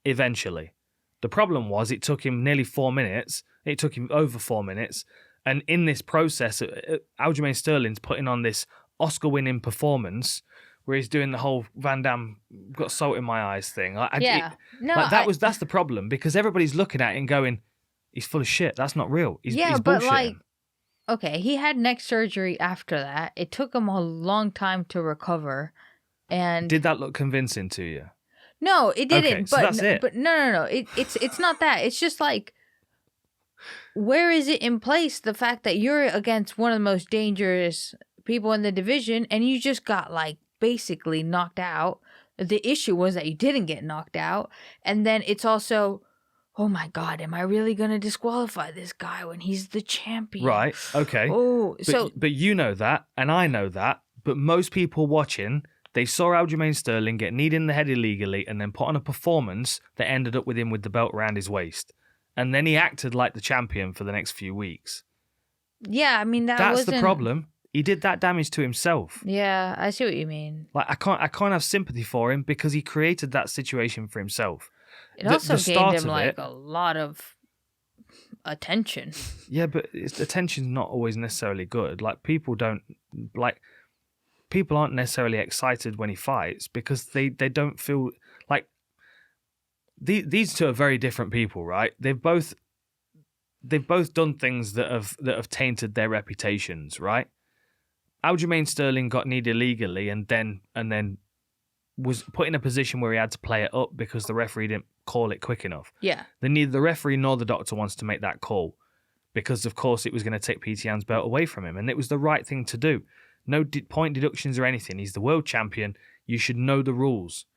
eventually. The problem was it took him nearly 4 minutes. It took him over 4 minutes, and in this process, Aljamain Sterling's putting on this Oscar-winning performance where he's doing the whole Van Damme got salt in my eyes thing. That's the problem because everybody's looking at it and going, he's full of shit. That's not real. He's bullshitting. Okay, he had neck surgery after that. It took him a long time to recover. And did that look convincing to you? No, it didn't. Okay, so that's it. But no. It's not that. It's just like, where is it in place? The fact that you're against one of the most dangerous people in the division and you just got like basically knocked out. The issue was that you didn't get knocked out. And then it's also, oh my God, am I really going to disqualify this guy when he's the champion? Right. Okay. But you know that, and I know that, but most people watching, they saw Aljamain Sterling get kneed in the head illegally and then put on a performance that ended up with him with the belt around his waist. And then he acted like the champion for the next few weeks. Yeah, I mean, that's the problem. He did that damage to himself. Yeah, I see what you mean. Like I can't have sympathy for him because he created that situation for himself. It also gained him like a lot of attention. Yeah, but attention's not always necessarily good. Like people aren't necessarily excited when he fights because they don't feel like these two are very different people, right? They've both done things that have tainted their reputations, right? Aljamain Sterling got kneed illegally and then was put in a position where he had to play it up because the referee didn't call it quick enough. Yeah. Then neither the referee nor the doctor wants to make that call because, of course, it was going to take Petr Yan's belt away from him, and it was the right thing to do. No point deductions or anything. He's the world champion. You should know the rules.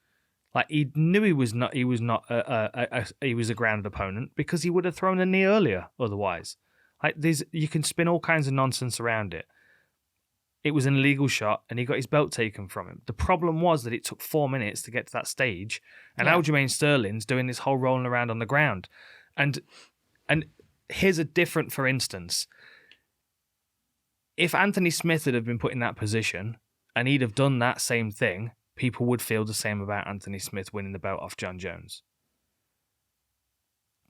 Like he knew he was a grounded opponent because he would have thrown a knee earlier otherwise. Like you can spin all kinds of nonsense around it. It was an illegal shot and he got his belt taken from him. The problem was that it took 4 minutes to get to that stage and Aljamain Sterling's doing this whole rolling around on the ground. And here's a different, for instance. If Anthony Smith had been put in that position and he'd have done that same thing, people would feel the same about Anthony Smith winning the belt off John Jones.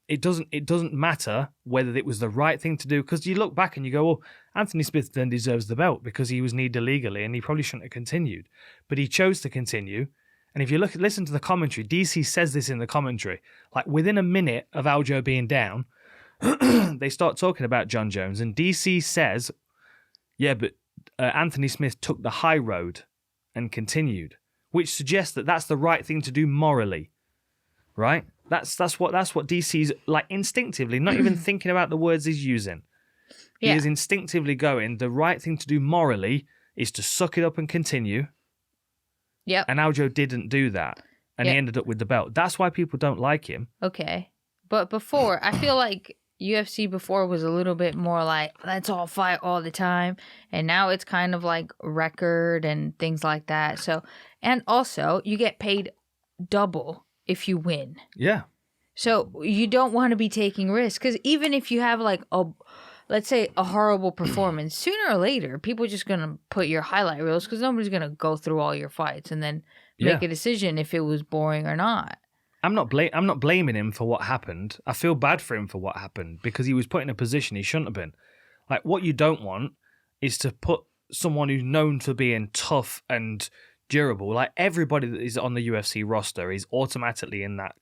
It doesn't matter whether it was the right thing to do because you look back and you go, well, Anthony Smith then deserves the belt because he was kneed illegally and he probably shouldn't have continued. But he chose to continue. And if you listen to the commentary, DC says this in the commentary. Like within a minute of Aljo being down, they start talking about John Jones and DC says, yeah, but Anthony Smith took the high road and continued, which suggests that that's the right thing to do morally, right? That's what DC's like instinctively, not even thinking about the words he's using. He is instinctively going, the right thing to do morally is to suck it up and continue. Yep. And Aljo didn't do that. And he ended up with the belt. That's why people don't like him. Okay. But before, I feel like UFC before was a little bit more like, let's all fight all the time. And now it's kind of like record and things like that. So, and also you get paid double if you win. Yeah. So you don't want to be taking risks because even if you have like let's say a horrible performance, sooner or later people are just gonna put your highlight reels because nobody's gonna go through all your fights and then make a decision if it was boring or not. I'm not blaming him for what happened. I feel bad for him for what happened because he was put in a position he shouldn't have been. Like what you don't want is to put someone who's known for being tough and durable. Like everybody that is on the UFC roster is automatically in that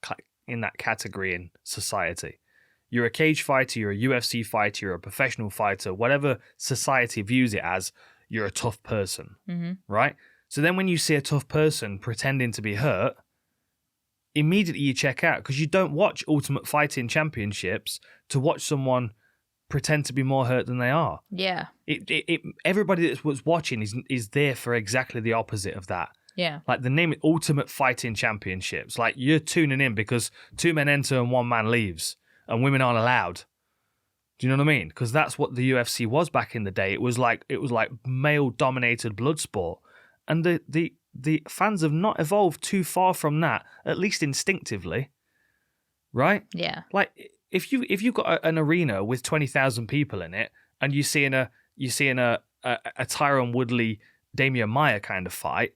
category in society. You're a cage fighter, you're a UFC fighter, you're a professional fighter, whatever society views it as, you're a tough person, right? So then when you see a tough person pretending to be hurt, immediately you check out because you don't watch Ultimate Fighting Championships to watch someone pretend to be more hurt than they are. Yeah. Everybody that was watching is there for exactly the opposite of that. Yeah. Like the name Ultimate Fighting Championships. Like you're tuning in because 2 men enter and 1 man leaves and women aren't allowed. Do you know what I mean? Because that's what the UFC was back in the day. It was like male-dominated blood sport, and the fans have not evolved too far from that, at least instinctively, right? Yeah. Like if you've got an arena with 20,000 people in it, and you see in a Tyron Woodley Damian Maia kind of fight,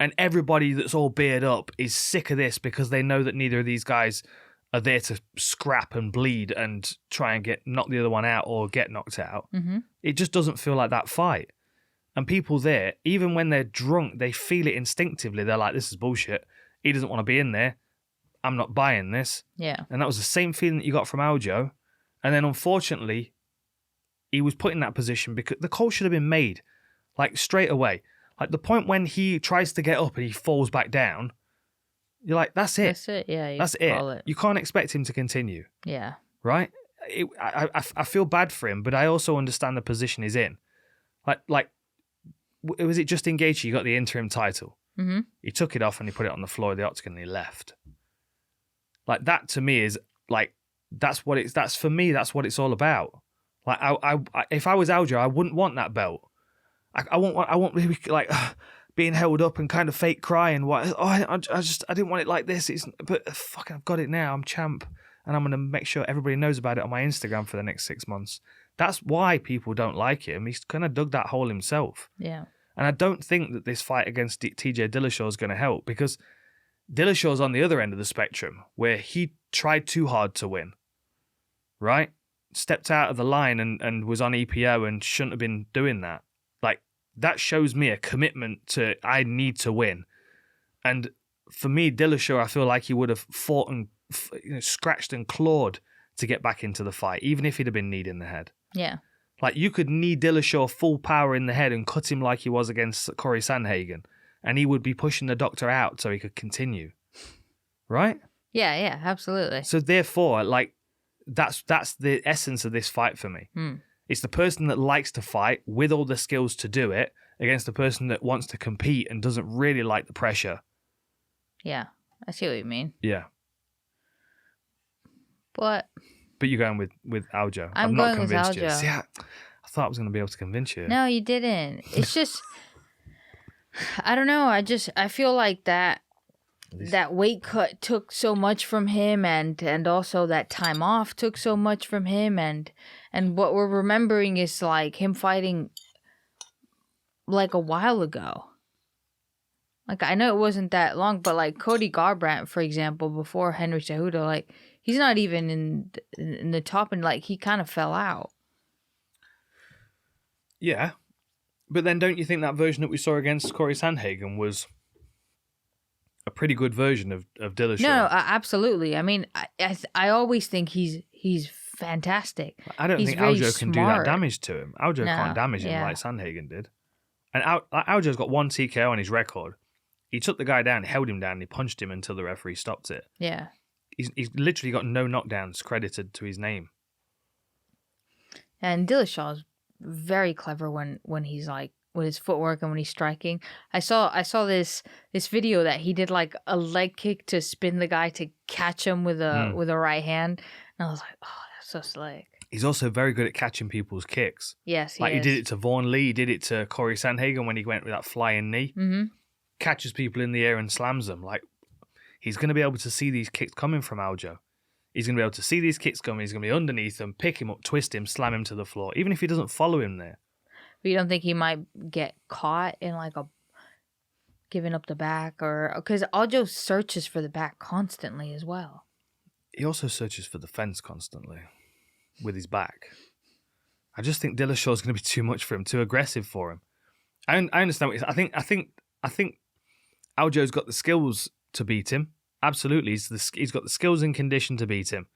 and everybody that's all beard up is sick of this because they know that neither of these guys are there to scrap and bleed and try and knock the other one out or get knocked out. Mm-hmm. It just doesn't feel like that fight. And people there, even when they're drunk, they feel it instinctively. They're like, this is bullshit. He doesn't want to be in there. I'm not buying this. Yeah. And that was the same feeling that you got from Aljo. And then unfortunately, he was put in that position because the call should have been made, like straight away. Like the point when he tries to get up and he falls back down, you're like, that's it. That's it. Yeah. That's it. You can't expect him to continue. Yeah. Right? I feel bad for him, but I also understand the position he's in. Like, was it Justin Gaethje? He got the interim title. Mm-hmm. He took it off and he put it on the floor of the octagon and he left. Like that to me is like that's what it's all about. Like I if I was Aljo, I wouldn't want that belt. I won't be like being held up and kind of fake crying. I didn't want it like this. But fucking I've got it now. I'm champ, and I'm gonna make sure everybody knows about it on my Instagram for the next 6 months. That's why people don't like him. He's kind of dug that hole himself. Yeah. And I don't think that this fight against TJ Dillashaw is going to help because Dillashaw's on the other end of the spectrum where he tried too hard to win, right? Stepped out of the line and was on EPO and shouldn't have been doing that. Like, that shows me a commitment to, I need to win. And for me, Dillashaw, I feel like he would have fought and scratched and clawed to get back into the fight, even if he'd have been kneed in the head. Yeah. Like, you could knee Dillashaw full power in the head and cut him like he was against Corey Sandhagen, and he would be pushing the doctor out so he could continue. Right? Yeah, absolutely. So therefore, like, that's the essence of this fight for me. It's the person that likes to fight with all the skills to do it against the person that wants to compete and doesn't really like the pressure. Yeah, I see what you mean. Yeah. But you're going with Aljo. I'm not going with convinced you. Aljo. See, I thought I was going to be able to convince you. No, you didn't. It's just, I don't know. I feel like that weight cut took so much from him, and also that time off took so much from him, and what we're remembering is like him fighting like a while ago. Like, I know it wasn't that long, but like Cody Garbrandt, for example, before Henry Cejudo, like he's not even in the top, and like he kind of fell out. Yeah, but then don't you think that version that we saw against Corey Sandhagen was a pretty good version of Dillashaw? No, absolutely. I mean, I always think he's fantastic. I don't think Aljo can do that damage to him. Aljo can't damage him like Sandhagen did. And Aljo's got one TKO on his record. He took the guy down, held him down, and he punched him until the referee stopped it. Yeah. He's literally got no knockdowns credited to his name. And Dillashaw's very clever when he's like with his footwork and when he's striking. I saw this video that he did like a leg kick to spin the guy to catch him with a right hand, and I was like, oh, that's so slick. He's also very good at catching people's kicks. Yes, he did it to Vaughn Lee, he did it to Corey Sandhagen when he went with that flying knee. Mm-hmm. Catches people in the air and slams them. Like, he's going to be able to see these kicks coming from Aljo. He's going to be able to see these kicks coming. He's going to be underneath them, pick him up, twist him, slam him to the floor, even if he doesn't follow him there. But you don't think he might get caught in like a giving up the back, or because Aljo searches for the back constantly as well. He also searches for the fence constantly with his back. I just think Dillashaw's going to be too much for him, too aggressive for him. I understand what I think Aljo's got the skills to beat him. Absolutely, he's got the skills and condition to beat him.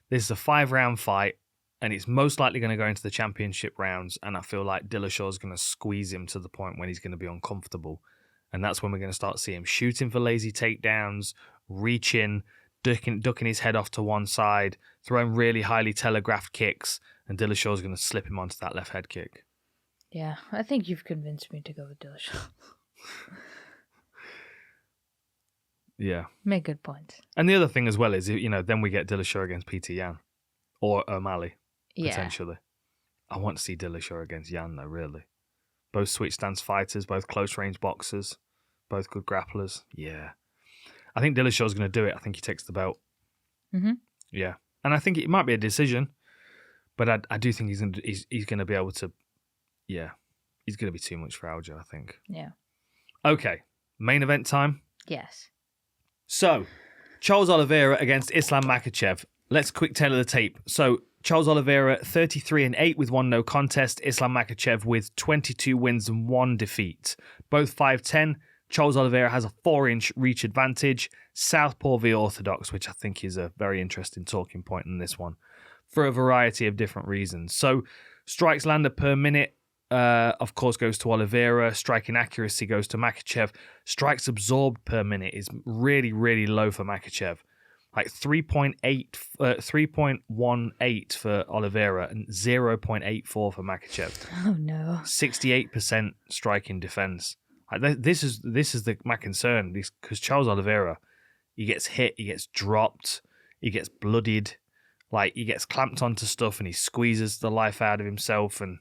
This is a 5-round fight, and it's most likely going to go into the championship rounds, and I feel like Dillashaw's going to squeeze him to the point when he's going to be uncomfortable. And that's when we're going to start seeing him shooting for lazy takedowns, reaching, ducking his head off to one side, throwing really highly telegraphed kicks, and Dillashaw's going to slip him onto that left head kick. Yeah, I think you've convinced me to go with Dillashaw. Yeah. Make good points. And the other thing as well is, then we get Dillashaw against Petr Yan or O'Malley. potentially. I want to see Dillashaw against Jan, though, really. Both switch stance fighters, both close-range boxers, both good grapplers. Yeah. I think Dillashaw's going to do it. I think he takes the belt. Mm-hmm. Yeah. And I think it might be a decision, but I do think he's going to be able to, yeah. He's going to be too much for Aljo, I think. Yeah. Okay. Main event time. Yes. So, Charles Oliveira against Islam Makhachev. Let's quick tailor the tape. So, Charles Oliveira 33-8 with 1 no contest. Islam Makhachev with 22 wins and 1 defeat. Both 5'10". Charles Oliveira has a 4-inch reach advantage. Southpaw v Orthodox, which I think is a very interesting talking point in this one, for a variety of different reasons. So, strikes landed per minute, of course, goes to Oliveira. Striking accuracy goes to Makhachev. Strikes absorbed per minute is really, really low for Makhachev. Like 3.18 for Oliveira and 0.84 for Makhachev. Oh no. 68% striking defense. Like this is my concern, because Charles Oliveira, he gets hit, he gets dropped, he gets bloodied, like he gets clamped onto stuff and he squeezes the life out of himself, and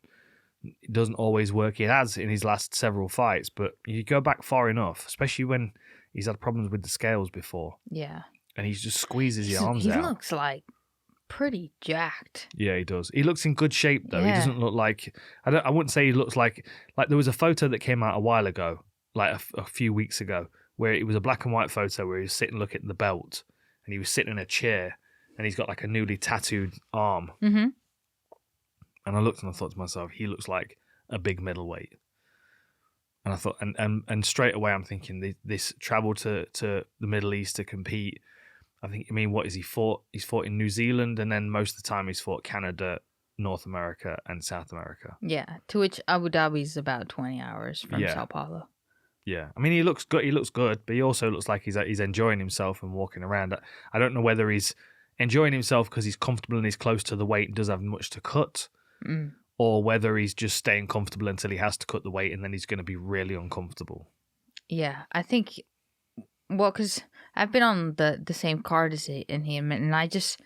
it doesn't always work. It has in his last several fights, but you go back far enough, especially when he's had problems with the scales before. Yeah. And he just squeezes his arms out. He looks like pretty jacked. Yeah, he does. He looks in good shape, though. Yeah. He doesn't look like... I wouldn't say he looks like there was a photo that came out a while ago, like a few weeks ago, where it was a black and white photo where he was sitting looking at the belt, and he was sitting in a chair, and he's got like a newly tattooed arm. Mm-hmm. And I looked and I thought to myself, he looks like a big middleweight. And I thought, and straight away I'm thinking, this travel to the Middle East to compete. What is he fought? He's fought in New Zealand, and then most of the time he's fought Canada, North America, and South America. Yeah, to which Abu Dhabi's about 20 hours from Yeah. Sao Paulo. Yeah, I mean, he looks good. He looks good, but he also looks like he's enjoying himself and walking around. I don't know whether he's enjoying himself because he's comfortable and he's close to the weight and doesn't have much to cut, or whether he's just staying comfortable until he has to cut the weight, and then he's going to be really uncomfortable. Yeah, I think. Well, because I've been on the same card as him, and I just,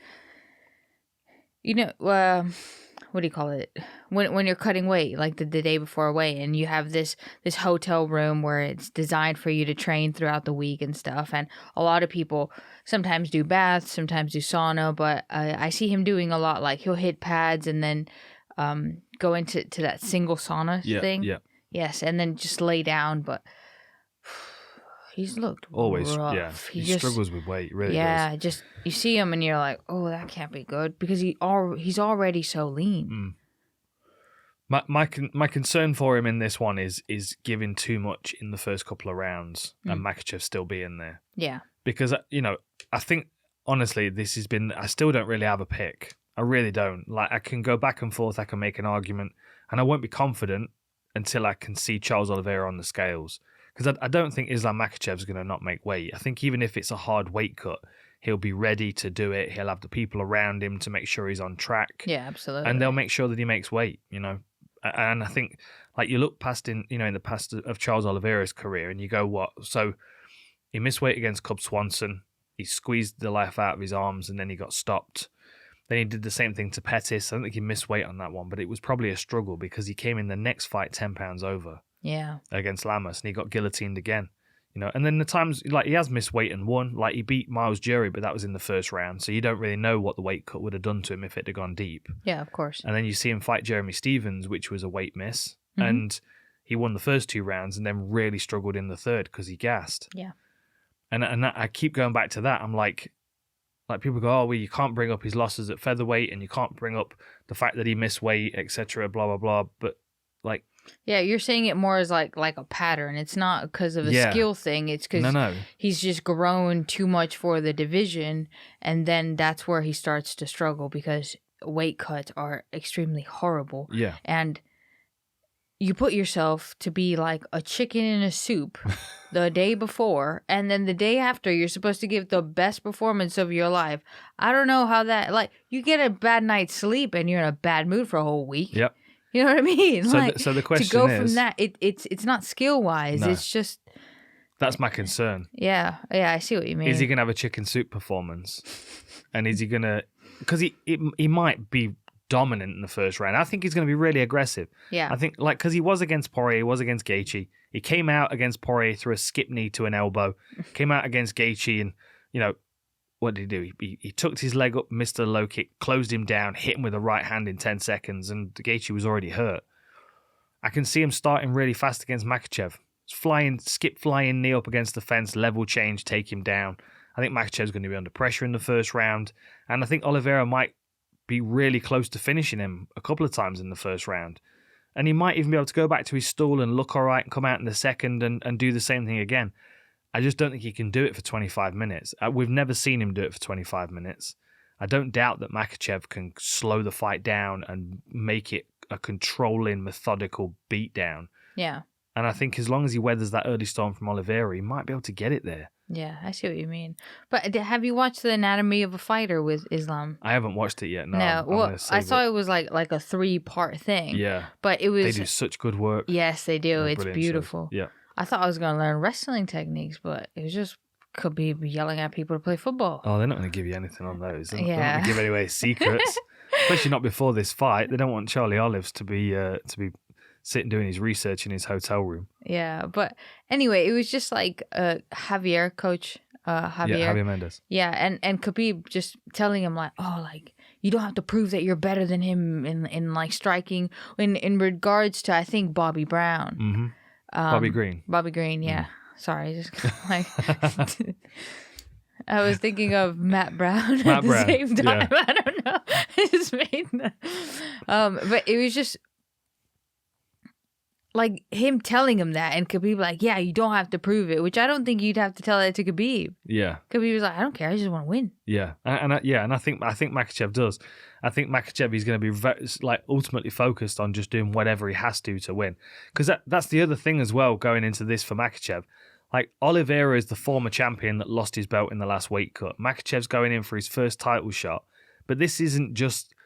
what do you call it? When you're cutting weight, like the day before a weigh, and you have this hotel room where it's designed for you to train throughout the week and stuff, and a lot of people sometimes do baths, sometimes do sauna, but I see him doing a lot, like he'll hit pads and then go into that single sauna thing. Yeah. Yes, and then just lay down, but... He's looked always rough. Yeah. He struggles with weight, really. Yeah, just you see him and you're like, oh, that can't be good, because he's already so lean. My concern for him in this one is giving too much in the first couple of rounds and Makhachev still being there. Yeah, because I think honestly this has been. I still don't really have a pick. I really don't. Like, I can go back and forth. I can make an argument, and I won't be confident until I can see Charles Oliveira on the scales. Because I don't think Islam Makhachev's going to not make weight. I think even if it's a hard weight cut, he'll be ready to do it. He'll have the people around him to make sure he's on track. Yeah, absolutely. And they'll make sure that he makes weight, And I think, like, you look past in the past of Charles Oliveira's career, and you go, what? So he missed weight against Cub Swanson. He squeezed the life out of his arms, and then he got stopped. Then he did the same thing to Pettis. I don't think he missed weight on that one, but it was probably a struggle because he came in the next fight 10 pounds over. Yeah. Against Lamas, and he got guillotined again. And then the times, like, he has missed weight and won. Like, he beat Miles Jury, but that was in the first round, so you don't really know what the weight cut would have done to him if it had gone deep. Yeah, of course. And then you see him fight Jeremy Stevens, which was a weight miss, and he won the first 2 rounds and then really struggled in the third because he gassed. Yeah. And I keep going back to that. I'm like people go, oh, well, you can't bring up his losses at featherweight, and you can't bring up the fact that he missed weight, etc., blah, blah, blah. But, like... Yeah, you're saying it more as like a pattern. It's not because of a skill thing. It's because he's just grown too much for the division, and then that's where he starts to struggle because weight cuts are extremely horrible. Yeah. And you put yourself to be like a chicken in a soup the day before, and then the day after you're supposed to give the best performance of your life. I don't know how that, like, you get a bad night's sleep and you're in a bad mood for a whole week. Yep. You know what I mean? So the question is... To go from that, it's not skill-wise. No. It's just... That's my concern. Yeah, I see what you mean. Is he going to have a chicken soup performance? And is he going to... Because he might be dominant in the first round. I think he's going to be really aggressive. Yeah. I think, like, because he was against Poirier, he was against Gaethje. He came out against Poirier through a skip knee to an elbow. Came out against Gaethje and, you know, what did he do? He tucked his leg up, missed a low kick, closed him down, hit him with a right hand in 10 seconds, and Gaethje was already hurt. I can see him starting really fast against Makhachev. Skip flying knee up against the fence, level change, take him down. I think Makhachev's going to be under pressure in the first round, and I think Oliveira might be really close to finishing him a couple of times in the first round. And he might even be able to go back to his stool and look all right and come out in the second and do the same thing again. I just don't think he can do it for 25 minutes. We've never seen him do it for 25 minutes. I don't doubt that Makhachev can slow the fight down and make it a controlling, methodical beatdown. Yeah. And I think as long as he weathers that early storm from Oliveira, he might be able to get it there. Yeah, I see what you mean. But have you watched The Anatomy of a Fighter with Islam? I haven't watched it yet. No. Well, I saw it was like a 3-part thing. Yeah. But it was... They do such good work. Yes, they do. It's beautiful. Shows. Yeah. I thought I was going to learn wrestling techniques, but it was just Khabib yelling at people to play football. Oh, they're not going to give you anything on those. They're not going to give away secrets, especially not before this fight. They don't want Charlie Olives to be sitting doing his research in his hotel room. Yeah, but anyway, it was just like Javier, coach Javier. Yeah, Javier Mendes. Yeah, and Khabib just telling him like, oh, like you don't have to prove that you're better than him in like striking. In regards to I think Bobby Brown. Mm-hmm. Bobby Green. Bobby Green, yeah. Sorry, just like I was thinking of Matt Brown at the same time. Yeah. I don't know. I just made that. But it was just like him telling him that, and Khabib like, yeah, you don't have to prove it, which I don't think you'd have to tell that to Khabib. Yeah. Khabib was like, I don't care, I just want to win. Yeah, and I think Makhachev does. I think Makhachev is going to be ultimately focused on just doing whatever he has to win, because that's the other thing as well going into this for Makhachev. Like Oliveira is the former champion that lost his belt in the last weight cut. Makhachev's going in for his first title shot, but this isn't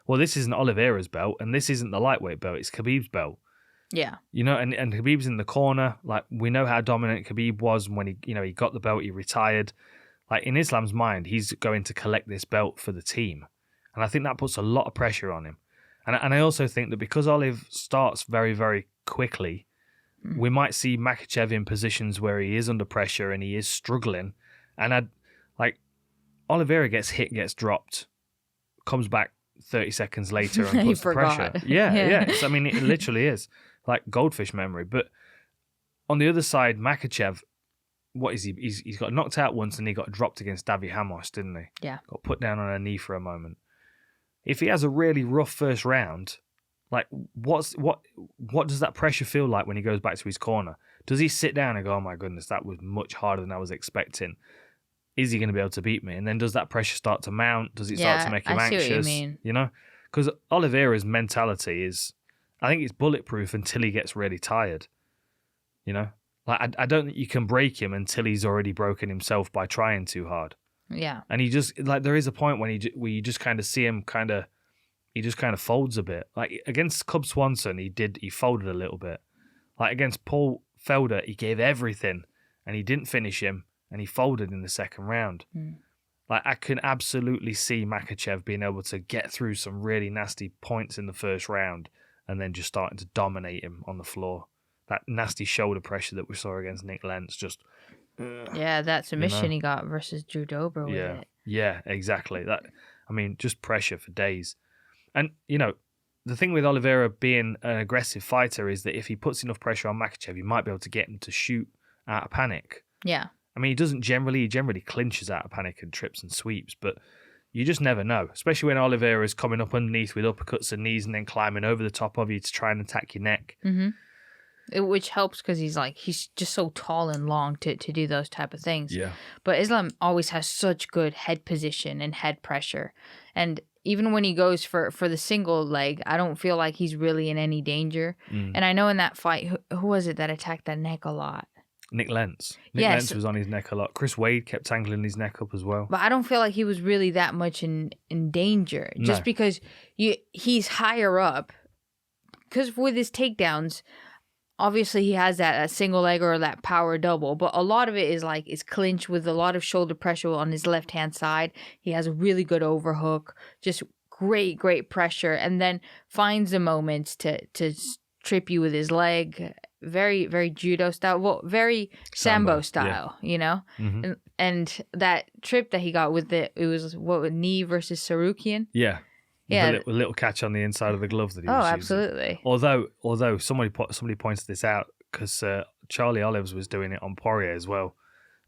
Oliveira's belt, and this isn't the lightweight belt. It's Khabib's belt. Yeah. You know, and Khabib's in the corner. Like, we know how dominant Khabib was when he got the belt, he retired. Like, in Islam's mind, he's going to collect this belt for the team. And I think that puts a lot of pressure on him. And I also think that because Olive starts very, very quickly, we might see Makhachev in positions where he is under pressure and he is struggling. And Oliveira gets hit, gets dropped, comes back 30 seconds later and puts the pressure. Yeah. I mean, it literally is like goldfish memory. But on the other side, Makhachev, what is he? He's got knocked out once and he got dropped against Davi Hamos, didn't he? Yeah. Got put down on a knee for a moment. If he has a really rough first round, like what does that pressure feel like when he goes back to his corner? Does he sit down and go, oh my goodness, that was much harder than I was expecting? Is he going to be able to beat me? And then does that pressure start to mount? Does it start to make him anxious? I see what you mean. You know? Because Oliveira's mentality is, I think it's bulletproof until he gets really tired. You know? Like, I don't think you can break him until he's already broken himself by trying too hard. Yeah. And he just, like, there is a point when where you just kind of see him he just kind of folds a bit. Like, against Cub Swanson, he folded a little bit. Like, against Paul Felder, he gave everything and he didn't finish him and he folded in the second round. Like, I can absolutely see Makhachev being able to get through some really nasty points in the first round and then just starting to dominate him on the floor. That nasty shoulder pressure that we saw against Nick Lentz just... yeah, that submission he got versus Drew Dober with it. Yeah, exactly. Just pressure for days. And, you know, the thing with Oliveira being an aggressive fighter is that if he puts enough pressure on Makhachev, he might be able to get him to shoot out of panic. Yeah. I mean, he generally clinches out of panic and trips and sweeps, but you just never know, especially when Oliveira is coming up underneath with uppercuts and knees and then climbing over the top of you to try and attack your neck. Mm-hmm. Which helps because he's just so tall and long to do those type of things. Yeah. But Islam always has such good head position and head pressure. And even when he goes for the single leg, I don't feel like he's really in any danger. And I know in that fight, who was it that attacked that neck a lot? Nick Lentz. Lentz was on his neck a lot. Chris Wade kept tangling his neck up as well. But I don't feel like he was really that much in danger. Just because he's higher up. Because with his takedowns... Obviously, he has that single leg or that power double, but a lot of it is clinch with a lot of shoulder pressure on his left-hand side. He has a really good overhook, just great pressure, and then finds the moments to trip you with his leg. Very judo style, well, very sambo style, you know. Mm-hmm. And that trip that he got with it was what, knee versus Sarukian. Yeah. Yeah, a little catch on the inside of the glove that he was using. Absolutely. Although somebody pointed this out because Charlie Olives was doing it on Poirier as well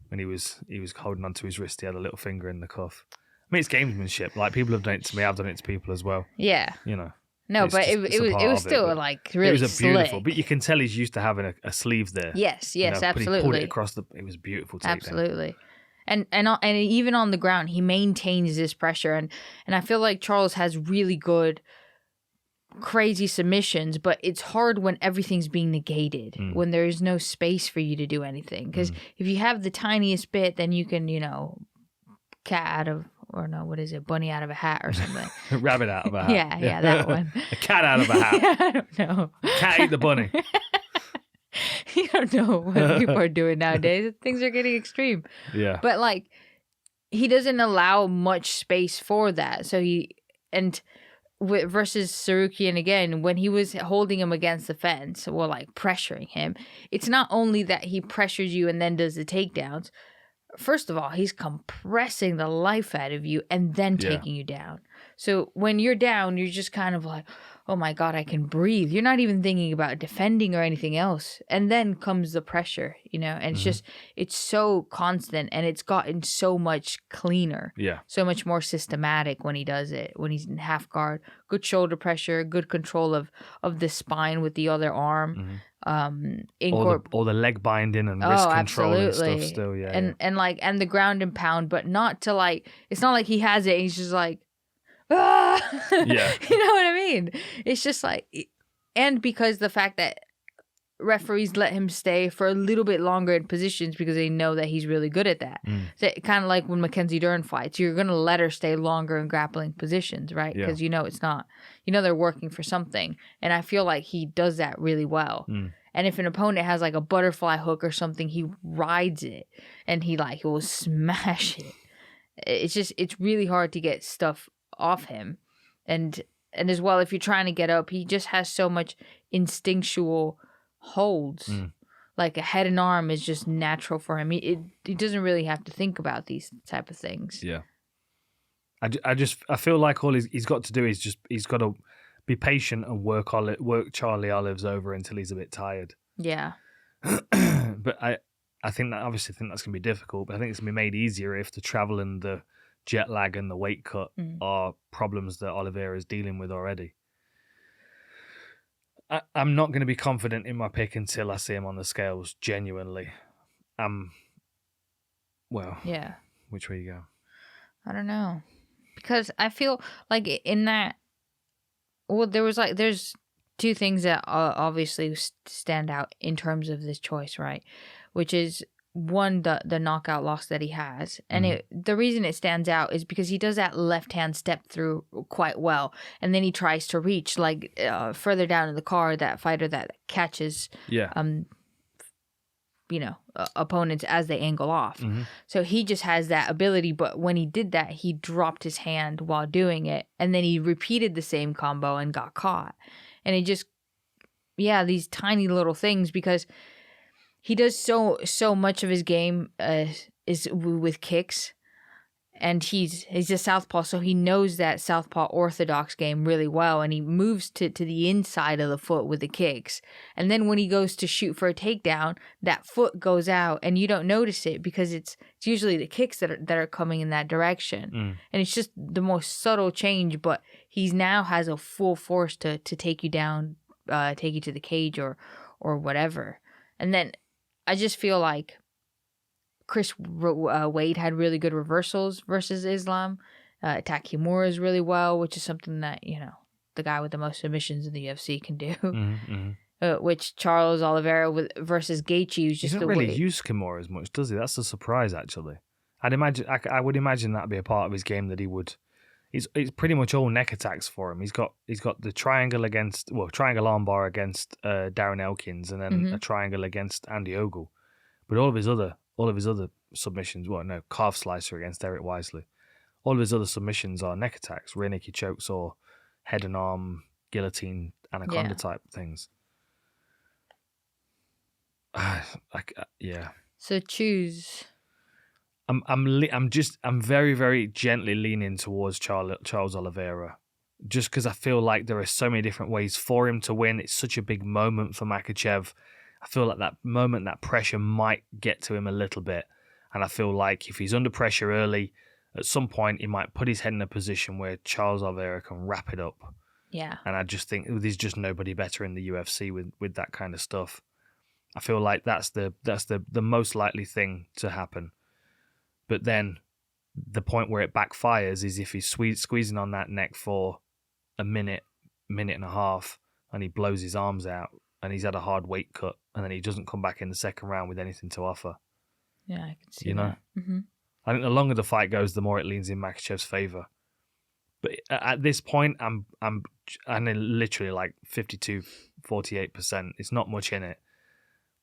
when he was holding onto his wrist. He had a little finger in the cuff. I mean, it's gamesmanship. Like, people have done it to me. I've done it to people as well. Yeah. You know. No, but it was still like really it was beautiful. slick. But you can tell he's used to having a sleeve there. Yes, you know, absolutely. But he pulled it across it was beautiful takedown. Absolutely. And even on the ground, he maintains this pressure, and I feel like Charles has really good, crazy submissions, but it's hard when everything's being negated, when there is no space for you to do anything. Because if you have the tiniest bit, then you can, you know, bunny out of a hat or something. Rabbit out of a hat. Yeah, that one. A cat out of a hat. Yeah, I don't know. Cat ate the bunny. You don't know what people are doing nowadays. Things are getting extreme. Yeah. But like, he doesn't allow much space for that. So versus Sarukian again, when he was holding him against the fence or like pressuring him, it's not only that he pressures you and then does the takedowns. First of all, he's compressing the life out of you and then taking you down. So when you're down, you're just kind of like, oh my God, I can breathe. You're not even thinking about defending or anything else. And then comes the pressure, you know, and it's so constant, and it's gotten so much cleaner. Yeah. So much more systematic when he does it, when he's in half guard. Good shoulder pressure, good control of the spine with the other arm. All the leg binding and wrist control and stuff still, and the ground and pound, but not to like, it's not like he has it and he's just like, ah! Yeah. You know what I mean? It's just like, and because the fact that referees let him stay for a little bit longer in positions because they know that he's really good at that. So kind of like when Mackenzie Dern fights, you're going to let her stay longer in grappling positions, right? Because you know it's not, you know they're working for something. And I feel like he does that really well. And if an opponent has like a butterfly hook or something, he rides it and he will smash it. It's really hard to get stuff off him. And as well, if you're trying to get up, he just has so much instinctual holds. Like a head and arm is just natural for him. He doesn't really have to think about these type of things. Yeah. I feel like all he's got to do is he's got to be patient and work Charlie Olives over until he's a bit tired. Yeah. But I think that's going to be difficult, but I think it's going to be made easier if the travel and the jet lag and the weight cut are problems that Oliveira is dealing with already. I'm not going to be confident in my pick until I see him on the scales, genuinely. Yeah. Which way you go? I don't know. Because I feel like in that, well, there's two things that obviously stand out in terms of this choice, right? Which is, one, the knockout loss that he has. And the reason it stands out is because he does that left-hand step through quite well. And then he tries to reach, further down in the card, that fighter that catches opponents as they angle off. So he just has that ability. But when he did that, he dropped his hand while doing it. And then he repeated the same combo and got caught. And it just, these tiny little things, because he does so much of his game is with kicks, and he's a southpaw, so he knows that southpaw orthodox game really well, and he moves to the inside of the foot with the kicks. And then when he goes to shoot for a takedown, that foot goes out, and you don't notice it because it's usually the kicks that are coming in that direction. And it's just the most subtle change, but he now has a full force to take you down, take you to the cage or whatever. And then I just feel like Chris Wade had really good reversals versus Islam. Attack Kimura's really well, which is something that, the guy with the most submissions in the UFC can do. Which Charles Oliveira versus Gaethje was just he doesn't really use Kimura as much, does he? That's a surprise, actually. I would imagine that'd be a part of his game that he would. It's pretty much all neck attacks for him. He's got the triangle armbar against Darren Elkins, and then a triangle against Andy Ogle. But all of his other submissions, calf slicer against Eric Wisely. All of his other submissions are neck attacks, rear naked chokes, or head and arm, guillotine, anaconda type things. Yeah. So choose. I'm very, very gently leaning towards Charles Oliveira, just because I feel like there are so many different ways for him to win. It's such a big moment for Makhachev. I feel like that moment, that pressure might get to him a little bit. And I feel like if he's under pressure early, at some point he might put his head in a position where Charles Oliveira can wrap it up. Yeah. And I just think there's just nobody better in the UFC with that kind of stuff. I feel like that's the most likely thing to happen. But then the point where it backfires is if he's squeezing on that neck for a minute and a half, and he blows his arms out, and he's had a hard weight cut, and then he doesn't come back in the second round with anything to offer. Yeah, I can see you know? that. Mm-hmm. I think the longer the fight goes, the more it leans in Makhachev's favor. But at this point, I'm literally like 52-48%. It's not much in it.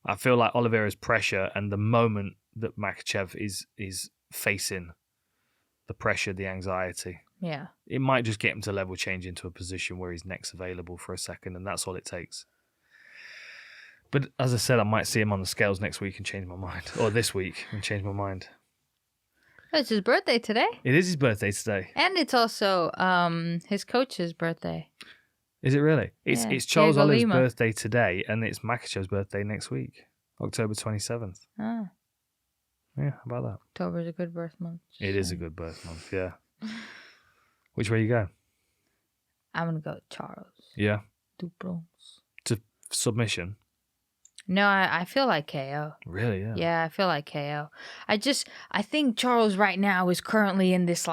I feel like Oliveira's pressure and the moment that Makhachev is facing the pressure, the anxiety. Yeah. It might just get him to level change into a position where his neck's available for a second, and that's all it takes. But as I said, I might see him on the scales next week and change my mind. Or this week and change my mind. Oh, it's his birthday today. It is his birthday today. And it's also his coach's birthday. Is it really? Yeah. It's Charles Diego Oliveira's Lima. birthday today, and it's Makhachev's birthday next week, October 27th. Ah, Yeah, how about that? October's a good birth month. It is a good birth month, yeah. Which way you go? I'm going to go with Charles. Yeah. Duplos. To submission? No, I feel like KO. Really, yeah. Yeah, I feel like KO. I think Charles right now is currently in this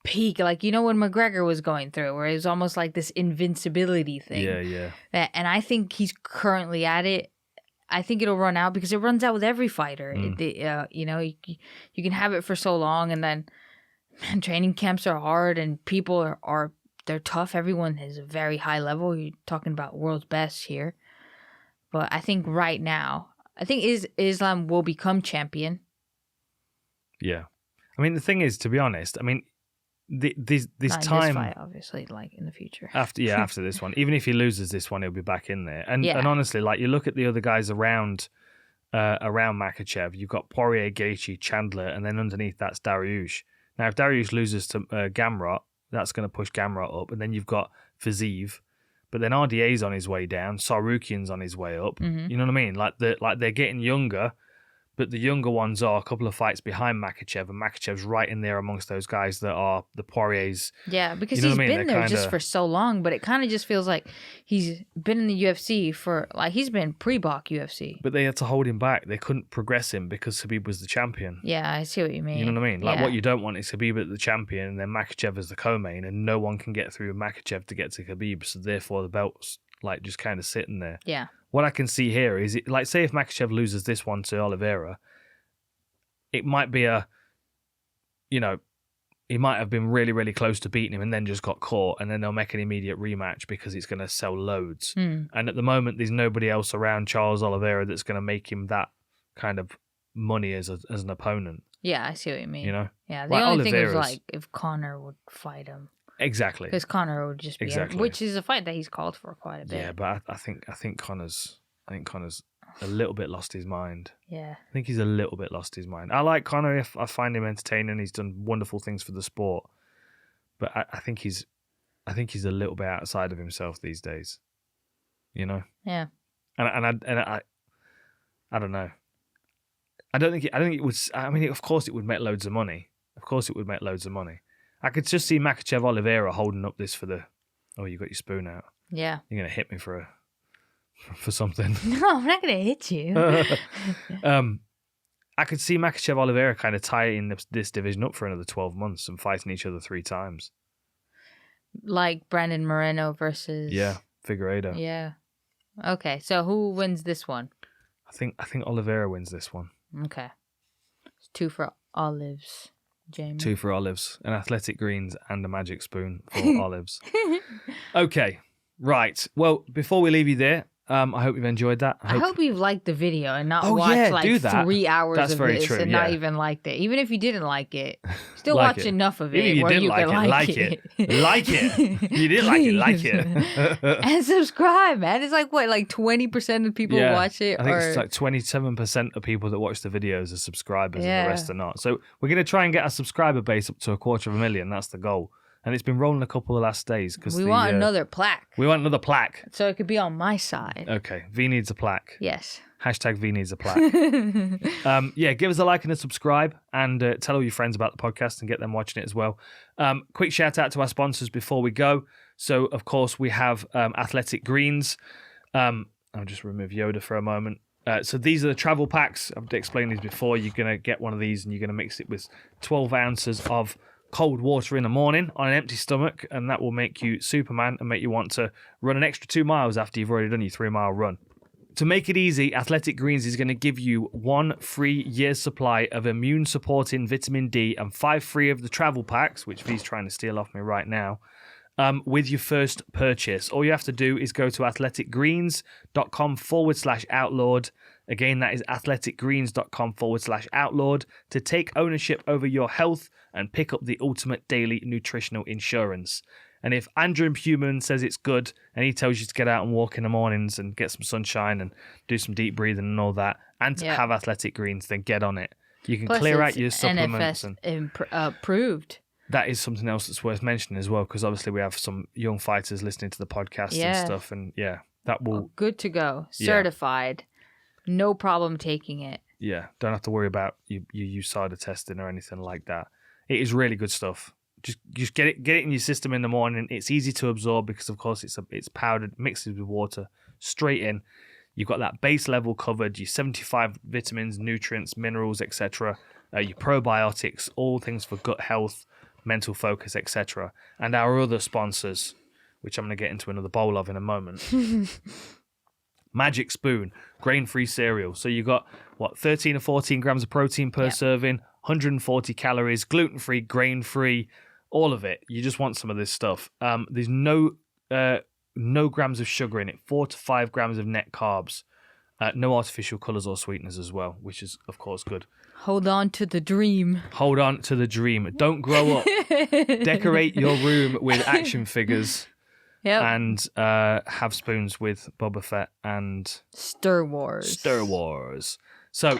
peak, like, you know, when McGregor was going through, where it was almost like this invincibility thing. Yeah. And I think he's currently at it. I think it'll run out because it runs out with every fighter. You know, you can have it for so long, and then training camps are hard, and people they're tough. Everyone is a very high level. You're talking about world's best here. But I think right now, Islam will become champion. Yeah. I mean, the thing is, to be honest, I mean, this Not time... in this fight, obviously, like in the future. After this one. Even if he loses this one, he'll be back in there. And honestly, like, you look at the other guys around Makhachev, you've got Poirier, Gaethje, Chandler, and then underneath that's Dariush. Now, if Dariush loses to Gamrot, that's going to push Gamrot up. And then you've got Fiziev. But then RDA's on his way down. Sarukian's on his way up. Mm-hmm. You know what I mean? Like they're getting younger, but the younger ones are a couple of fights behind Makhachev, and Makhachev's right in there amongst those guys that are the Poiriers. Yeah, because you know he's what I mean? been They're there just kinda- for so long, but it kind of just feels like he's been in the UFC for, like, he's been pre-Bach UFC. But they had to hold him back. They couldn't progress him because Khabib was the champion. Yeah, I see what you mean. You know what I mean? Like, Yeah. what you don't want is Khabib as the champion and then Makhachev as the co-main, and no one can get through Makhachev to get to Khabib, so therefore the belt's like just kind of sitting there. Yeah. What I can see here is, like, say if Makhachev loses this one to Oliveira, it might be he might have been really, really close to beating him and then just got caught, and then they'll make an immediate rematch because it's going to sell loads. Mm. And at the moment, there's nobody else around Charles Oliveira that's going to make him that kind of money as an opponent. Yeah, I see what you mean. You know? Yeah, the Like, only thing was, Oliveira's- like, if Connor would fight him. Exactly. Because Connor would just be, Exactly. which is a fight that he's called for quite a bit. Yeah, but I think Connor's a little bit lost his mind. Yeah. I think he's a little bit lost his mind. I like Connor. If I find him entertaining, he's done wonderful things for the sport. But I think he's a little bit outside of himself these days. You know. Yeah. And I don't know. I don't think it would. I mean, of course, it would make loads of money. I could just see Makhachev Oliveira holding up this for the. Oh, you got your spoon out. Yeah. You're gonna hit me for something. No, I'm not going to hit you. I could see Makhachev Oliveira kind of tying this division up for another 12 months and fighting each other 3 times. Like Brandon Moreno versus... Yeah, Figueiredo. Yeah. Okay, so who wins this one? I think Oliveira wins this one. Okay. It's 2 for Olives, Jamie. 2 for Olives, an Athletic Greens and a magic spoon for Olives. Okay, right. Well, before we leave you there, I hope you've enjoyed that. I hope you've liked the video and not Oh, watched yeah, like do that. 3 hours That's of very this true, and yeah. not even liked it. Even if you didn't like it, still Like watch it. enough of Even it if you where didn't you like can it, like it. Like it. You didn't like it, like it. And subscribe, man. It's like what, like 20% of people watch it? I think or... it's like 27% of people that watch the videos are subscribers and Yeah. the rest are not. So we're going to try and get our subscriber base up to 250,000. That's the goal. And it's been rolling a couple of last days. We want another plaque. We want another plaque. So it could be on my side. Okay. V needs a plaque. Yes. Hashtag V needs a plaque. Give us a like and a subscribe and tell all your friends about the podcast and get them watching it as well. Quick shout out to our sponsors before we go. So, of course, we have Athletic Greens. I'll just remove Yoda for a moment. So these are the travel packs. I've explained these before. You're going to get one of these and you're going to mix it with 12 ounces of cold water in the morning on an empty stomach, and that will make you Superman and make you want to run an extra 2 miles after you've already done your 3-mile run. To make it easy, Athletic Greens is going to give you 1 free year's supply of immune-supporting vitamin D and 5 free of the travel packs, which V's trying to steal off me right now, with your first purchase. All you have to do is go to athleticgreens.com/outlawed. Again, that is athleticgreens.com/outlawed to take ownership over your health and pick up the ultimate daily nutritional insurance. And if Andrew Human says it's good and he tells you to get out and walk in the mornings and get some sunshine and do some deep breathing and all that, and to have Athletic Greens, then get on it. You can clear out your supplements. NFS approved. That is something else that's worth mentioning as well, because obviously we have some young fighters listening to the podcast and stuff. And that will... good to go. Certified. No problem taking it. Yeah, don't have to worry about your USADA testing or anything like that. It is really good stuff. Just get it in your system in the morning. It's easy to absorb because, of course, it's powdered, mixed with water, straight in. You've got that base level covered, your 75 vitamins, nutrients, minerals, etc., your probiotics, all things for gut health, mental focus, etc. And our other sponsors, which I'm going to get into another bowl of in a moment. Magic Spoon, grain-free cereal. So you've got, 13 or 14 grams of protein per serving, 140 calories, gluten-free, grain-free, all of it. You just want some of this stuff. There's no grams of sugar in it, 4 to 5 grams of net carbs, no artificial colours or sweeteners as well, which is, of course, good. Hold on to the dream. Hold on to the dream. Don't grow up. Decorate your room with action figures. Yep. And have spoons with Boba Fett and Star Wars. So,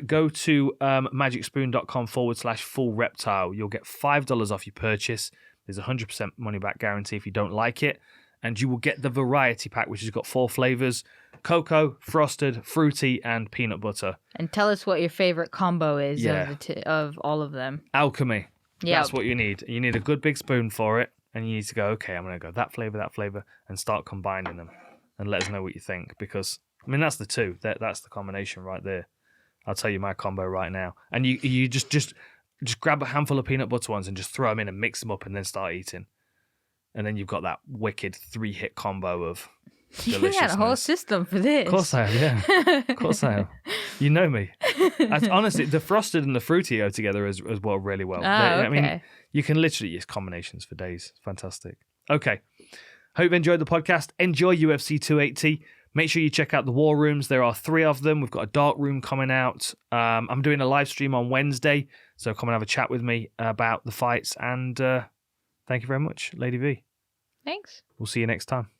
go to magicspoon.com/full reptile. You'll get $5 off your purchase. There's a 100% money back guarantee if you don't like it. And you will get the variety pack, which has got 4 flavors: cocoa, frosted, fruity, and peanut butter. And tell us what your favorite combo is of all of them. Alchemy. Yeah. That's what you need. You need a good big spoon for it. And you need to go, okay, I'm going to go that flavor, and start combining them. And let us know what you think. Because, that's the two. That's the combination right there. I'll tell you my combo right now. And you just grab a handful of peanut butter ones and just throw them in and mix them up and then start eating. And then you've got that wicked 3-hit combo of deliciousness. You had a whole system for this. Of course I have, yeah. Of course I have. You know me. Honestly, the frosted and the fruity go together as well really well. Okay. You can literally use combinations for days. It's fantastic. Okay. Hope you enjoyed the podcast. Enjoy UFC 280. Make sure you check out the War Rooms. There are 3 of them. We've got a dark room coming out. I'm doing a live stream on Wednesday, so come and have a chat with me about the fights. And thank you very much, Lady V. Thanks. We'll see you next time.